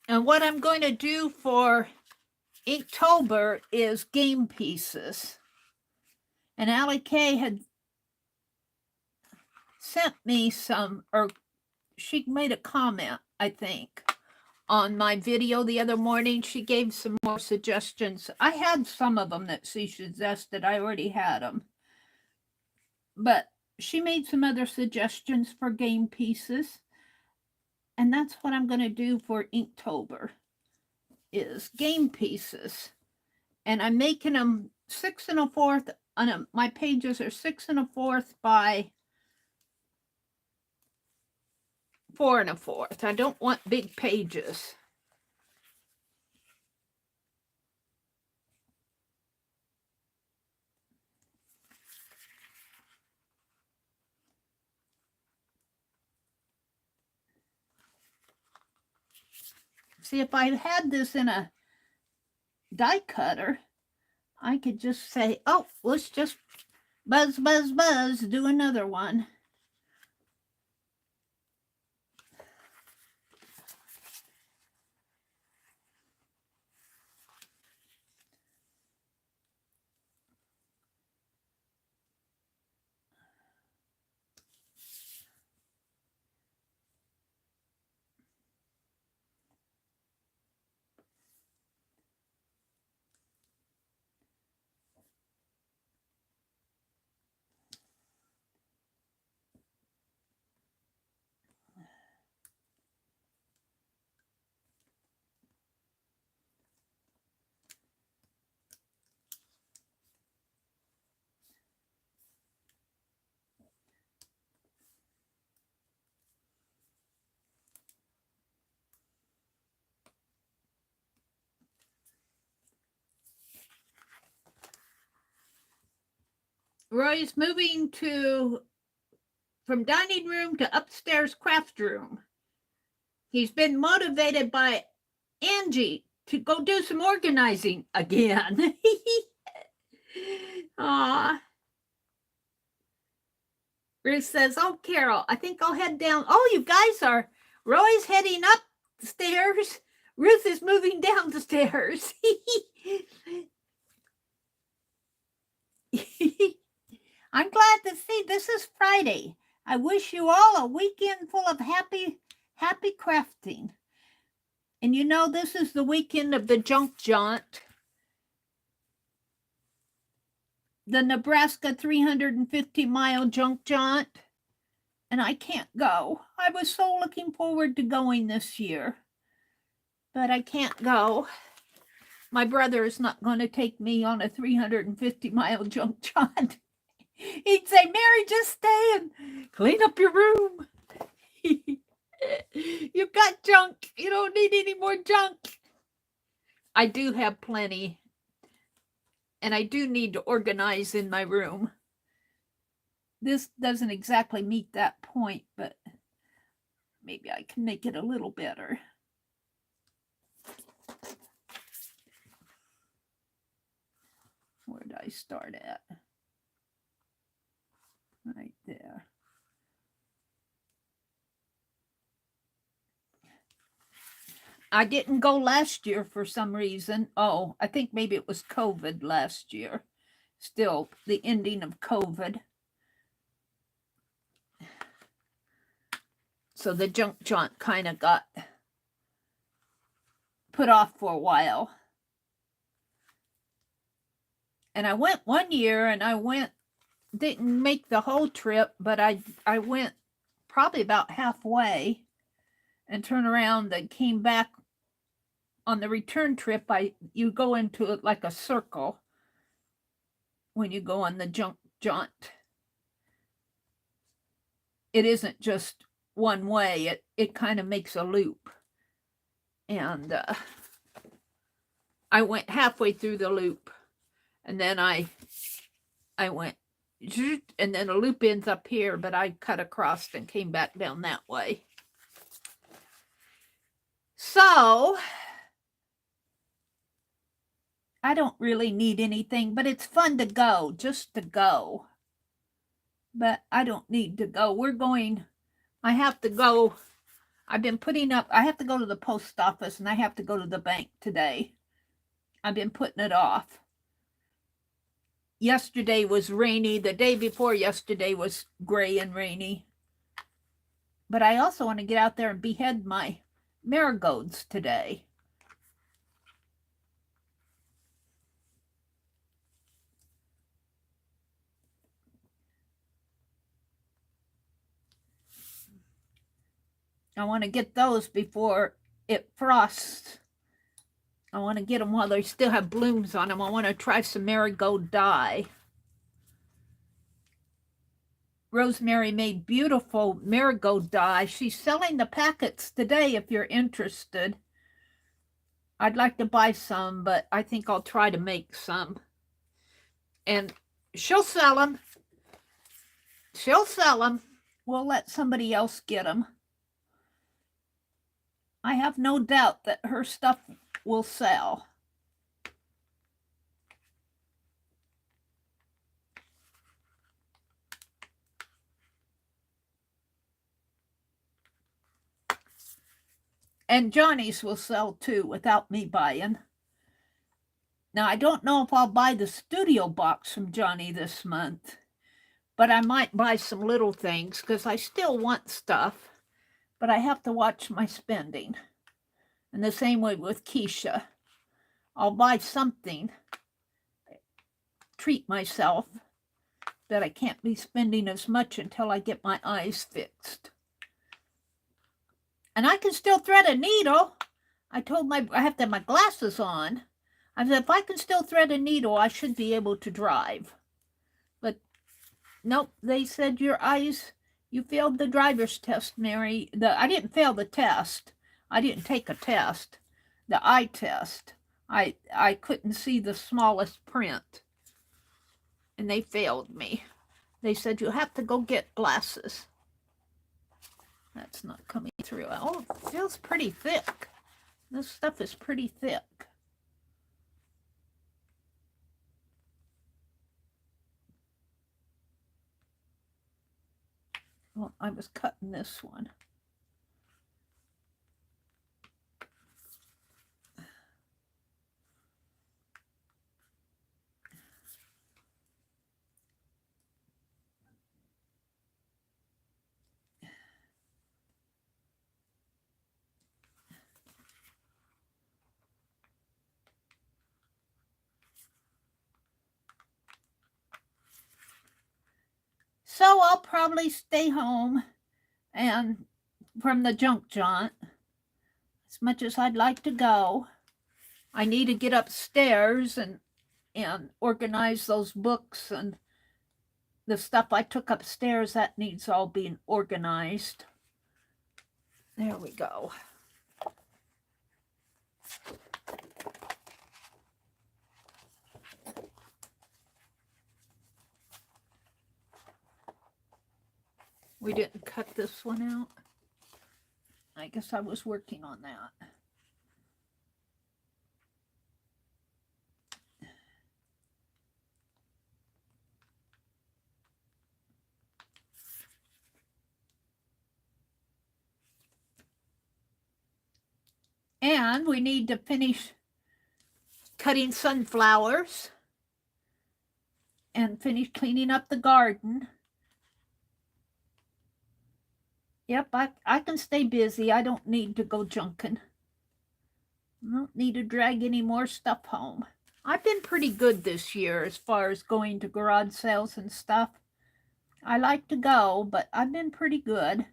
And what I'm going to do for Inktober is game pieces. And Allie Kay had sent me some, or she made a comment, I think, on my video the other morning. She gave some more suggestions. I had some of them that she suggested. I already had them. But she made some other suggestions for game pieces. And that's what I'm going to do for Inktober, is game pieces. And I'm making them 6 1/4. My pages are 6 1/4 by 4 1/4. I don't want big pages. See, if I had this in a die cutter, I could just say, oh, let's just buzz, buzz, buzz, do another one. Roy's moving from dining room to upstairs craft room. He's been motivated by Angie to go do some organizing again. Aw. Ruth says, oh, Carol, I think I'll head down. Oh, you guys are. Roy's heading up the stairs. Ruth is moving down the stairs. I'm glad to see this is Friday. I wish you all a weekend full of happy crafting. And you know, this is the weekend of the junk jaunt. The Nebraska 350-mile junk jaunt. And I can't go. I was so looking forward to going this year. But I can't go. My brother is not going to take me on a 350-mile junk jaunt. He'd say, Meri, just stay and clean up your room. You've got junk. You don't need any more junk. I do have plenty. And I do need to organize in my room. This doesn't exactly meet that point, but maybe I can make it a little better. Where did I start at? Right there. I didn't go last year for some reason. Oh, I think maybe it was COVID last year. Still, the ending of COVID. So the junk jaunt kind of got put off for a while. And I went one year and didn't make the whole trip, but I went probably about halfway and turned around and came back. On the return trip, you go into it like a circle when you go on the junk jaunt. It isn't just one way. It kind of makes a loop. And I went halfway through the loop. And then I went, and then a loop ends up here, but I cut across and came back down that way. So I don't really need anything, but it's fun to go, just to go. But I don't need to go. We're going, I have to go. I've been putting up, I have to go to the post office and I have to go to the bank today. I've been putting it off. Yesterday was rainy. The day before yesterday was gray and rainy. But I also want to get out there and behead my marigolds today. I want to get those before it frosts. I want to get them while they still have blooms on them. I want to try some marigold dye. Rosemary made beautiful marigold dye. She's selling the packets today if you're interested. I'd like to buy some, but I think I'll try to make some. And she'll sell them. She'll sell them. We'll let somebody else get them. I have no doubt that her stuff will sell. And Johnny's will sell too without me buying. Now, I don't know if I'll buy the studio box from Johnny this month, but I might buy some little things because I still want stuff, but I have to watch my spending. And the same way with Keisha. I'll buy something, treat myself, that I can't be spending as much until I get my eyes fixed. And I can still thread a needle. I have to have my glasses on. I said, if I can still thread a needle, I should be able to drive. But nope, they said your eyes, you failed the driver's test, Meri. I didn't fail the test. I didn't take a test. The eye test. I couldn't see the smallest print. And they failed me. They said, you have to go get glasses. That's not coming through. Oh, it feels pretty thick. This stuff is pretty thick. Well, I was cutting this one. So I'll probably stay home and from the junk jaunt, as much as I'd like to go. I need to get upstairs and organize those books and the stuff I took upstairs. That needs all being organized. There we go. We didn't cut this one out. I guess I was working on that. And we need to finish cutting sunflowers and finish cleaning up the garden. Yep, I can stay busy. I don't need to go junking. I don't need to drag any more stuff home. I've been pretty good this year as far as going to garage sales and stuff. I like to go, but I've been pretty good.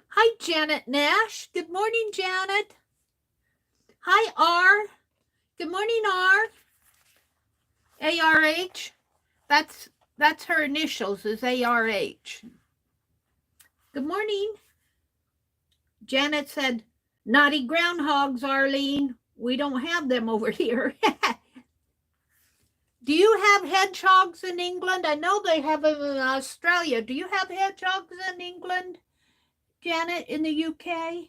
Hi, Janet Nash. Good morning, Janet. Hi, R. Good morning, R. A-R-H. That's her initials, is A-R-H. Good morning. Janet said, naughty groundhogs, Arlene. We don't have them over here. Do you have hedgehogs in England? I know they have them in Australia. Do you have hedgehogs in England, Janet, in the UK?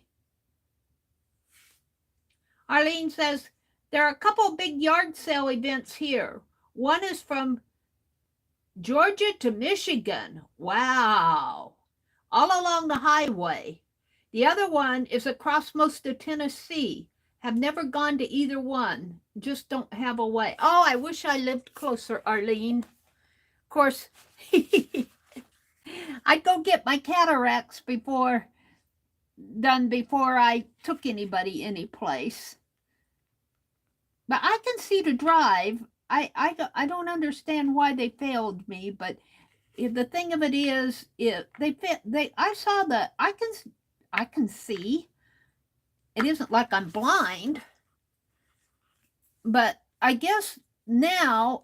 Arlene says, there are a couple big yard sale events here. One is from Georgia to Michigan. Wow. All along the highway. The other one is across most of Tennessee. Have never gone to either one. Just don't have a way. Oh, I wish I lived closer, Arlene. Of course, I'd go get my cataracts before I took anybody any place. But I can see to drive. I don't understand why they failed me, but the thing of it is, I can see. It isn't like I'm blind, but I guess now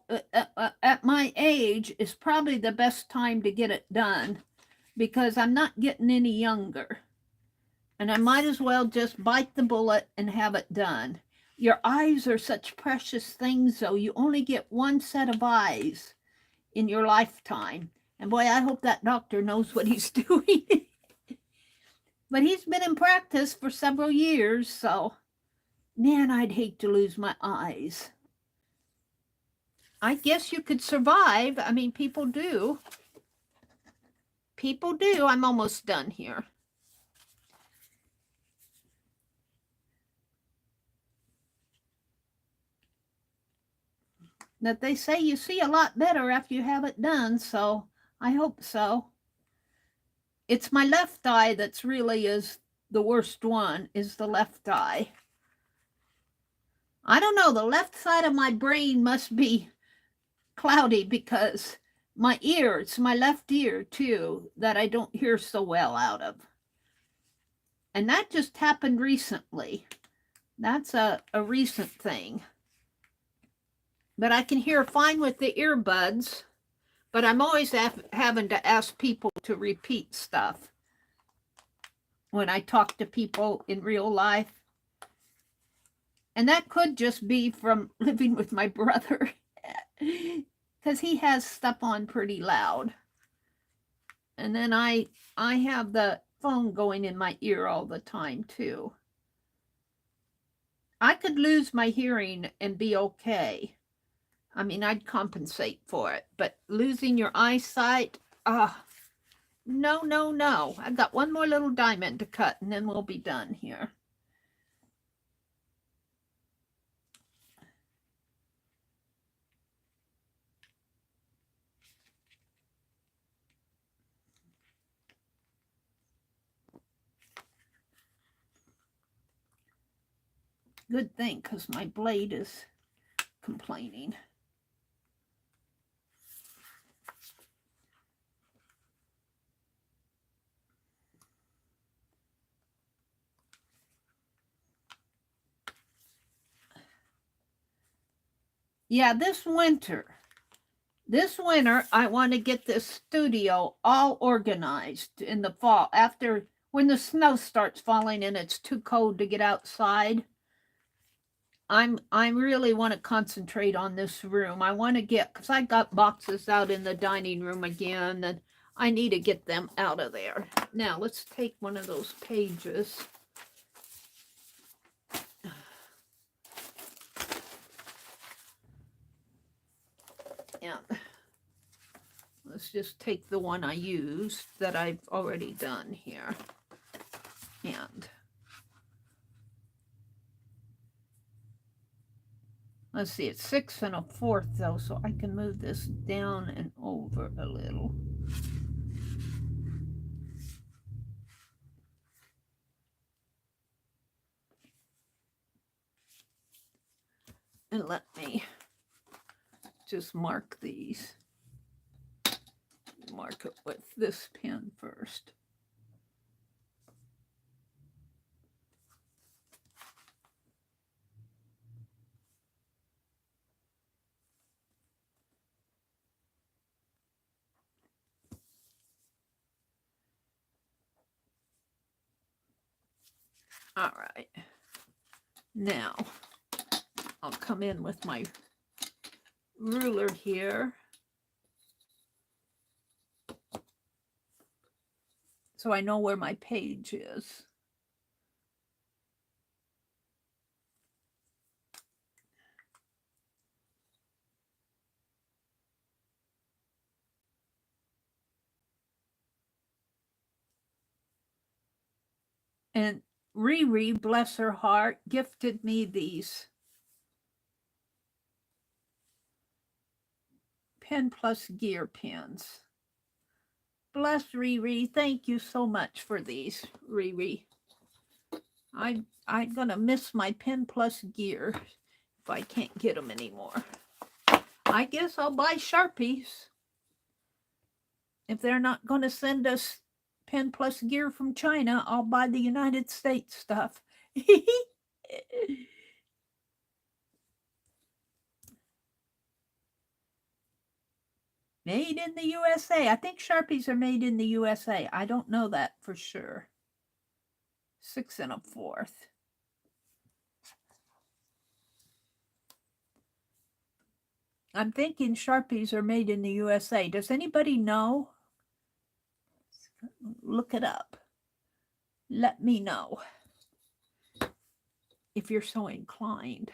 at my age is probably the best time to get it done because I'm not getting any younger, and I might as well just bite the bullet and have it done. Your eyes are such precious things, though. You only get one set of eyes in your lifetime. And boy, I hope that doctor knows what he's doing. But he's been in practice for several years, so man, I'd hate to lose my eyes. I guess you could survive. I mean, people do. People do. I'm almost done here. That they say you see a lot better after you have it done, so I hope so. It's my left eye that's really is the worst one, is the left eye. I don't know, the left side of my brain must be cloudy because my ear, it's my left ear too, that I don't hear so well out of. And that just happened recently. That's a recent thing. But I can hear fine with the earbuds, but I'm always having to ask people to repeat stuff when I talk to people in real life. And that could just be from living with my brother because he has stuff on pretty loud. And then I have the phone going in my ear all the time too. I could lose my hearing and be okay. I mean, I'd compensate for it, but losing your eyesight, no, no, no. I've got one more little diamond to cut and then we'll be done here. Good thing, because my blade is complaining. Yeah, this winter, I want to get this studio all organized in the fall after when the snow starts falling and it's too cold to get outside. I really want to concentrate on this room. I want to get, because I got boxes out in the dining room again, and I need to get them out of there. Now, let's take one of those pages. And let's just take the one I used that I've already done here. And let's see, it's 6 1/4 though, so I can move this down and over a little. And let me just mark these. Mark it with this pen first. All right. Now, I'll come in with my ruler here. So I know where my page is. And Riri, bless her heart, gifted me these Pen Plus Gear pens. Bless Riri. Thank you so much for these, Riri. I'm going to miss my Pen Plus Gear if I can't get them anymore. I guess I'll buy Sharpies. If they're not going to send us Pen Plus Gear from China, I'll buy the United States stuff. Made in the USA. I think Sharpies are made in the USA. I don't know that for sure. 6 1/4. I'm thinking Sharpies are made in the USA. Does anybody know? Look it up. Let me know if you're so inclined.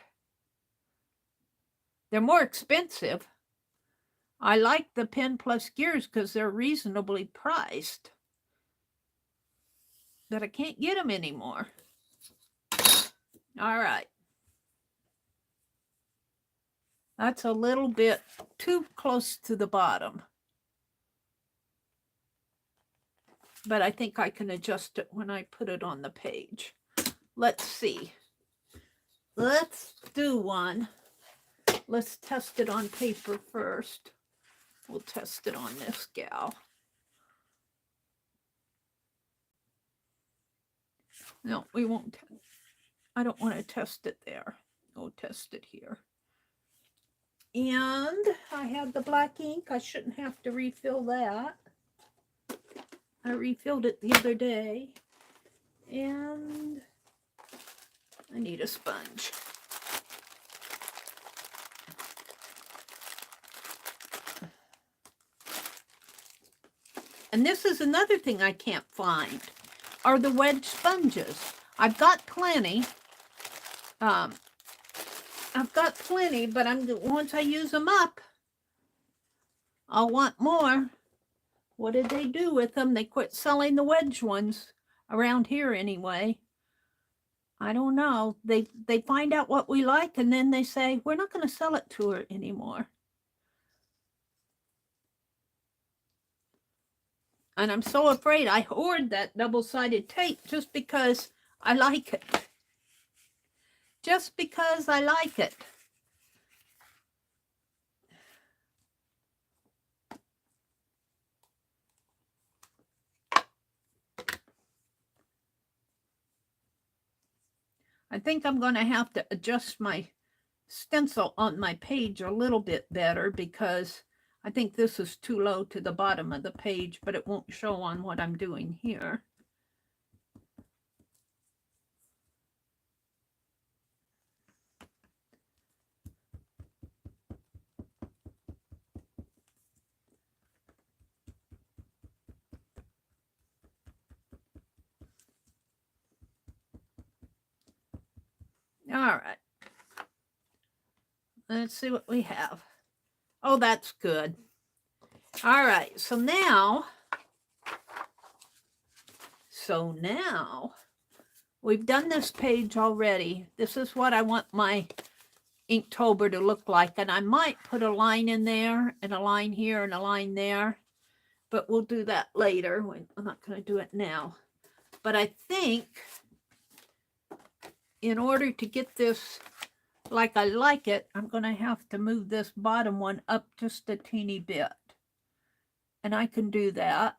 They're more expensive. I like the Pen Plus Gears because they're reasonably priced. But I can't get them anymore. All right. That's a little bit too close to the bottom. But I think I can adjust it when I put it on the page. Let's see. Let's do one. Let's test it on paper first. We'll test it on this gal. No, we won't. I don't want to test it there. We'll test it here. And I have the black ink. I shouldn't have to refill that. I refilled it the other day. And I need a sponge. And this is another thing I can't find, are the Wedge Sponges. I've got plenty. But once I use them up, I'll want more. What did they do with them? They quit selling the wedge ones around here anyway. I don't know. They find out what we like and then they say, we're not going to sell it to her anymore. And I'm so afraid I hoard that double-sided tape just because I like it. Just because I like it. I think I'm going to have to adjust my stencil on my page a little bit better because I think this is too low to the bottom of the page, but it won't show on what I'm doing here. All right. Let's see what we have. Oh, that's good. All right. So now we've done this page already. This is what I want my Inktober to look like. And I might put a line in there and a line here and a line there. But we'll do that later. I'm not going to do it now. But I think in order to get this like I like it, I'm going to have to move this bottom one up just a teeny bit. And I can do that.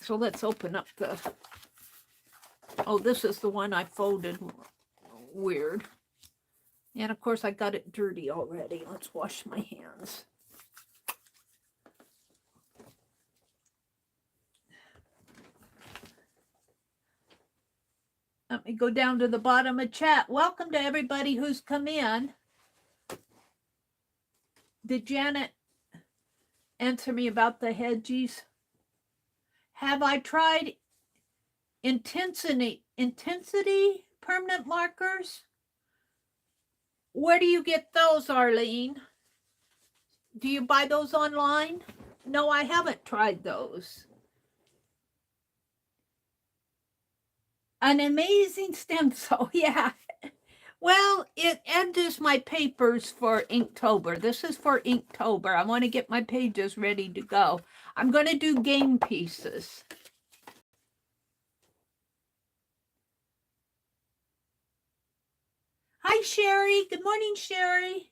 So let's open up the... Oh, this is the one I folded weird. And of course I got it dirty already. Let's wash my hands. Let me go down to the bottom of chat. Welcome to everybody who's come in. Did Janet answer me about the hedgies? Have I tried intensity permanent markers? Where do you get those, Arlene? Do you buy those online? No, I haven't tried those. An amazing stencil, yeah. Well, it enters my papers for Inktober. This is for Inktober. I want to get my pages ready to go. I'm going to do game pieces. Hi, Sherry. Good morning, Sherry.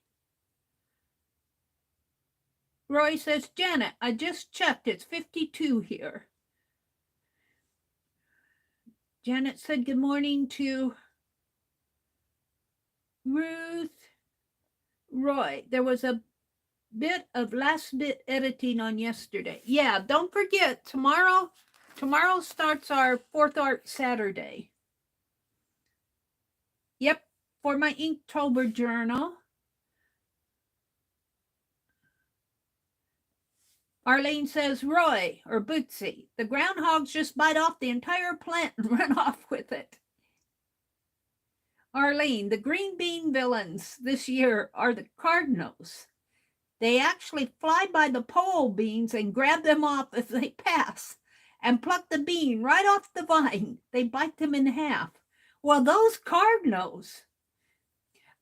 Roy says, Janet, I just checked. It's 52 here. Janet said good morning to Ruth. Roy, there was a bit of last bit editing on yesterday. Yeah, don't forget, tomorrow starts our 4th Art Saturday. Yep, for my Inktober journal. Arlene says, Roy, or Bootsy, the groundhogs just bite off the entire plant and run off with it. Arlene, the green bean villains this year are the cardinals. They actually fly by the pole beans and grab them off as they pass and pluck the bean right off the vine. They bite them in half. Well, those cardinals.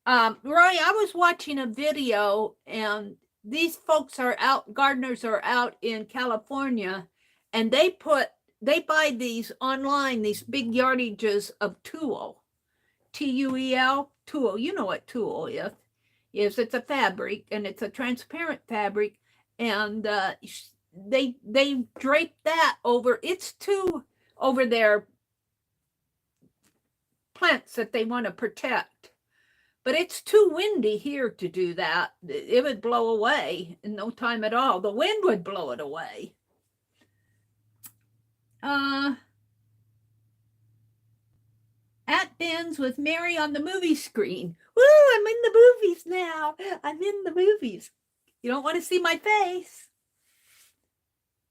Roy, I was watching a video, and these folks are out, gardeners are out in California, and they buy these online, these big yardages of tulle, Tuel, tulle. You know what tulle is. Yes, it's a fabric, and it's a transparent fabric, and they drape that over. It's over their plants that they want to protect. But it's too windy here to do that. It would blow away in no time at all. The wind would blow it away. At Ben's with Meri on the movie screen. Woo, I'm in the movies now. I'm in the movies. You don't want to see my face.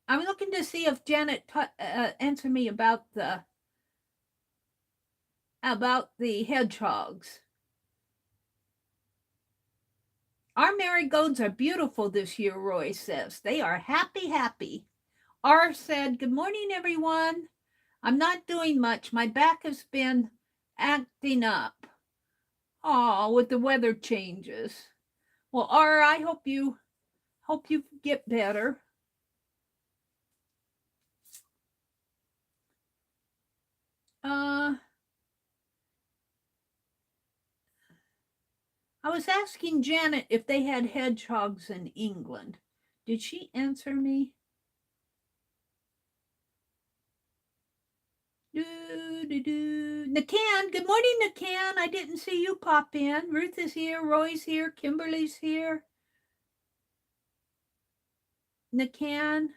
I'm looking to see if Janet answered me about the hedgehogs. Our marigolds are beautiful this year, Roy says. They are happy, happy. R said, good morning, everyone. I'm not doing much. My back has been acting up. Oh, with the weather changes. Well, R, I hope you get better. I was asking Janet if they had hedgehogs in England. Did she answer me? Nakan, good morning, Nakan. I didn't see you pop in. Ruth is here, Roy's here, Kimberly's here. Nakan,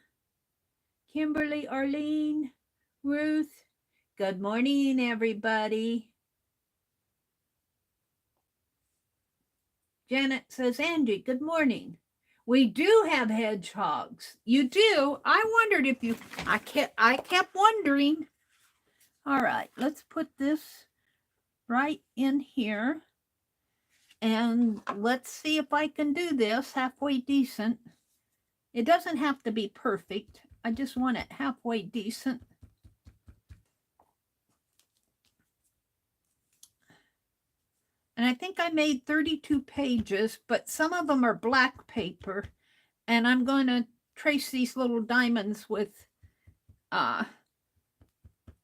Kimberly, Arlene, Ruth. Good morning, everybody. Janet says, Angie, good morning. We do have hedgehogs. You do? I wondered if you, I kept wondering. All right, let's put this right in here. And let's see if I can do this halfway decent. It doesn't have to be perfect. I just want it halfway decent. And I think I made 32 pages, but some of them are black paper. And I'm going to trace these little diamonds with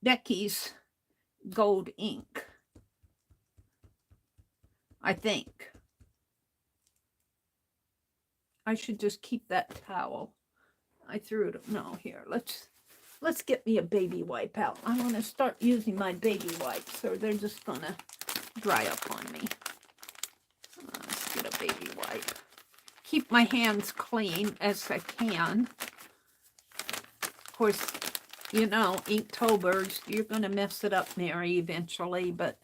Becky's gold ink, I think. I should just keep that towel. I threw it. No, here. Let's get me a baby wipe out. I want to start using my baby wipes, or they're just going to dry up on me. Let's get a baby wipe. Keep my hands clean as I can. Of course, you know, Inktober, you're going to mess it up, Meri, eventually, but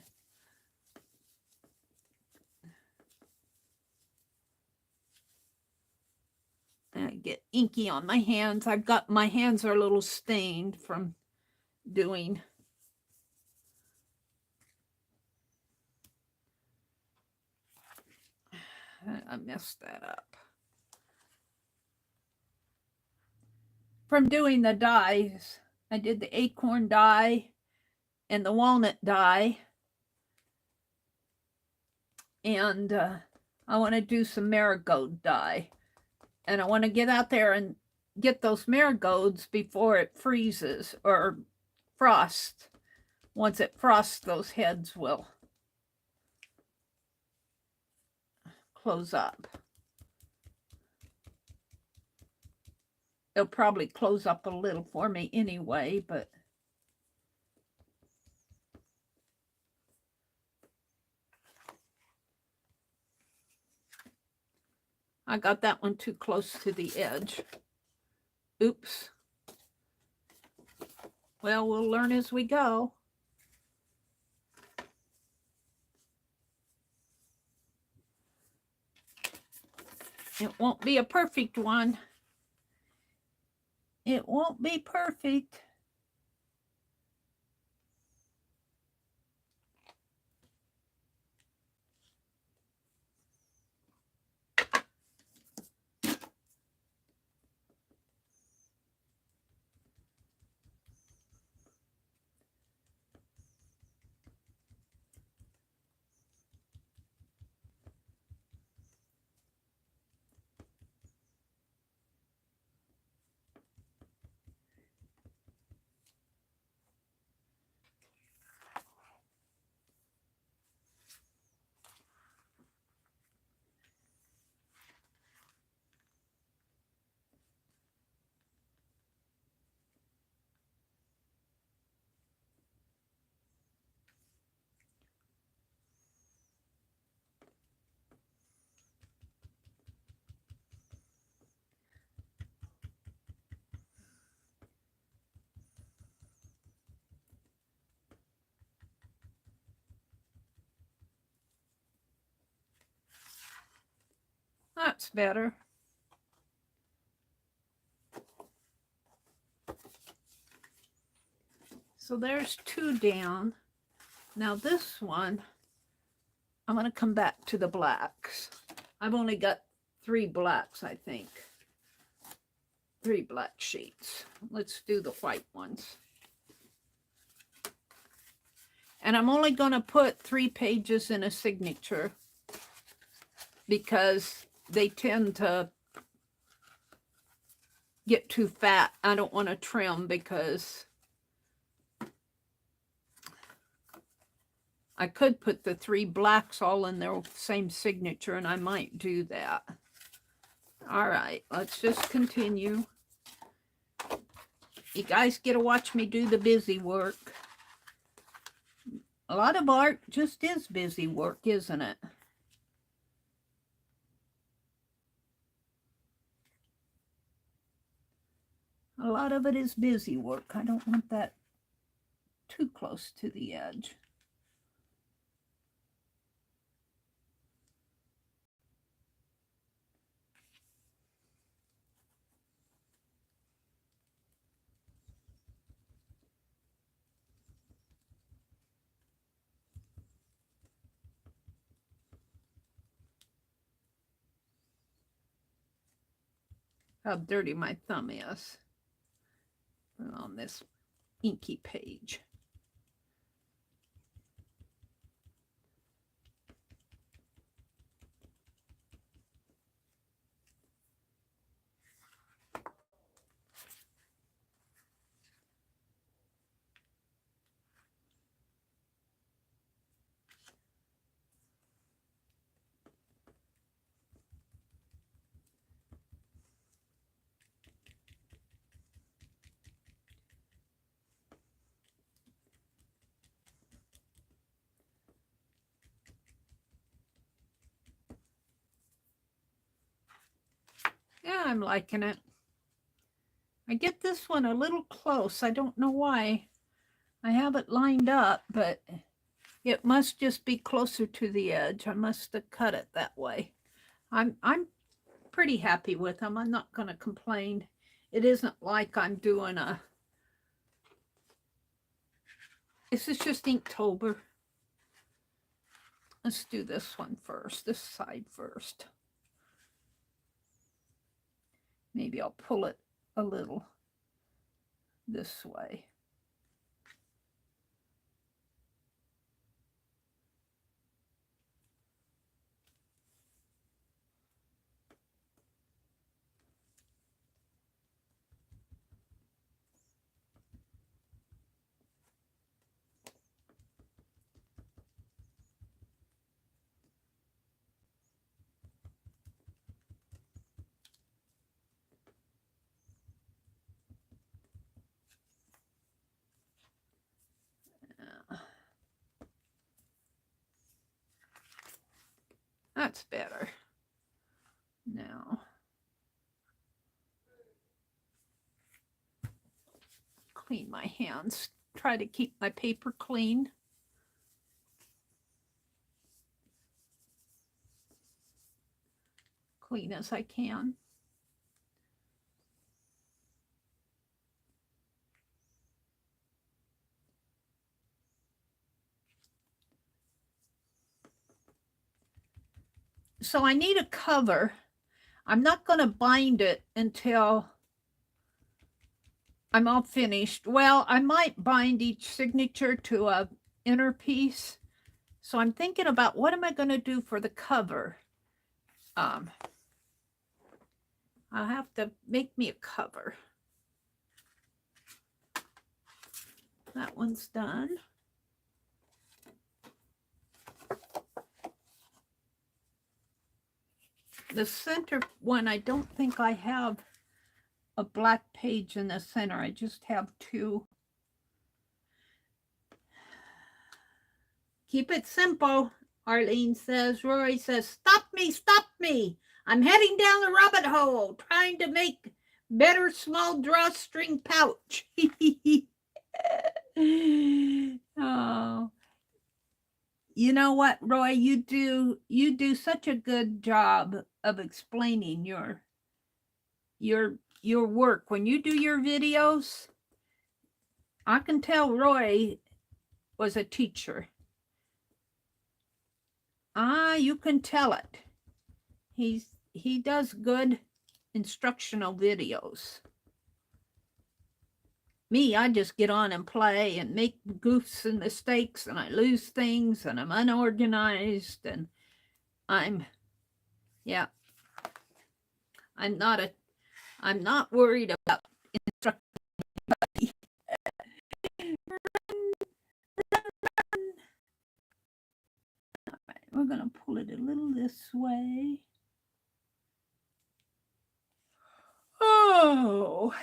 get inky on my hands. My hands are a little stained from doing. I messed that up. From doing the dyes, I did the acorn dye and the walnut dye. And I want to do some marigold dye. And I want to get out there and get those marigolds before it freezes or frosts. Once it frosts, those heads will close up. They'll probably close up a little for me anyway, but I got that one too close to the edge. Oops. Well, we'll learn as we go. It won't be a perfect one. It won't be perfect. That's better. So there's 2 down. Now this one, I'm going to come back to the blacks. I've only got 3 blacks, I think. 3 black sheets. Let's do the white ones. And I'm only going to put 3 pages in a signature because they tend to get too fat. I don't want to trim because I could put the 3 blacks all in their same signature, and I might do that. All right, let's just continue. You guys get to watch me do the busy work. A lot of art just is busy work, isn't it? A lot of it is busy work. I don't want that too close to the edge. How dirty my thumb is on this inky page. Yeah, I'm liking it. I get this one a little close. I don't know why. I have it lined up, but it must just be closer to the edge. I must have cut it that way. I'm pretty happy with them. I'm not going to complain. It isn't like I'm doing a... This is just Inktober. Let's do this one first, this side first. Maybe I'll pull it a little this way. That's better. Now, clean my hands. Try to keep my paper clean. Clean as I can. So I need a cover. I'm not going to bind it until I'm all finished. Well, I might bind each signature to a inner piece. So I'm thinking about what am I going to do for the cover. I'll have to make me a cover. That one's done. The center one, I don't think I have a black page in the center. I just have two. Keep it simple, Arlene says. Rory says, stop me. I'm heading down the rabbit hole, trying to make better small drawstring pouch. Oh. You know what, Roy, you do such a good job of explaining your work. When you do your videos, I can tell Roy was a teacher. You can tell it. He does good instructional videos. Me, I just get on and play and make goofs and mistakes, and I lose things, and I'm unorganized, and I'm not worried about instructing anybody. All right, we're gonna pull it a little this way. Oh.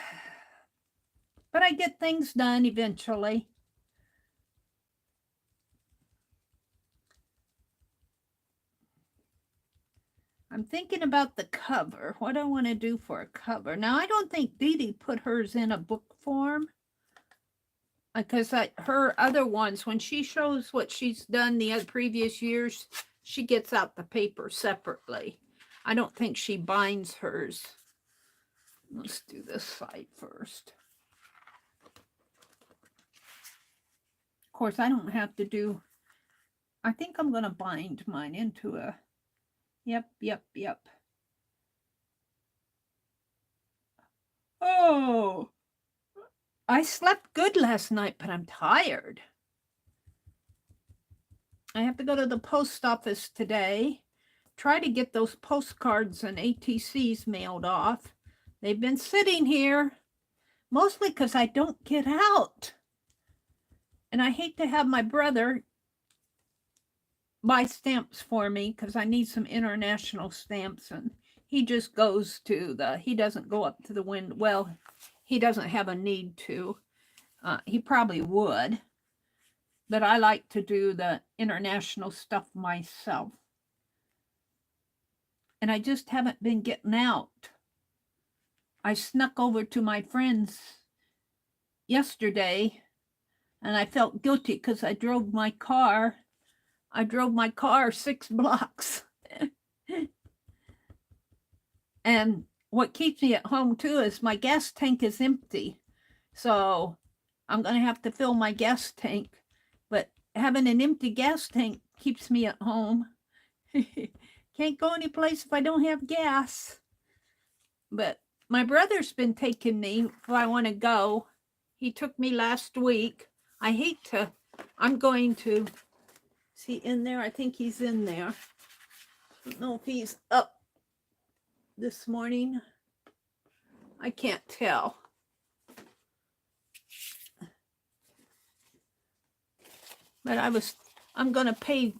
But I get things done eventually. I'm thinking about the cover. What I want to do for a cover. Now, I don't think Dee Dee put hers in a book form. Because her other ones, when she shows what she's done the other previous years, she gets out the paper separately. I don't think she binds hers. Let's do this side first. Of course, I don't have to do, I think I'm going to bind mine into a, yep. Oh, I slept good last night, but I'm tired. I have to go to the post office today, try to get those postcards and ATCs mailed off. They've been sitting here, mostly because I don't get out. And I hate to have my brother buy stamps for me because I need some international stamps, and he just goes to he doesn't go up to the window. Well, he doesn't have a need to. He probably would, but I like to do the international stuff myself. And I just haven't been getting out. I snuck over to my friend's yesterday, and I felt guilty because I drove my car 6 blocks. And what keeps me at home too is my gas tank is empty. So I'm going to have to fill my gas tank. But having an empty gas tank keeps me at home. Can't go anyplace if I don't have gas. But my brother's been taking me if I want to go. He took me last week. I'm going to, is he in there? I think he's in there. I don't know if he's up this morning. I can't tell. But I'm going to pay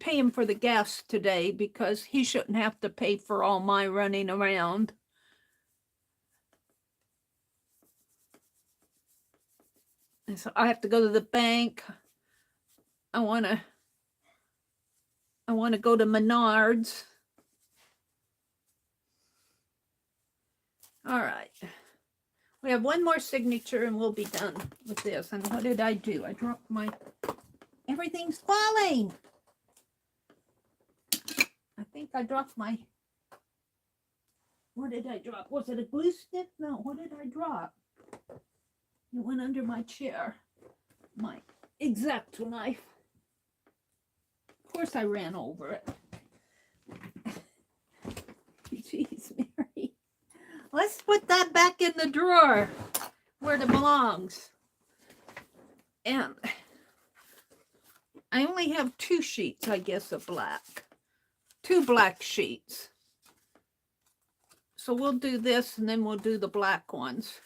him for the gas today because he shouldn't have to pay for all my running around. And so I have to go to the bank. I want to go to Menards. All right. We have one more signature and we'll be done with this. And what did I do? I dropped everything's falling. I think I dropped what did I drop? Was it a glue stick? No, what did I drop? It went under my chair. My X-Acto knife. Of course I ran over it. Jeez, Meri. Let's put that back in the drawer where it belongs. And I only have 2 sheets, I guess, of black. 2 black sheets. So we'll do this and then we'll do the black ones.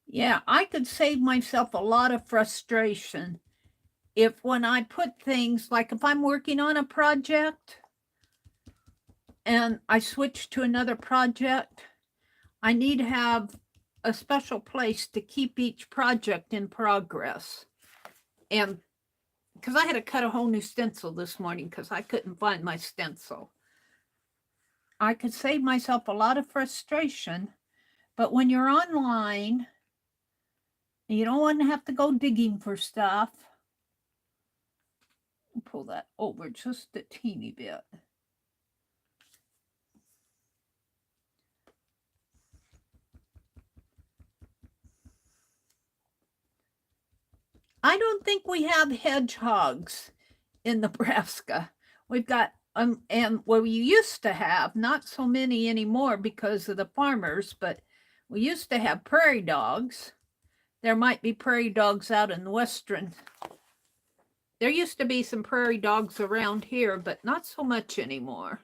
Yeah, I could save myself a lot of frustration if when I put things, like if I'm working on a project and I switch to another project, I need to have a special place to keep each project in progress. And because I had to cut a whole new stencil this morning because I couldn't find my stencil. I could save myself a lot of frustration, but when you're online, you don't want to have to go digging for stuff. Pull that over just a teeny bit. I don't think we have hedgehogs in Nebraska. We've got, and well, we used to have, not so many anymore because of the farmers, but we used to have prairie dogs. There might be prairie dogs out in the western. There used to be some prairie dogs around here, but not so much anymore.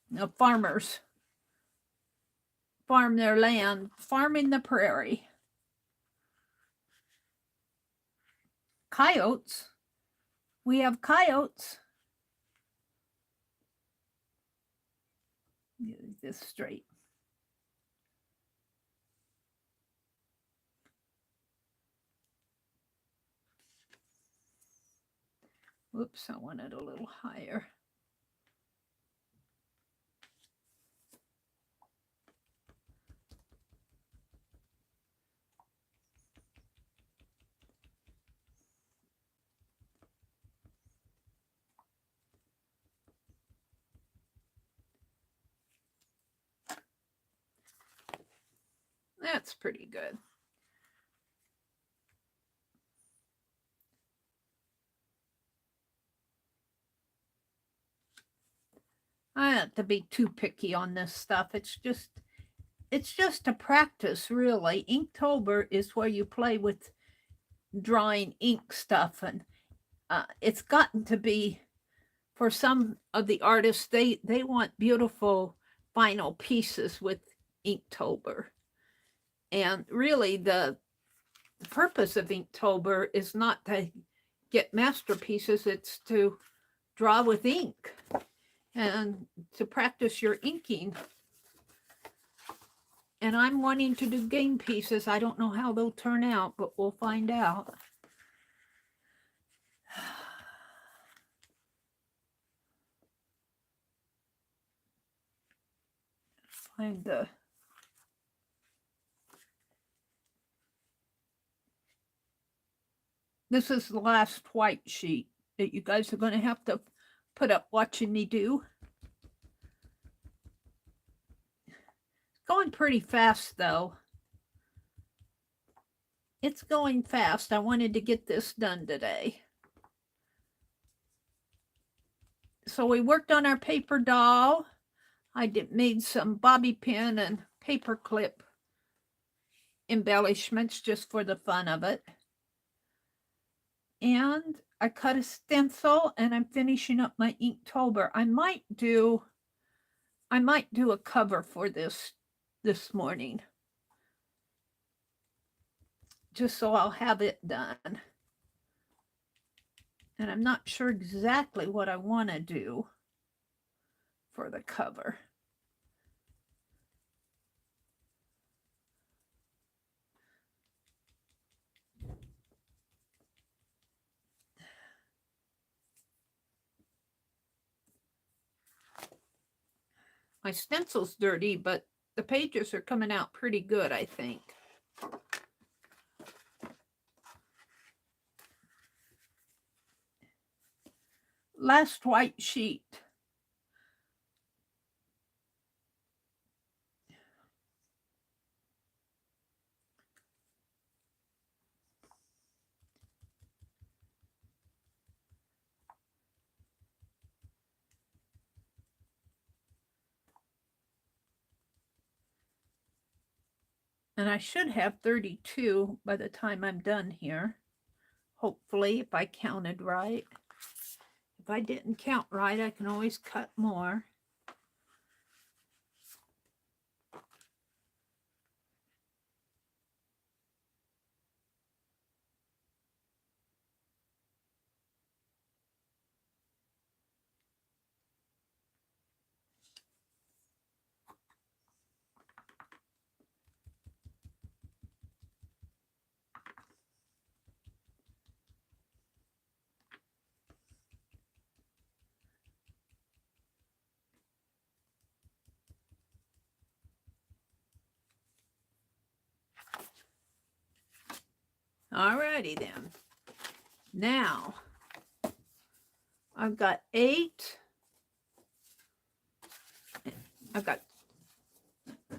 The farmers farm their land, farming the prairie. Coyotes. We have coyotes. Get this straight. Whoops, I want it a little higher. That's pretty good. I have to be too picky on this stuff. It's just a practice, really. Inktober is where you play with drawing ink stuff, and it's gotten to be, for some of the artists, they want beautiful final pieces with Inktober. And really, the purpose of Inktober is not to get masterpieces, it's to draw with ink and to practice your inking. And I'm wanting to do game pieces. I don't know how they'll turn out, but we'll find out. Find the... This is the last white sheet that you guys are going to have to put up watching me do. It's going pretty fast, though. It's going fast. I wanted to get this done today. So we worked on our paper doll. I made some bobby pin and paper clip embellishments just for the fun of it. And I cut a stencil and I'm finishing up my Inktober. I might do a cover for this morning. Just so I'll have it done. And I'm not sure exactly what I want to do for the cover. My stencil's dirty, but the pages are coming out pretty good, I think. Last white sheet. And I should have 32 by the time I'm done here. Hopefully, if I counted right. If I didn't count right, I can always cut more. Alrighty then. Now, I've got 8. I've got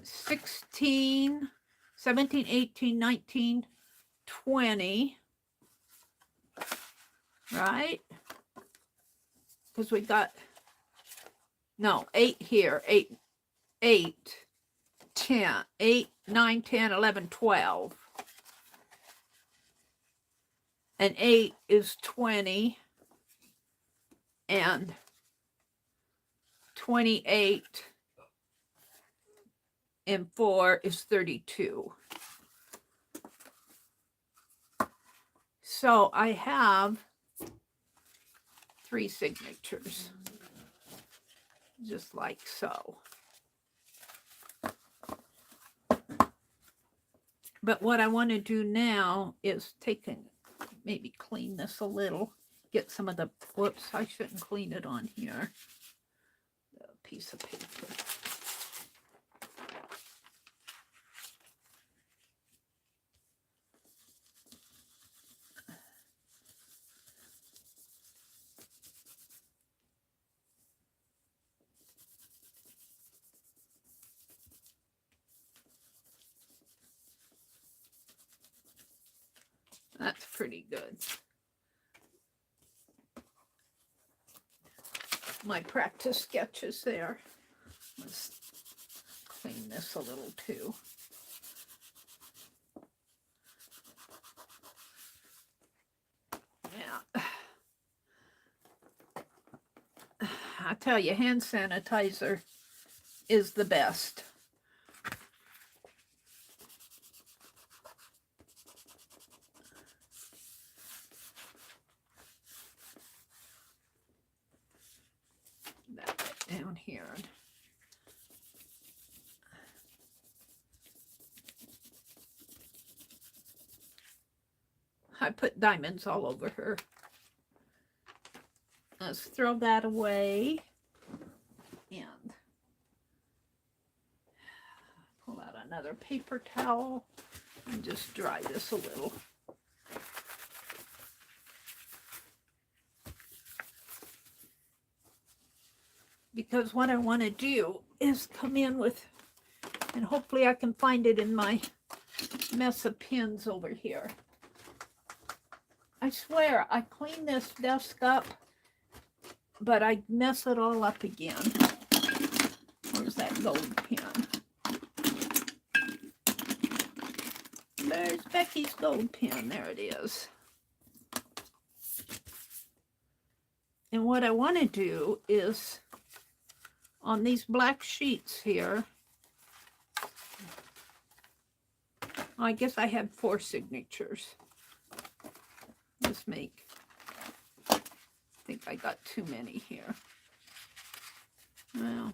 16, 17, 18, 19, 20. Right? Because we got, no, 8 here. 8, 10, 8, 9, 10, 11, 12. And 8 is 20. And 28 and 4 is 32. So I have 3 signatures, just like so. But what I want to do now is maybe clean this a little, get some of the, whoops, I shouldn't clean it on here. A piece of paper. That's pretty good. My practice sketches there. Let's clean this a little too. Yeah. I tell you, hand sanitizer is the best. That right down here. I put diamonds all over her. Let's throw that away and pull out another paper towel and just dry this a little. Because what I want to do is come in with, and hopefully I can find it in my mess of pins over here. I swear, I clean this desk up, but I mess it all up again. Where's that gold pen? There's Becky's gold pen. There it is. And what I want to do is, on these black sheets here, I guess I had 4 signatures. Let's make, I think I got too many here. Well,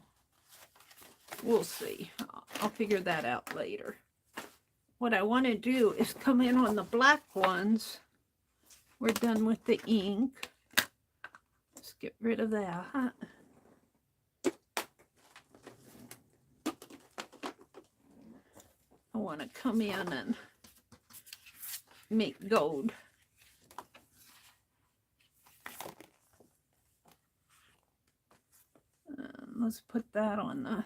we'll see. I'll figure that out later. What I want to do is come in on the black ones. We're done with the ink. Let's get rid of that. I want to come in and make gold. Let's put that on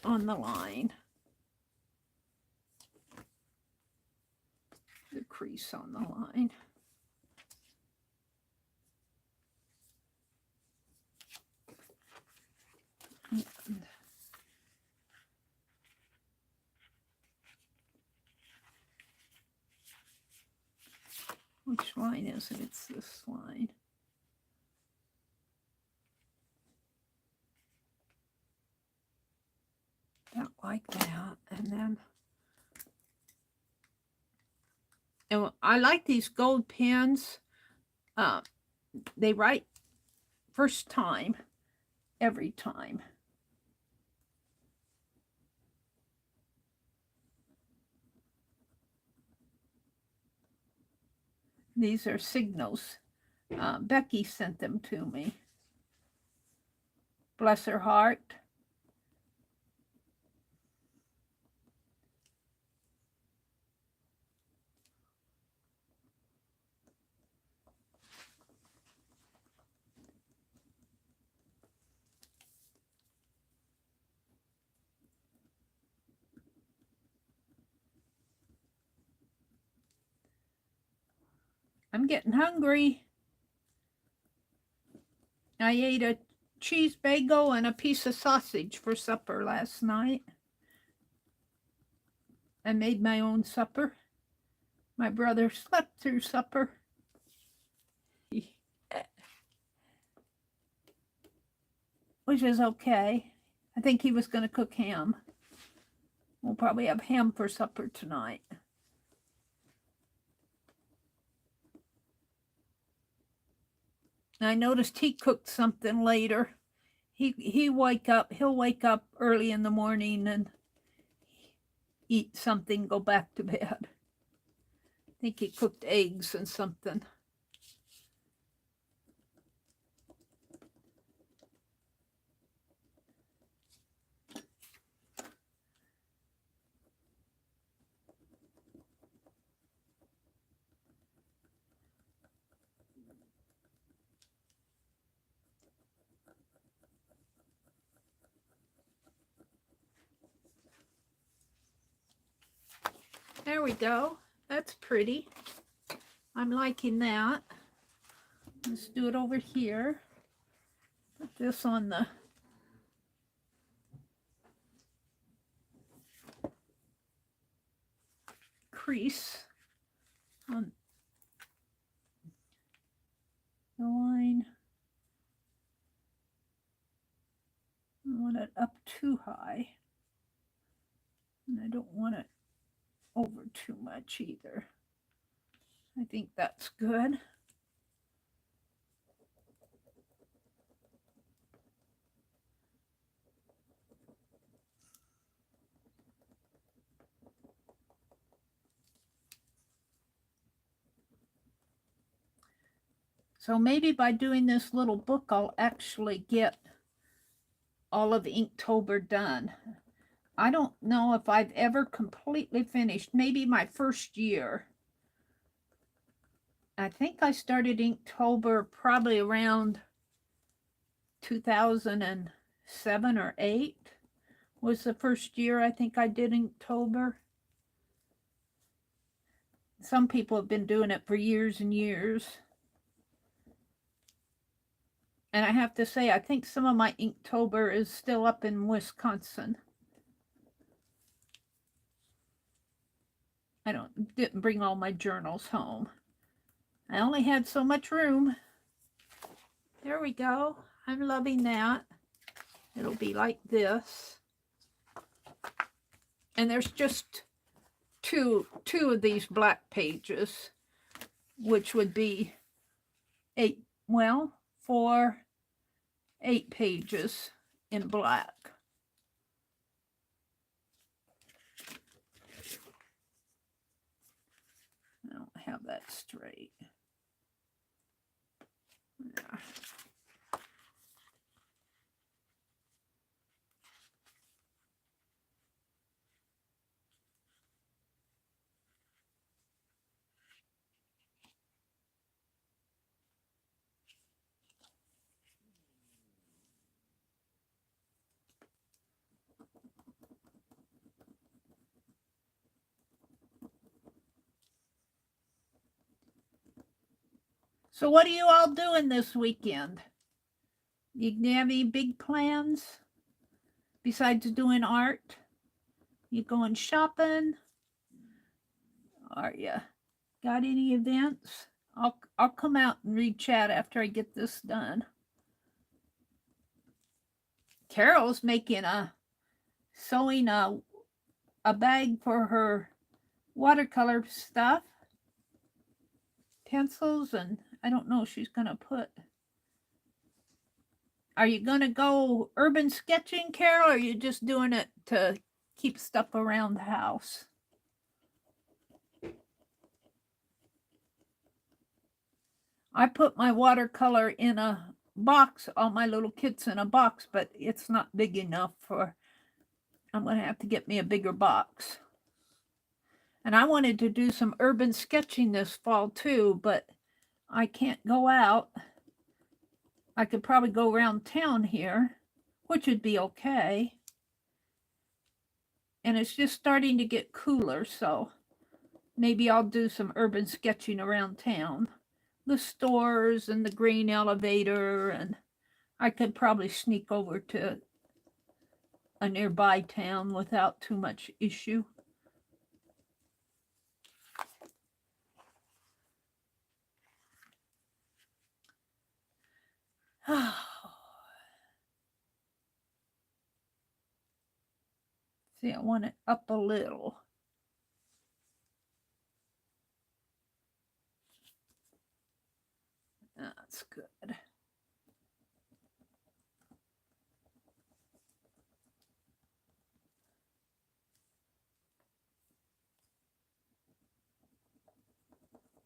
the line. The crease on the line. And which line is it? It's this line. About like that. And I like these gold pens. They write first time, every time. These are signals. Becky sent them to me. Bless her heart. I'm getting hungry. I ate a cheese bagel and a piece of sausage for supper last night. I made my own supper. My brother slept through supper. Which is okay. I think he was going to cook ham. We'll probably have ham for supper tonight. I noticed he cooked something later. He'll wake up early in the morning and eat something, go back to bed. I think he cooked eggs and something. There we go. That's pretty. I'm liking that. Let's do it over here. Put this on the crease on the line. I want it up too high. And I don't want it over too much either. I think that's good. So maybe by doing this little book, I'll actually get all of Inktober done. I don't know if I've ever completely finished. Maybe my first year. I think I started Inktober probably around 2007 or 8 was the first year I think I did Inktober. Some people have been doing it for years and years. And I have to say, I think some of my Inktober is still up in Wisconsin. I didn't bring all my journals home. I only had so much room. There we go. I'm loving that. It'll be like this. And there's just two of these black pages, which would be 8 pages in black. I don't have that straight. Yeah. So what are you all doing this weekend? You have any big plans besides doing art? You going shopping? Are you got any events? I'll come out and read chat after I get this done. Carol's making sewing a bag for her watercolor stuff, pencils, and I don't know if she's gonna put. Are you gonna go urban sketching, Carol, or are you just doing it to keep stuff around the house? I put my watercolor in a box, all my little kits in a box, but it's not big enough for, I'm gonna have to get me a bigger box. And I wanted to do some urban sketching this fall too, but I can't go out. I could probably go around town here, which would be okay. And it's just starting to get cooler, so maybe I'll do some urban sketching around town. The stores and the grain elevator, and I could probably sneak over to a nearby town without too much issue. See, I want it up a little. That's good.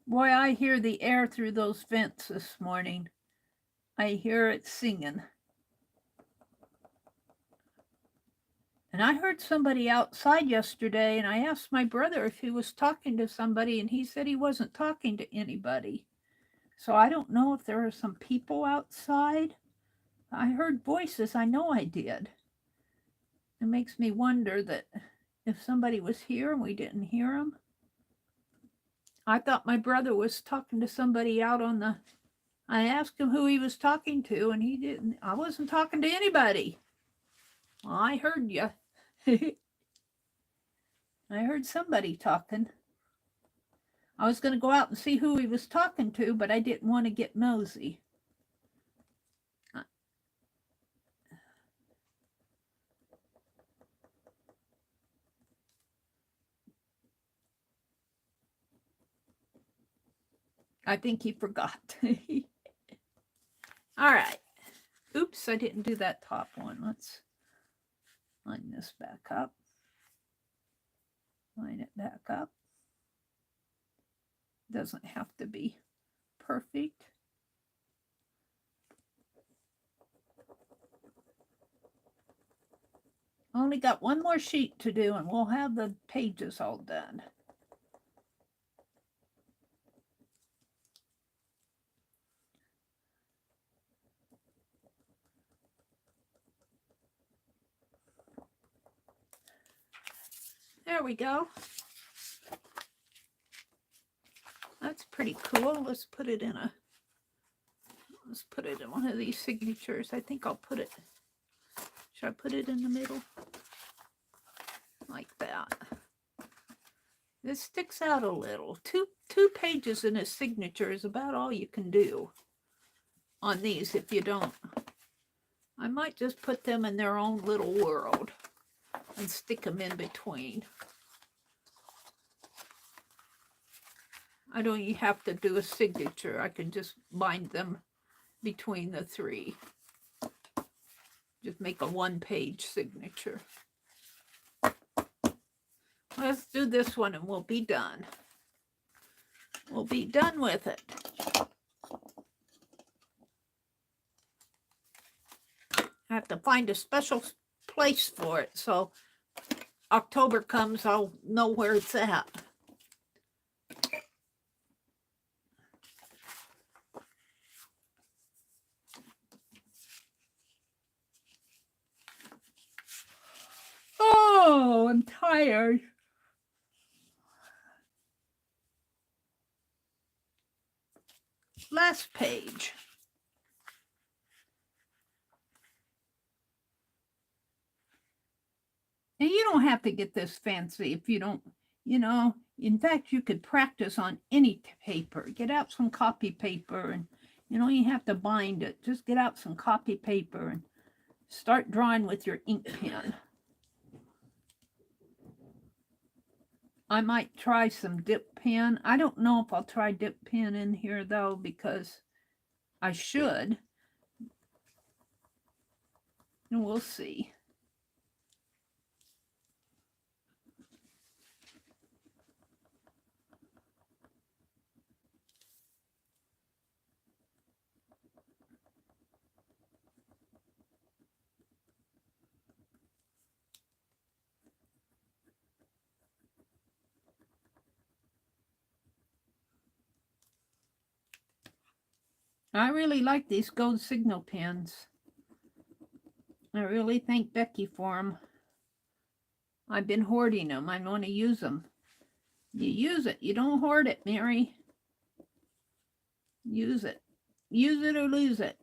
Boy, I hear the air through those vents this morning. I hear it singing. And I heard somebody outside yesterday, and I asked my brother if he was talking to somebody, and he said he wasn't talking to anybody. So I don't know if there are some people outside. I heard voices. I know I did. It makes me wonder that if somebody was here and we didn't hear him. I thought my brother was talking to somebody out on the... I asked him who he was talking to, and he didn't. I wasn't talking to anybody. Well, I heard you. I heard somebody talking. I was going to go out and see who he was talking to, but I didn't want to get nosy. I think he forgot. All right. Oops, I didn't do that top one. Let's line this back up. Line it back up. Doesn't have to be perfect. Only got one more sheet to do and we'll have the pages all done. There we go. That's pretty cool. Let's put it in one of these signatures. I think I'll put it, should I put it in the middle? Like that. This sticks out a little. Two pages in a signature is about all you can do on these if you don't. I might just put them in their own little world and stick them in between. I don't even have to do a signature. I can just bind them between the three. Just make a one-page signature. Let's do this one and we'll be done. We'll be done with it. I have to find a special place for it, so October comes, I'll know where it's at. Oh, I'm tired. Last page. And you don't have to get this fancy if you don't, you know. In fact, you could practice on any paper. Get out some copy paper and you don't even have to bind it. Just get out some copy paper and start drawing with your ink pen. I might try some dip pen. I don't know if I'll try dip pen in here though, because I should. And we'll see. I really like these gold signal pens. I really thank Becky for them. I've been hoarding them. I want to use them. You use it. You don't hoard it, Meri. Use it. Use it or lose it.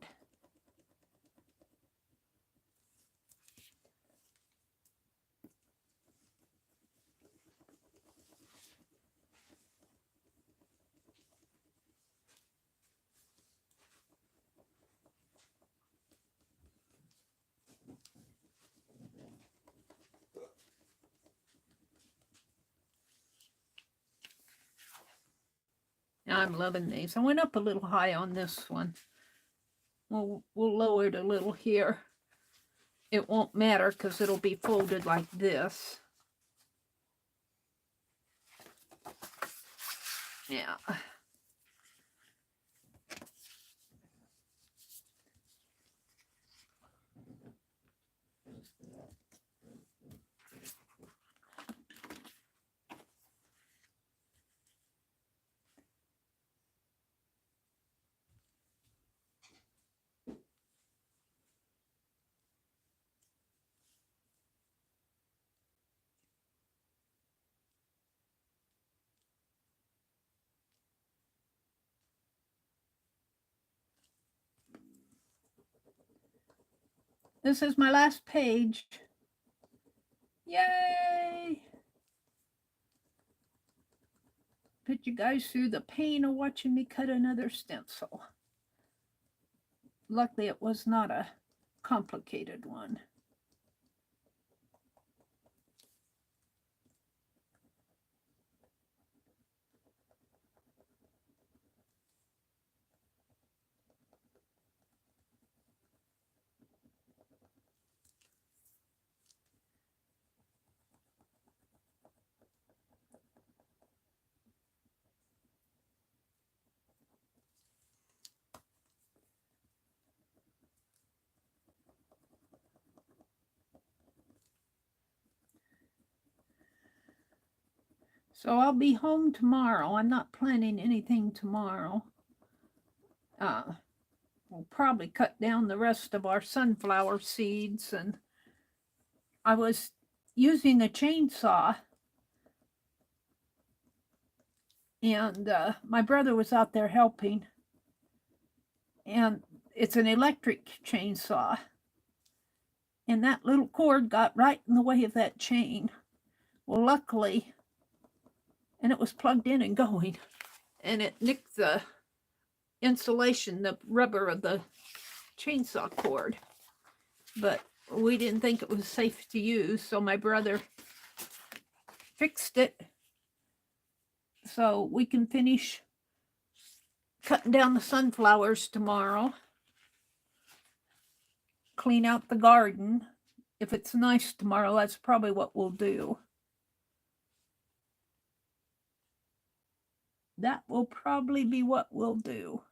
I'm loving these. I went up a little high on this one. We'll lower it a little here. It won't matter because it'll be folded like this. Yeah. This is my last page. Yay! Put you guys through the pain of watching me cut another stencil. Luckily, it was not a complicated one. So I'll be home tomorrow. I'm not planning anything tomorrow. We'll probably cut down the rest of our sunflower seeds. And I was using a chainsaw. And my brother was out there helping. And it's an electric chainsaw. And that little cord got right in the way of that chain. Well, luckily, and it was plugged in and going. And it nicked the insulation, the rubber of the chainsaw cord. But we didn't think it was safe to use, so my brother fixed it so we can finish cutting down the sunflowers tomorrow. Clean out the garden. If it's nice tomorrow, that's probably what we'll do. That will probably be what we'll do.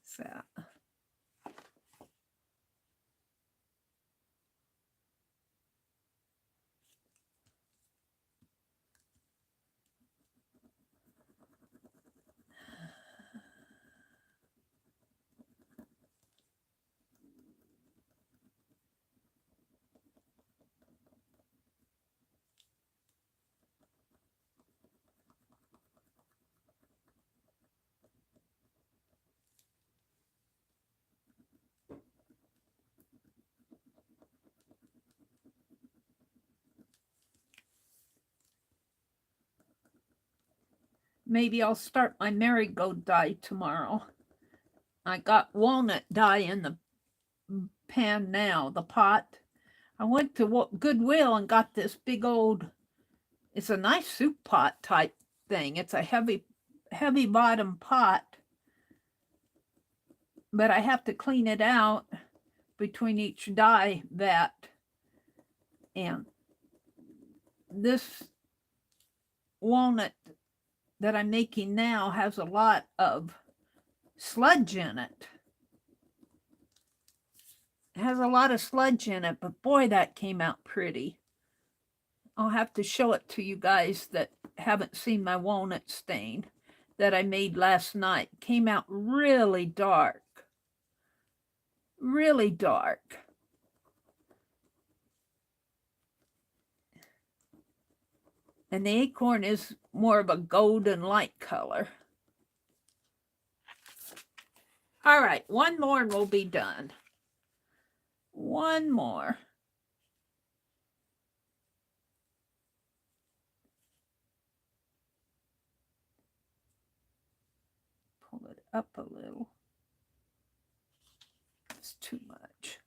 So. Maybe I'll start my marigold dye tomorrow. I got walnut dye in the pan now, the pot. I went to Goodwill and got this big old, it's a nice soup pot type thing. It's a heavy bottom pot. But I have to clean it out between each dye vat. And this walnut that I'm making now has a lot of sludge in it. It has a lot of sludge in it, but boy, that came out pretty. I'll have to show it to you guys that haven't seen my walnut stain that I made last night. It came out really dark. Really dark. And the acorn is more of a golden light color. All right, one more and we'll be done. One more. Pull it up a little. It's too much.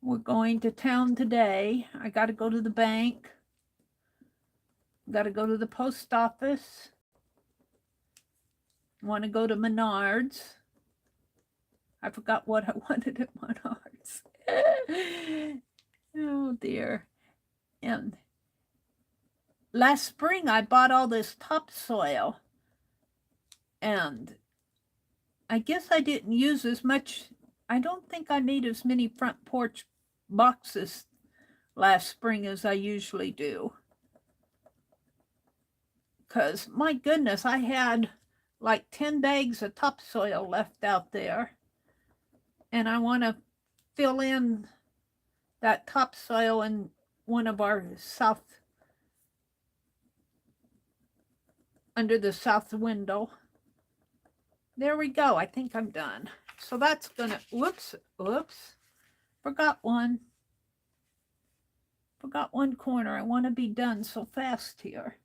We're going to town today. I got to go to the bank. Got to go to the post office. Want to go to Menards. I forgot what I wanted at Menards. Oh dear. And last spring I bought all this topsoil. And I guess I didn't use as much. I don't think I made as many front porch boxes last spring as I usually do. Because, my goodness, I had like 10 bags of topsoil left out there. And I want to fill in that topsoil in one of our under the south window. There we go. I think I'm done. So that's gonna, whoops, forgot one corner. I want to be done so fast here.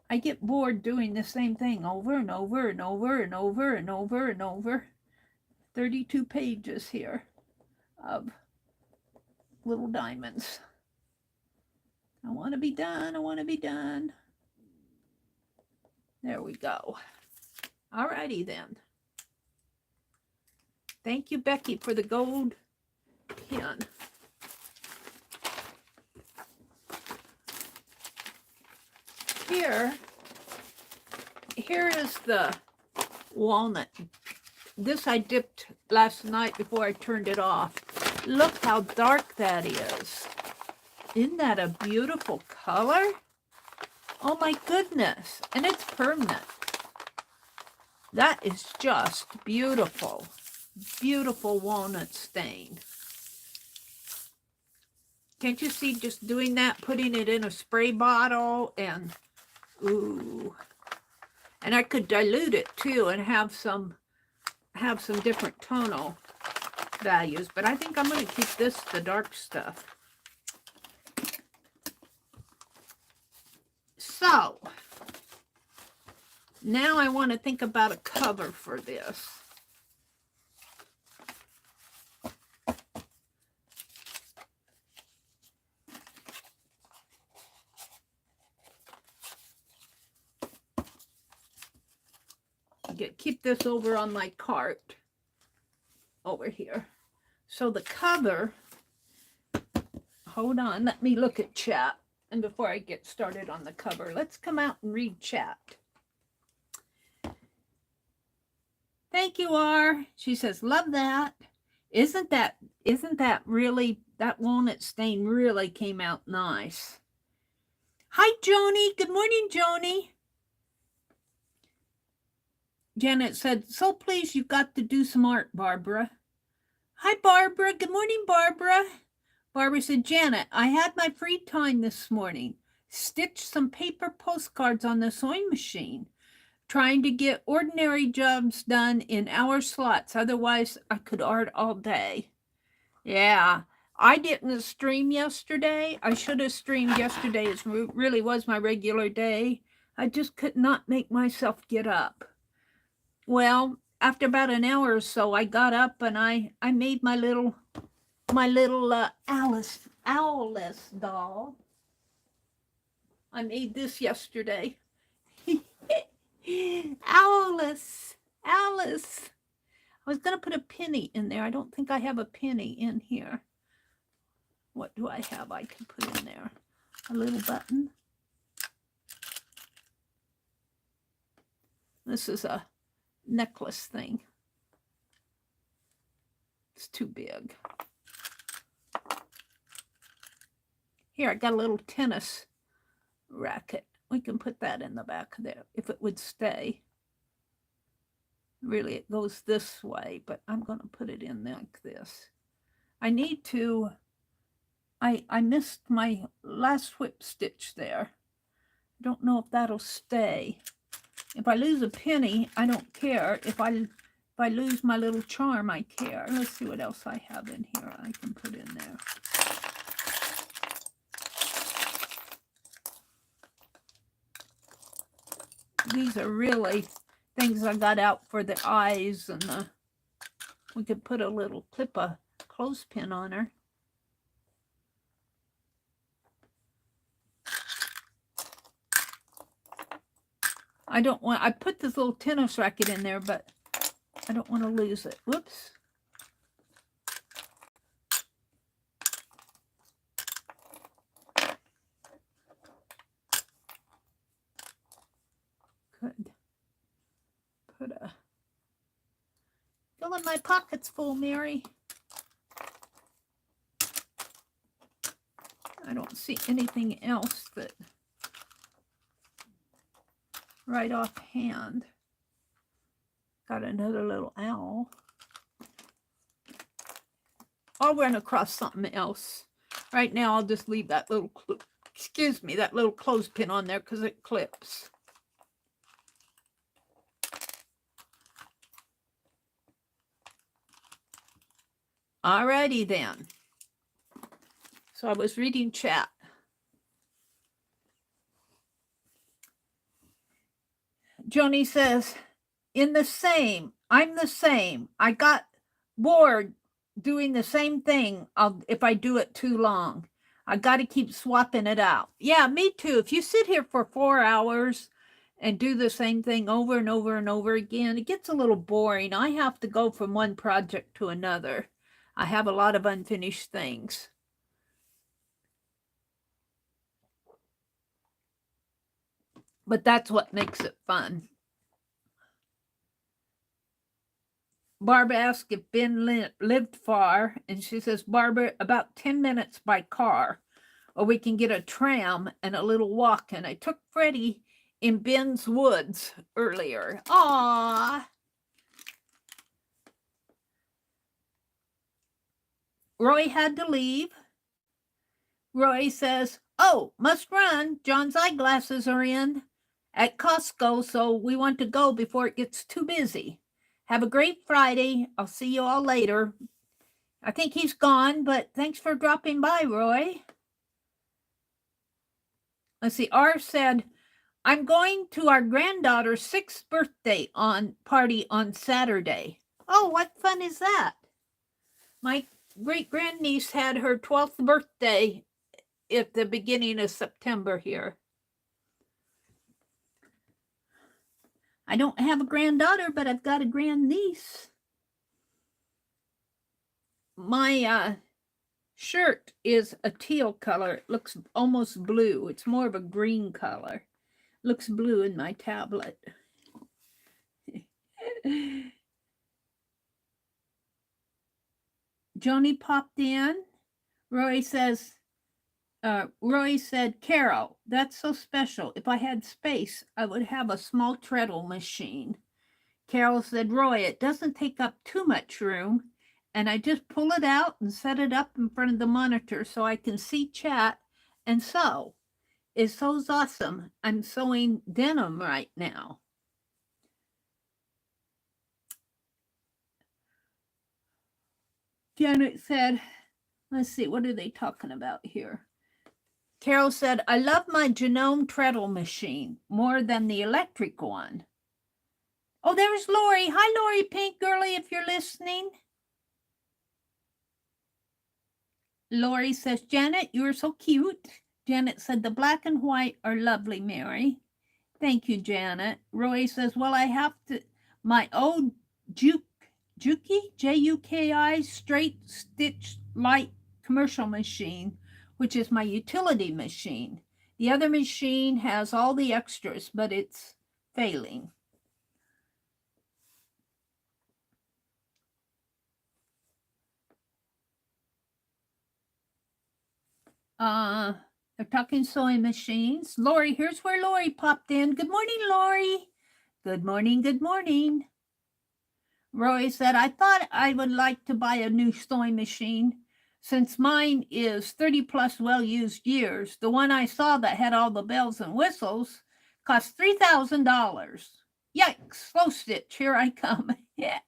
I get bored doing the same thing over and over and over and over and over and over. 32 pages here of little diamonds. I want to be done. I want to be done. There we go. All righty then. Thank you, Becky, for the gold pen. here is the walnut. This I dipped last night before I turned it off. Look how dark that is. Isn't that a beautiful color? Oh my goodness. And it's permanent. That is just beautiful. Beautiful walnut stain. Can't you see just doing that, putting it in a spray bottle and ooh. And I could dilute it too and have some different tonal values, but I think I'm going to keep this, the dark stuff. So, now I want to think about a cover for this. Keep this over on my cart over here. So the cover, hold on, let me look at chat. And before I get started on the cover, let's come out and read chat. Thank you, R. She says, love that. Isn't that really, that walnut stain really came out nice. Hi, Joni. Good morning, Joni. Janet said, so please, you've got to do some art, Barbara. Hi, Barbara. Good morning, Barbara. Barbara said, Janet, I had my free time this morning. Stitched some paper postcards on the sewing machine. Trying to get ordinary jobs done in hour slots. Otherwise, I could art all day. Yeah, I didn't stream yesterday. I should have streamed yesterday. It really was my regular day. I just could not make myself get up. Well, after about an hour or so, I got up and I made my little Alice doll. I made this yesterday. Alice. I was going to put a penny in there. I don't think I have a penny in here. What do I have I can put in there? A little button. This is a necklace thing. It's too big. Here, I got a little tennis racket. We can put that in the back there if it would stay. Really, it goes this way, but I'm going to put it in like this. I need to, I missed my last whip stitch there. I don't know if that'll stay. If I lose a penny, I don't care. If I lose my little charm, I care. Let's see what else I have in here I can put in there. These are really things I got out for the eyes, and we could put a little clip of clothespin on her. I put this little tennis racket in there, but I don't want to lose it. Whoops. Could put a, filling my pockets full, Mary. I don't see anything else that right offhand. Got another little owl. I'll run across something else. Right now, I'll just leave that little, that little clothespin on there because it clips. Alrighty then. So I was reading chat. Joni says, I'm the same. I got bored doing the same thing if I do it too long. I got to keep swapping it out. Yeah, me too. If you sit here for 4 hours and do the same thing over and over and over again, it gets a little boring. I have to go from one project to another. I have a lot of unfinished things. But that's what makes it fun. Barbara asked if Ben lived far, and she says, Barbara, about 10 minutes by car, or we can get a tram and a little walk. And I took Freddie in Ben's woods earlier. Aww. Roy had to leave. Roy says, oh, must run. John's eyeglasses are in at Costco, so we want to go before it gets too busy. Have a great Friday. I'll see you all later. I think he's gone, but thanks for dropping by, Roy. Let's see. R said, I'm going to our granddaughter's 6th birthday party on Saturday. Oh, what fun is that? My great-grandniece had her 12th birthday at the beginning of September here. I don't have a granddaughter, but I've got a grandniece. My shirt is a teal color. It looks almost blue. It's more of a green color. Looks blue in my tablet. Joni popped in. Roy said, Carol, that's so special. If I had space, I would have a small treadle machine. Carol said, Roy, it doesn't take up too much room, and I just pull it out and set it up in front of the monitor so I can see chat and sew. It sews awesome. I'm sewing denim right now. Janet said, let's see, what are they talking about here? Carol said, I love my Genome treadle machine more than the electric one. Oh, there's Lori. Hi, Lori Pink Girly, if you're listening. Lori says, Janet, you're so cute. Janet said, the black and white are lovely, Mary. Thank you, Janet. Roy says, well, I have to, my old Juki, Juki, straight stitch light commercial machine, which is my utility machine. The other machine has all the extras, but it's failing. They're talking sewing machines. Lori, here's where Lori popped in. Good morning, Lori. Good morning, good morning. Roy said, I thought I would like to buy a new sewing machine since mine is 30 plus well-used years. The one I saw that had all the bells and whistles cost $3,000. Yikes, slow stitch, here I come. Yeah.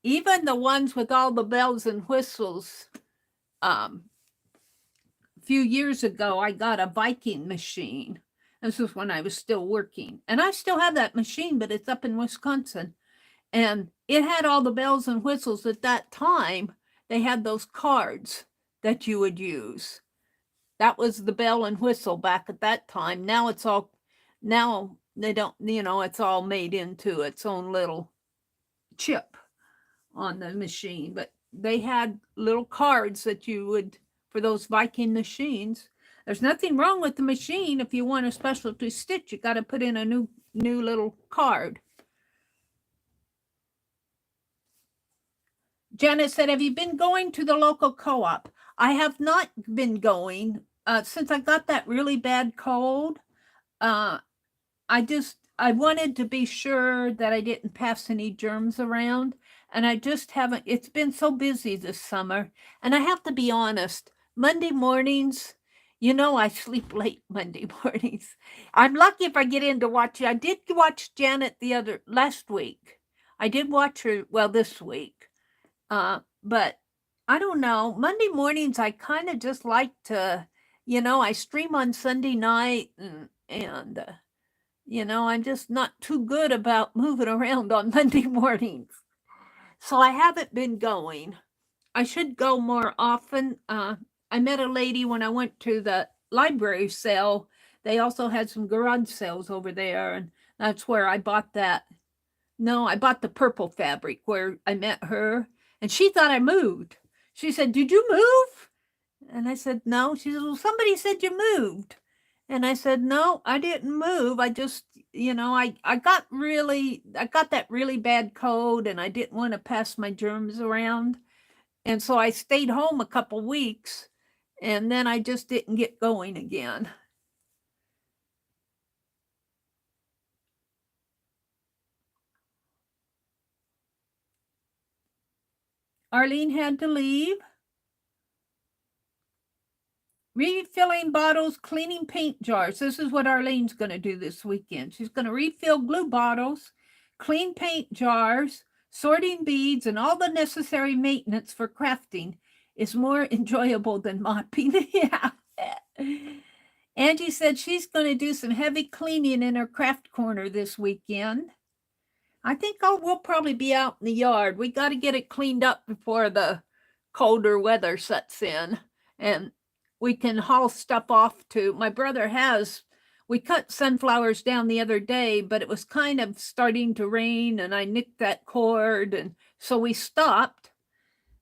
Even the ones with all the bells and whistles, a few years ago, I got a Viking machine. This was when I was still working. And I still have that machine, but it's up in Wisconsin. And it had all the bells and whistles. At that time, they had those cards that you would use. That was the bell and whistle back at that time. Now it's all, now they don't, it's all made into its own little chip on the machine. But they had little cards that you would, for those Viking machines. There's nothing wrong with the machine. If you want a specialty stitch, you got to put in a new little card. Janet said, have you been going to the local co-op? I have not been going since I got that really bad cold. I wanted to be sure that I didn't pass any germs around, and I just haven't. It's been so busy this summer, and I have to be honest, Monday mornings, I sleep late Monday mornings. I'm lucky if I get in to watch it. I did watch Janet last week. I did watch her, this week. But I don't know. Monday mornings, I kind of just like to, I stream on Sunday night and I'm just not too good about moving around on Monday mornings. So I haven't been going. I should go more often. I met a lady when I went to the library sale. They also had some garage sales over there, and that's where I bought that. No, I bought the purple fabric where I met her, and she thought I moved. She said, did you move? And I said, no. She said, well, somebody said you moved. And I said, no, I didn't move. I just, I got that really bad cold and I didn't want to pass my germs around. And so I stayed home a couple weeks and then I just didn't get going again. Arlene had to leave. Refilling bottles, cleaning paint jars. This is what Arlene's going to do this weekend. She's going to refill glue bottles, clean paint jars, sorting beads, and all the necessary maintenance for crafting is more enjoyable than mopping. Yeah. Angie said she's going to do some heavy cleaning in her craft corner this weekend. I think we'll probably be out in the yard. We got to get it cleaned up before the colder weather sets in. And we can haul stuff off to, my brother we cut sunflowers down the other day, but it was kind of starting to rain and I nicked that cord. And so we stopped.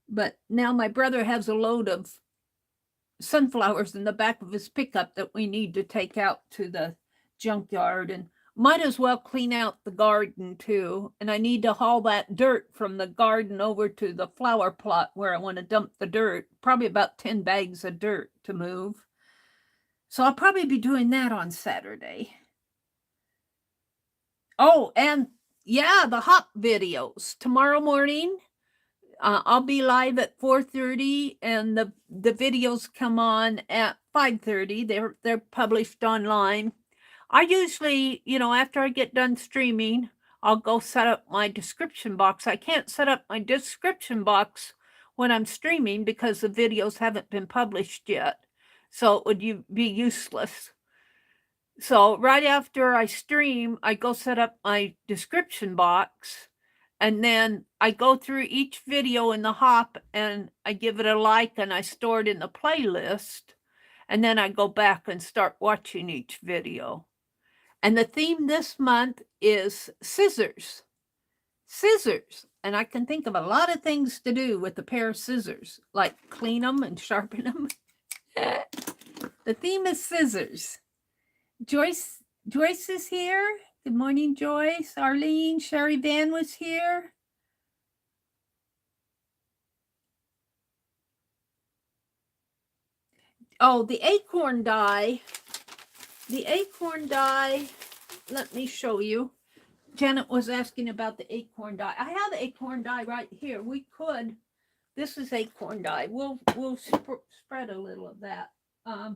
But now my brother has a load of sunflowers in the back of his pickup that we need to take out to the junkyard, and might as well clean out the garden too. And I need to haul that dirt from the garden over to the flower plot where I want to dump the dirt, probably about 10 bags of dirt to move. So I'll probably be doing that on Saturday. Oh, and yeah, the hop videos tomorrow morning. I'll be live at 4:30 and the videos come on at 5:30. They're published online. I usually, after I get done streaming, I'll go set up my description box. I can't set up my description box when I'm streaming because the videos haven't been published yet. So it would be useless. So right after I stream, I go set up my description box. And then I go through each video in the hop and I give it a like and I store it in the playlist. And then I go back and start watching each video. And the theme this month is scissors. Scissors. And I can think of a lot of things to do with a pair of scissors, like clean them and sharpen them. The theme is scissors. Joyce is here. Good morning, Joyce. Arlene, Sherry Van was here. Oh, the acorn die. The acorn die, let me show you. Janet was asking about the acorn die. I have the acorn die right here. This is acorn die. We'll spread a little of that. I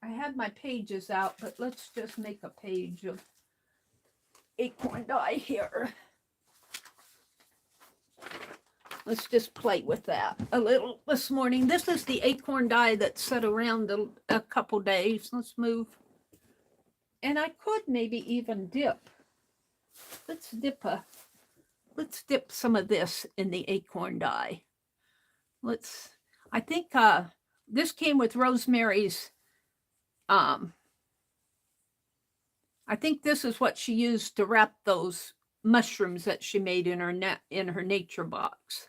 had my pages out, but let's just make a page of acorn die here. Let's just play with that a little this morning. This is the acorn die that sat around a couple days. Let's move. And I could maybe even dip. Let's dip some of this in the acorn die. I think this came with Rosemary's. I think this is what she used to wrap those mushrooms that she made in her nature box.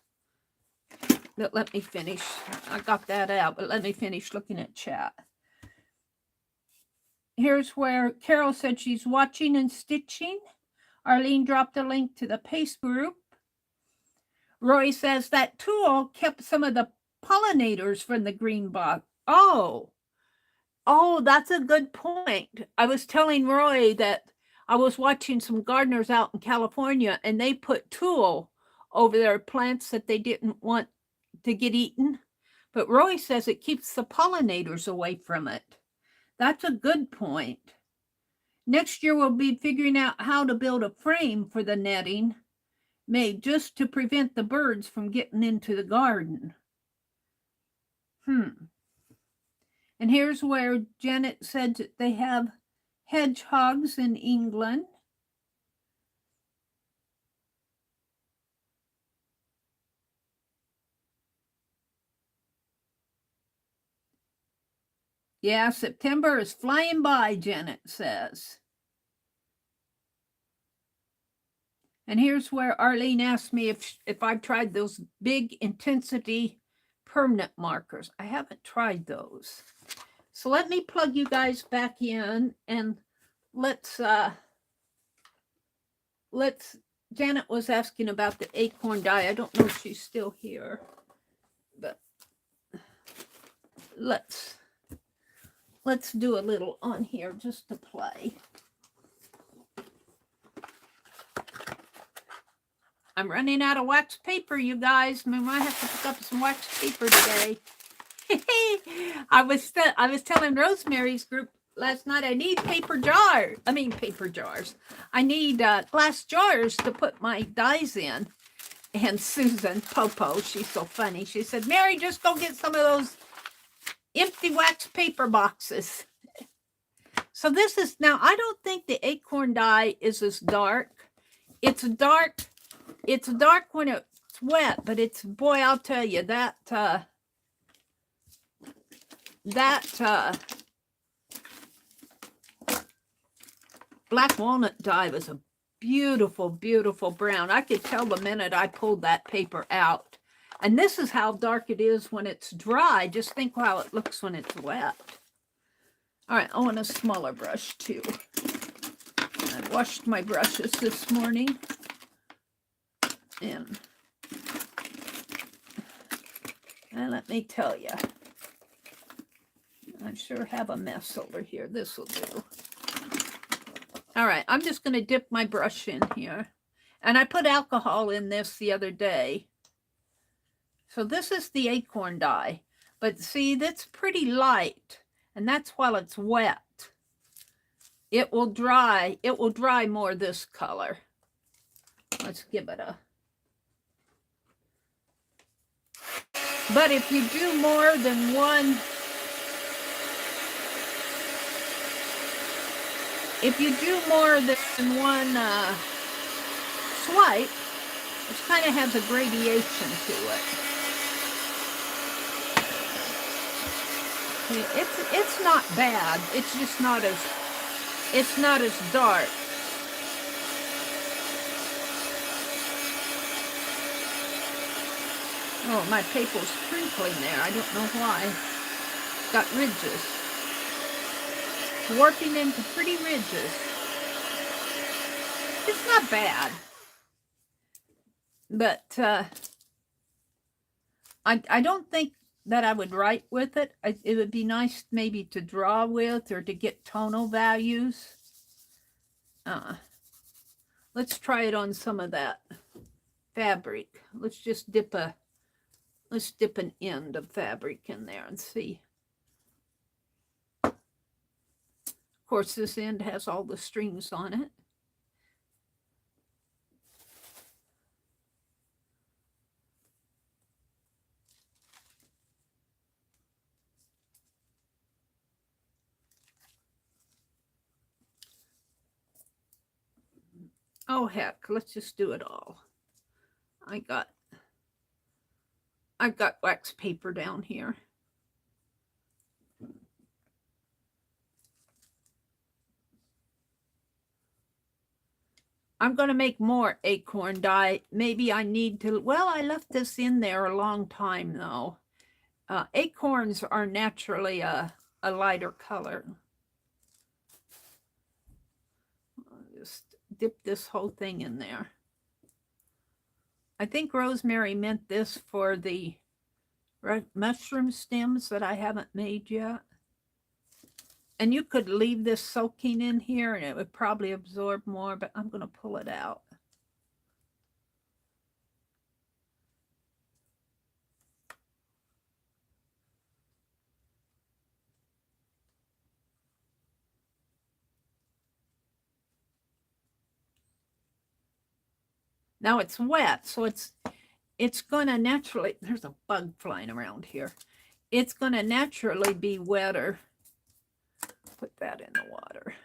But let me finish. I got that out, but let me finish looking at chat. Here's where Carol said she's watching and stitching. Arlene dropped a link to the paste group. Roy says that tool kept some of the pollinators from the green box. Oh, that's a good point. I was telling Roy that I was watching some gardeners out in California and they put tulle over their plants that they didn't want to get eaten. But Roy says it keeps the pollinators away from it. That's a good point. Next year, we'll be figuring out how to build a frame for the netting made just to prevent the birds from getting into the garden. And here's where Janet said that they have hedgehogs in England. Yeah, September is flying by, Janet says. And here's where Arlene asked me if I've tried those big intensity permanent markers. I haven't tried those. So let me plug you guys back in, and let's Janet was asking about the acorn die. I don't know if she's still here, but let's do a little on here just to play. I'm running out of wax paper, you guys. We might have to pick up some wax paper today. I was telling Rosemary's group last night, I need paper jars. I need glass jars to put my dies in. And Susan Popo, she's so funny. She said, Meri, just go get some of those empty wax paper boxes. So this is, now I don't think the acorn die is as dark. It's dark when it's wet, but it's, boy, I'll tell you, that black walnut dye was a beautiful, beautiful brown. I could tell the minute I pulled that paper out. And this is how dark it is when it's dry. Just think how it looks when it's wet. All right, I want a smaller brush too. I washed my brushes this morning. And let me tell you, I sure have a mess over here. This will do. All right, I'm just going to dip my brush in here. And I put alcohol in this the other day. So this is the acorn dye. But see, that's pretty light. And that's while it's wet. It will dry. It will dry more this color. Let's give it a... But if you do more than one... If you do more than one swipe, it kind of has a gradation to it. It's not bad. It's just not as dark. Oh, my paper's crinkling there. I don't know why. It's got ridges. Warping into pretty ridges. It's not bad. But I don't think that I would write with it. It would be nice maybe to draw with or to get tonal values. Let's try it on some of that fabric. Let's just dip an end of fabric in there and see. Of course, this end has all the strings on it. Oh, heck, let's just do it all. I've got wax paper down here. I'm going to make more acorn dye. Maybe I need to, well, I left this in there a long time, though. Acorns are naturally a lighter color. I'll just dip this whole thing in there. I think Rosemary meant this for the mushroom stems that I haven't made yet. And you could leave this soaking in here and it would probably absorb more, but I'm going to pull it out. Now it's wet, so it's going to naturally, there's a bug flying around here. It's going to naturally be wetter. Put that in the water.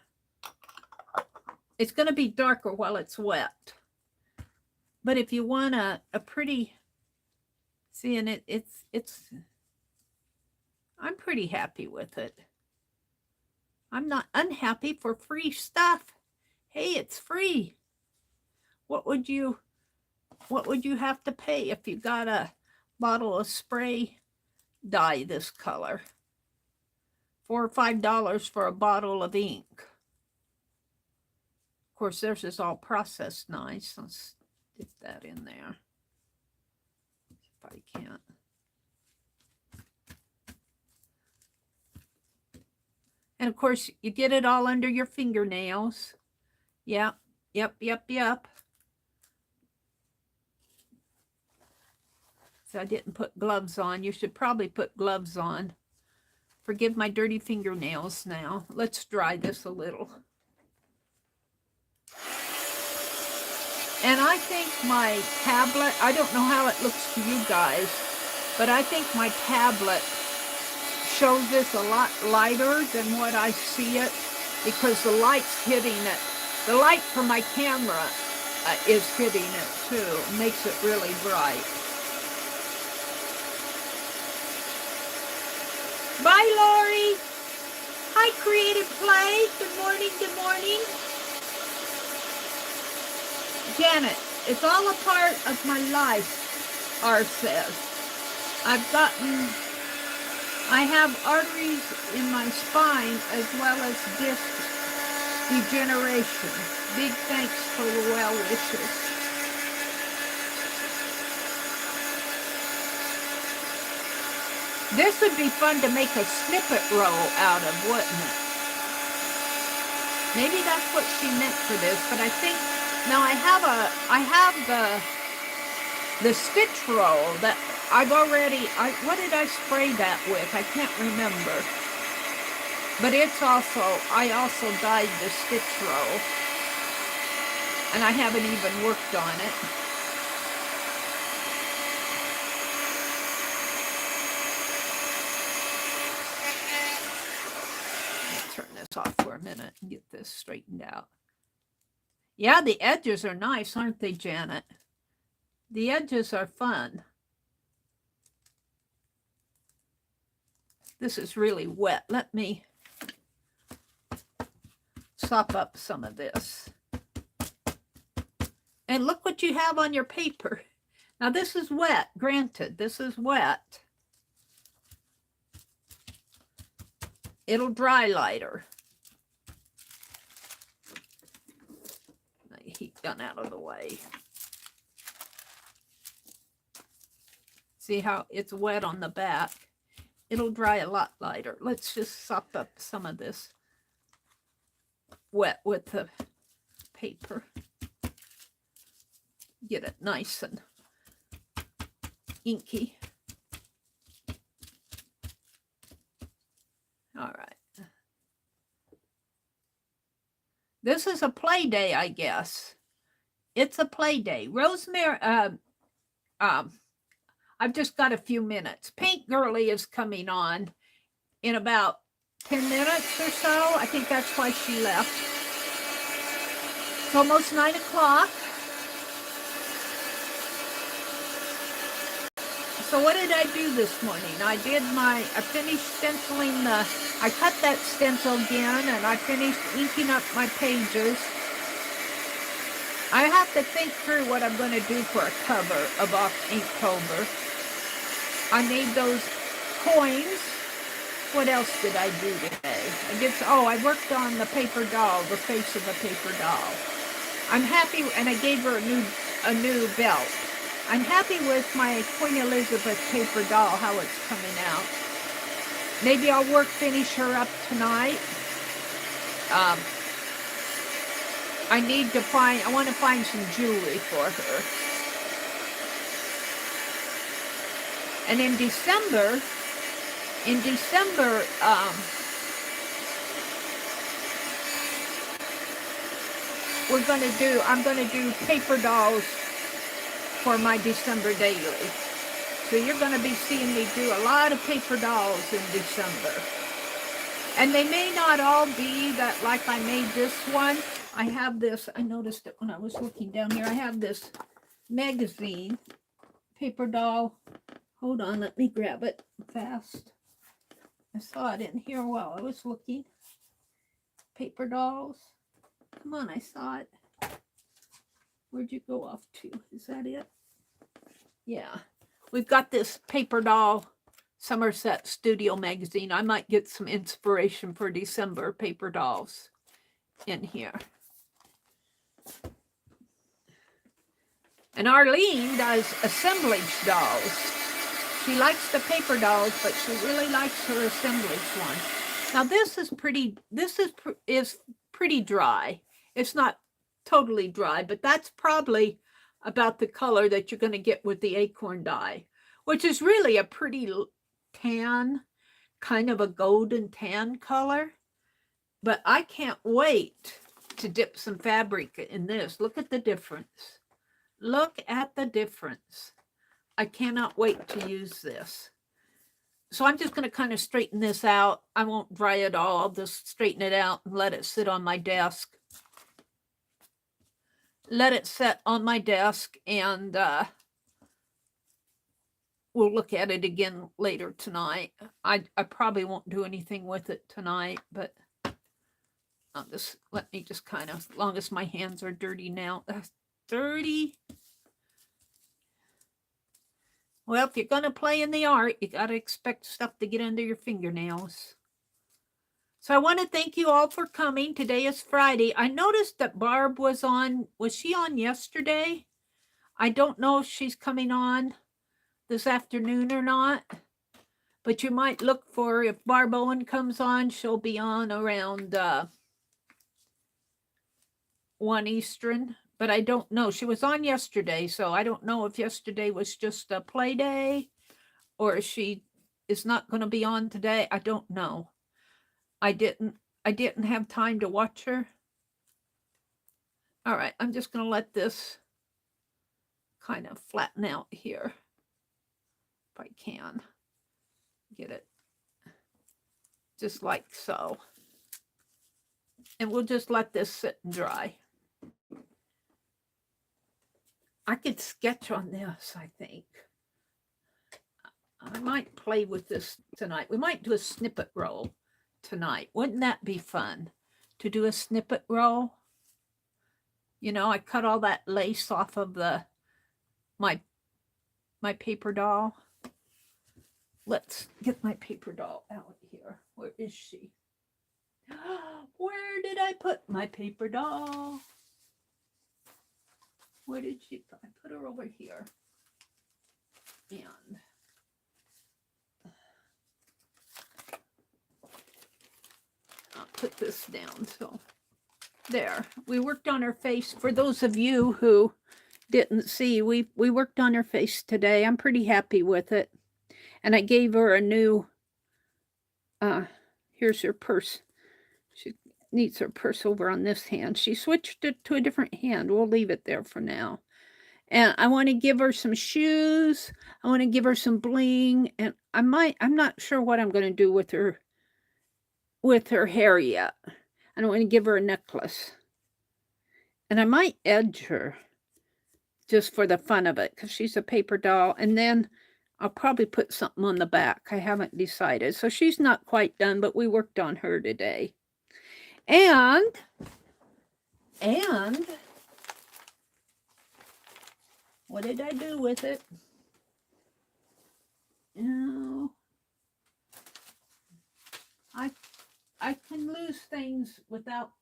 It's going to be darker while it's wet. But if you want a pretty, see, and it's, I'm pretty happy with it. I'm not unhappy for free stuff. Hey, it's free. What would you have to pay if you got a bottle of spray dye this color? or $5 for a bottle of ink. Of course, theirs is all processed nice. Let's stick that in there. If I can't. And of course, you get it all under your fingernails. Yep. So I didn't put gloves on. You should probably put gloves on. Forgive my dirty fingernails now. Let's dry this a little. And I think my tablet, I don't know how it looks to you guys, but I think my tablet shows this a lot lighter than what I see it, because the light's hitting it. The light from my camera is hitting it too. It makes it really bright. Bye, Lori. Hi, Creative Play. Good morning, good morning. Janet, it's all a part of my life, R says. I have arteries in my spine as well as disc degeneration. Big thanks for the well wishes. This would be fun to make a snippet roll out of, wouldn't it? Maybe that's what she meant for this, but I think now I have the stitch roll that I've already, what did I spray that with? I can't remember. But I also dyed the stitch roll. And I haven't even worked on it. Turn this off for a minute and get this straightened out. Yeah, the edges are nice, aren't they, Janet? The edges are fun. This is really wet. Let me sop up some of this. And look what you have on your paper. Now this is wet, granted, this is wet. It'll dry lighter. Heat gun out of the way. See how it's wet on the back? It'll dry a lot lighter. Let's just sop up some of this wet with the paper. Get it nice and inky. All right. This is a play day, I guess. It's a play day. Rosemary, I've just got a few minutes. Paint Girly is coming on in about 10 minutes or so. I think that's why she left. It's almost 9 o'clock. So what did I do this morning? I finished stenciling I cut that stencil again, and I finished inking up my pages. I have to think through what I'm going to do for a cover of Inktober. I made those coins. What else did I do today? I worked on the paper doll, the face of the paper doll. I'm happy, and I gave her a new belt. I'm happy with my Queen Elizabeth paper doll, how it's coming out. Maybe I'll finish her up tonight. I want to find some jewelry for her. And in December, I'm going to do paper dolls for my December daily. So you're going to be seeing me do a lot of paper dolls in December. And they may not all be that like I made this one. I have this, I noticed it when I was looking down here. I have this magazine, paper doll. Hold on, let me grab it fast. I saw it in here while I was looking. Paper dolls. Come on, I saw it. Where'd you go off to? Is that it? Yeah. We've got this paper doll Somerset Studio magazine. I might get some inspiration for December paper dolls in here. And Arlene does assemblage dolls. She likes the paper dolls, but she really likes her assemblage one. Now this is pretty dry. It's not totally dry, but that's probably about the color that you're going to get with the acorn dye, which is really a pretty tan, kind of a golden tan color. But I can't wait to dip some fabric in this. Look at the difference. Look at the difference. I cannot wait to use this. So I'm just going to kind of straighten this out. I won't dry it all. I'll just straighten it out and let it sit on my desk. Let it sit on my desk, and we'll look at it again later tonight. I probably won't do anything with it tonight, but let me just kind of, as long as my hands are dirty now. Dirty. Well, if you're going to play in the art, you got to expect stuff to get under your fingernails. So I want to thank you all for coming. Today is Friday. I noticed that Barb was on. Was she on yesterday? I don't know if she's coming on this afternoon or not. But you might look for, if Barb Owen comes on, she'll be on around 1 Eastern. But I don't know. She was on yesterday, so I don't know if yesterday was just a play day or she is not going to be on today. I don't know. I didn't have time to watch her. All right, I'm just going to let this kind of flatten out here if I can get it just like so. And we'll just let this sit and dry. I could sketch on this, I think. I might play with this tonight. We might do a snippet roll tonight. Wouldn't that be fun to do a snippet roll? You know, I cut all that lace off of my paper doll. Let's get my paper doll out here. Where is she? Where did I put my paper doll? Where did she? I put her over here. And I'll put this down. So there. We worked on her face. For those of you who didn't see, we worked on her face today. I'm pretty happy with it. And I gave her a new, here's her purse. She needs her purse over on this hand. She switched it to a different hand. We'll leave it there for now. And I want to give her some shoes. I want to give her some bling. And I'm not sure what I'm going to do with her hair yet. I don't want to give her a necklace. And I might edge her just for the fun of it because she's a paper doll. And then I'll probably put something on the back. I haven't decided. So she's not quite done, but we worked on her today. And what did I do with it? No. I can lose things without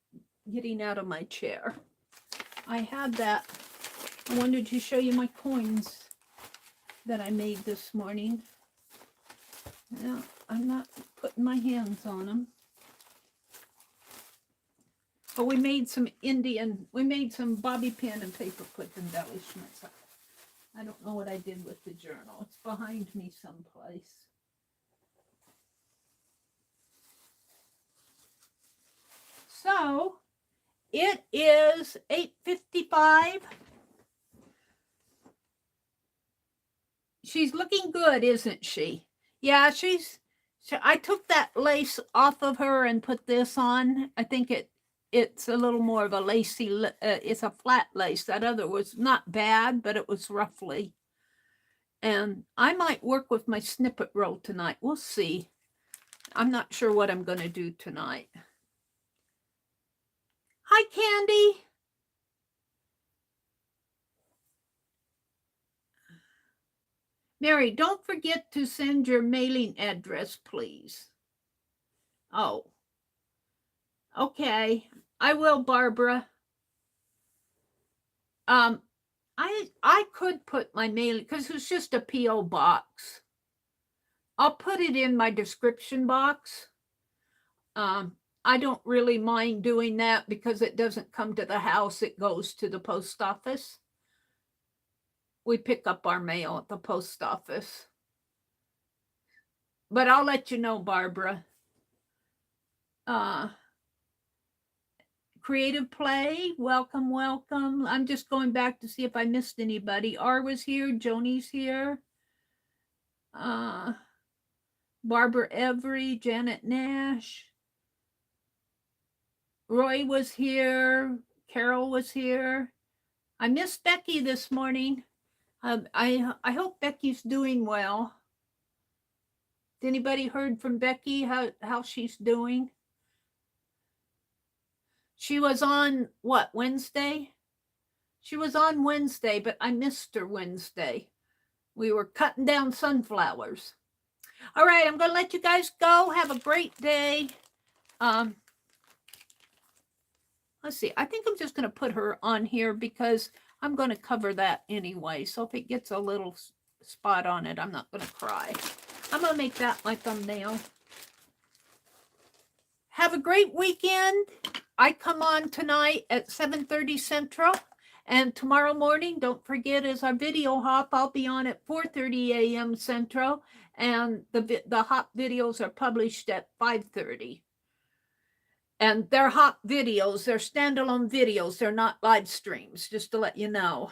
getting out of my chair. I had that. I wanted to show you my coins that I made this morning. No, I'm not putting my hands on them. But we made some bobby pin and paper clip embellishments. I don't know what I did with the journal. It's behind me someplace. So it is 8:55. She's looking good, isn't she? Yeah, I took that lace off of her and put this on. I think it's a little more of a lacy, it's a flat lace. That other was not bad, but it was roughly. And I might work with my snippet roll tonight. We'll see. I'm not sure what I'm going to do tonight. Hi, Candy. Meri, don't forget to send your mailing address, please. Oh. Okay. I will, Barbara. I could put my mailing, because it's just a P.O. box. I'll put it in my description box. I don't really mind doing that because it doesn't come to the house. It goes to the post office. We pick up our mail at the post office. But I'll let you know, Barbara. Creative Play, welcome, welcome. I'm just going back to see if I missed anybody. R was here, Joni's here. Barbara Every, Janet Nash. Roy was here. Carol was here. I missed Becky this morning. I hope Becky's doing well. Has anybody heard from Becky how she's doing? She was on what, Wednesday? She was on Wednesday, but I missed her Wednesday. We were cutting down sunflowers. All right, I'm going to let you guys go. Have a great day. Let's see. I think I'm just going to put her on here because I'm going to cover that anyway. So if it gets a little spot on it, I'm not going to cry. I'm going to make that my thumbnail. Have a great weekend. I come on tonight at 7:30 Central. And tomorrow morning, don't forget, is our video hop. I'll be on at 4:30 a.m. Central. And the hop videos are published at 5:30. And they're hop videos. They're standalone videos. They're not live streams, just to let you know.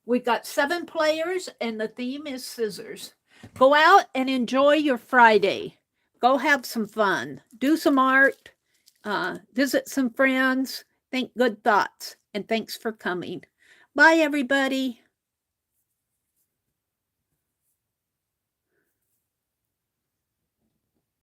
We got 7 players, and the theme is scissors. Go out and enjoy your Friday. Go have some fun. Do some art. Visit some friends. Think good thoughts. And thanks for coming. Bye, everybody.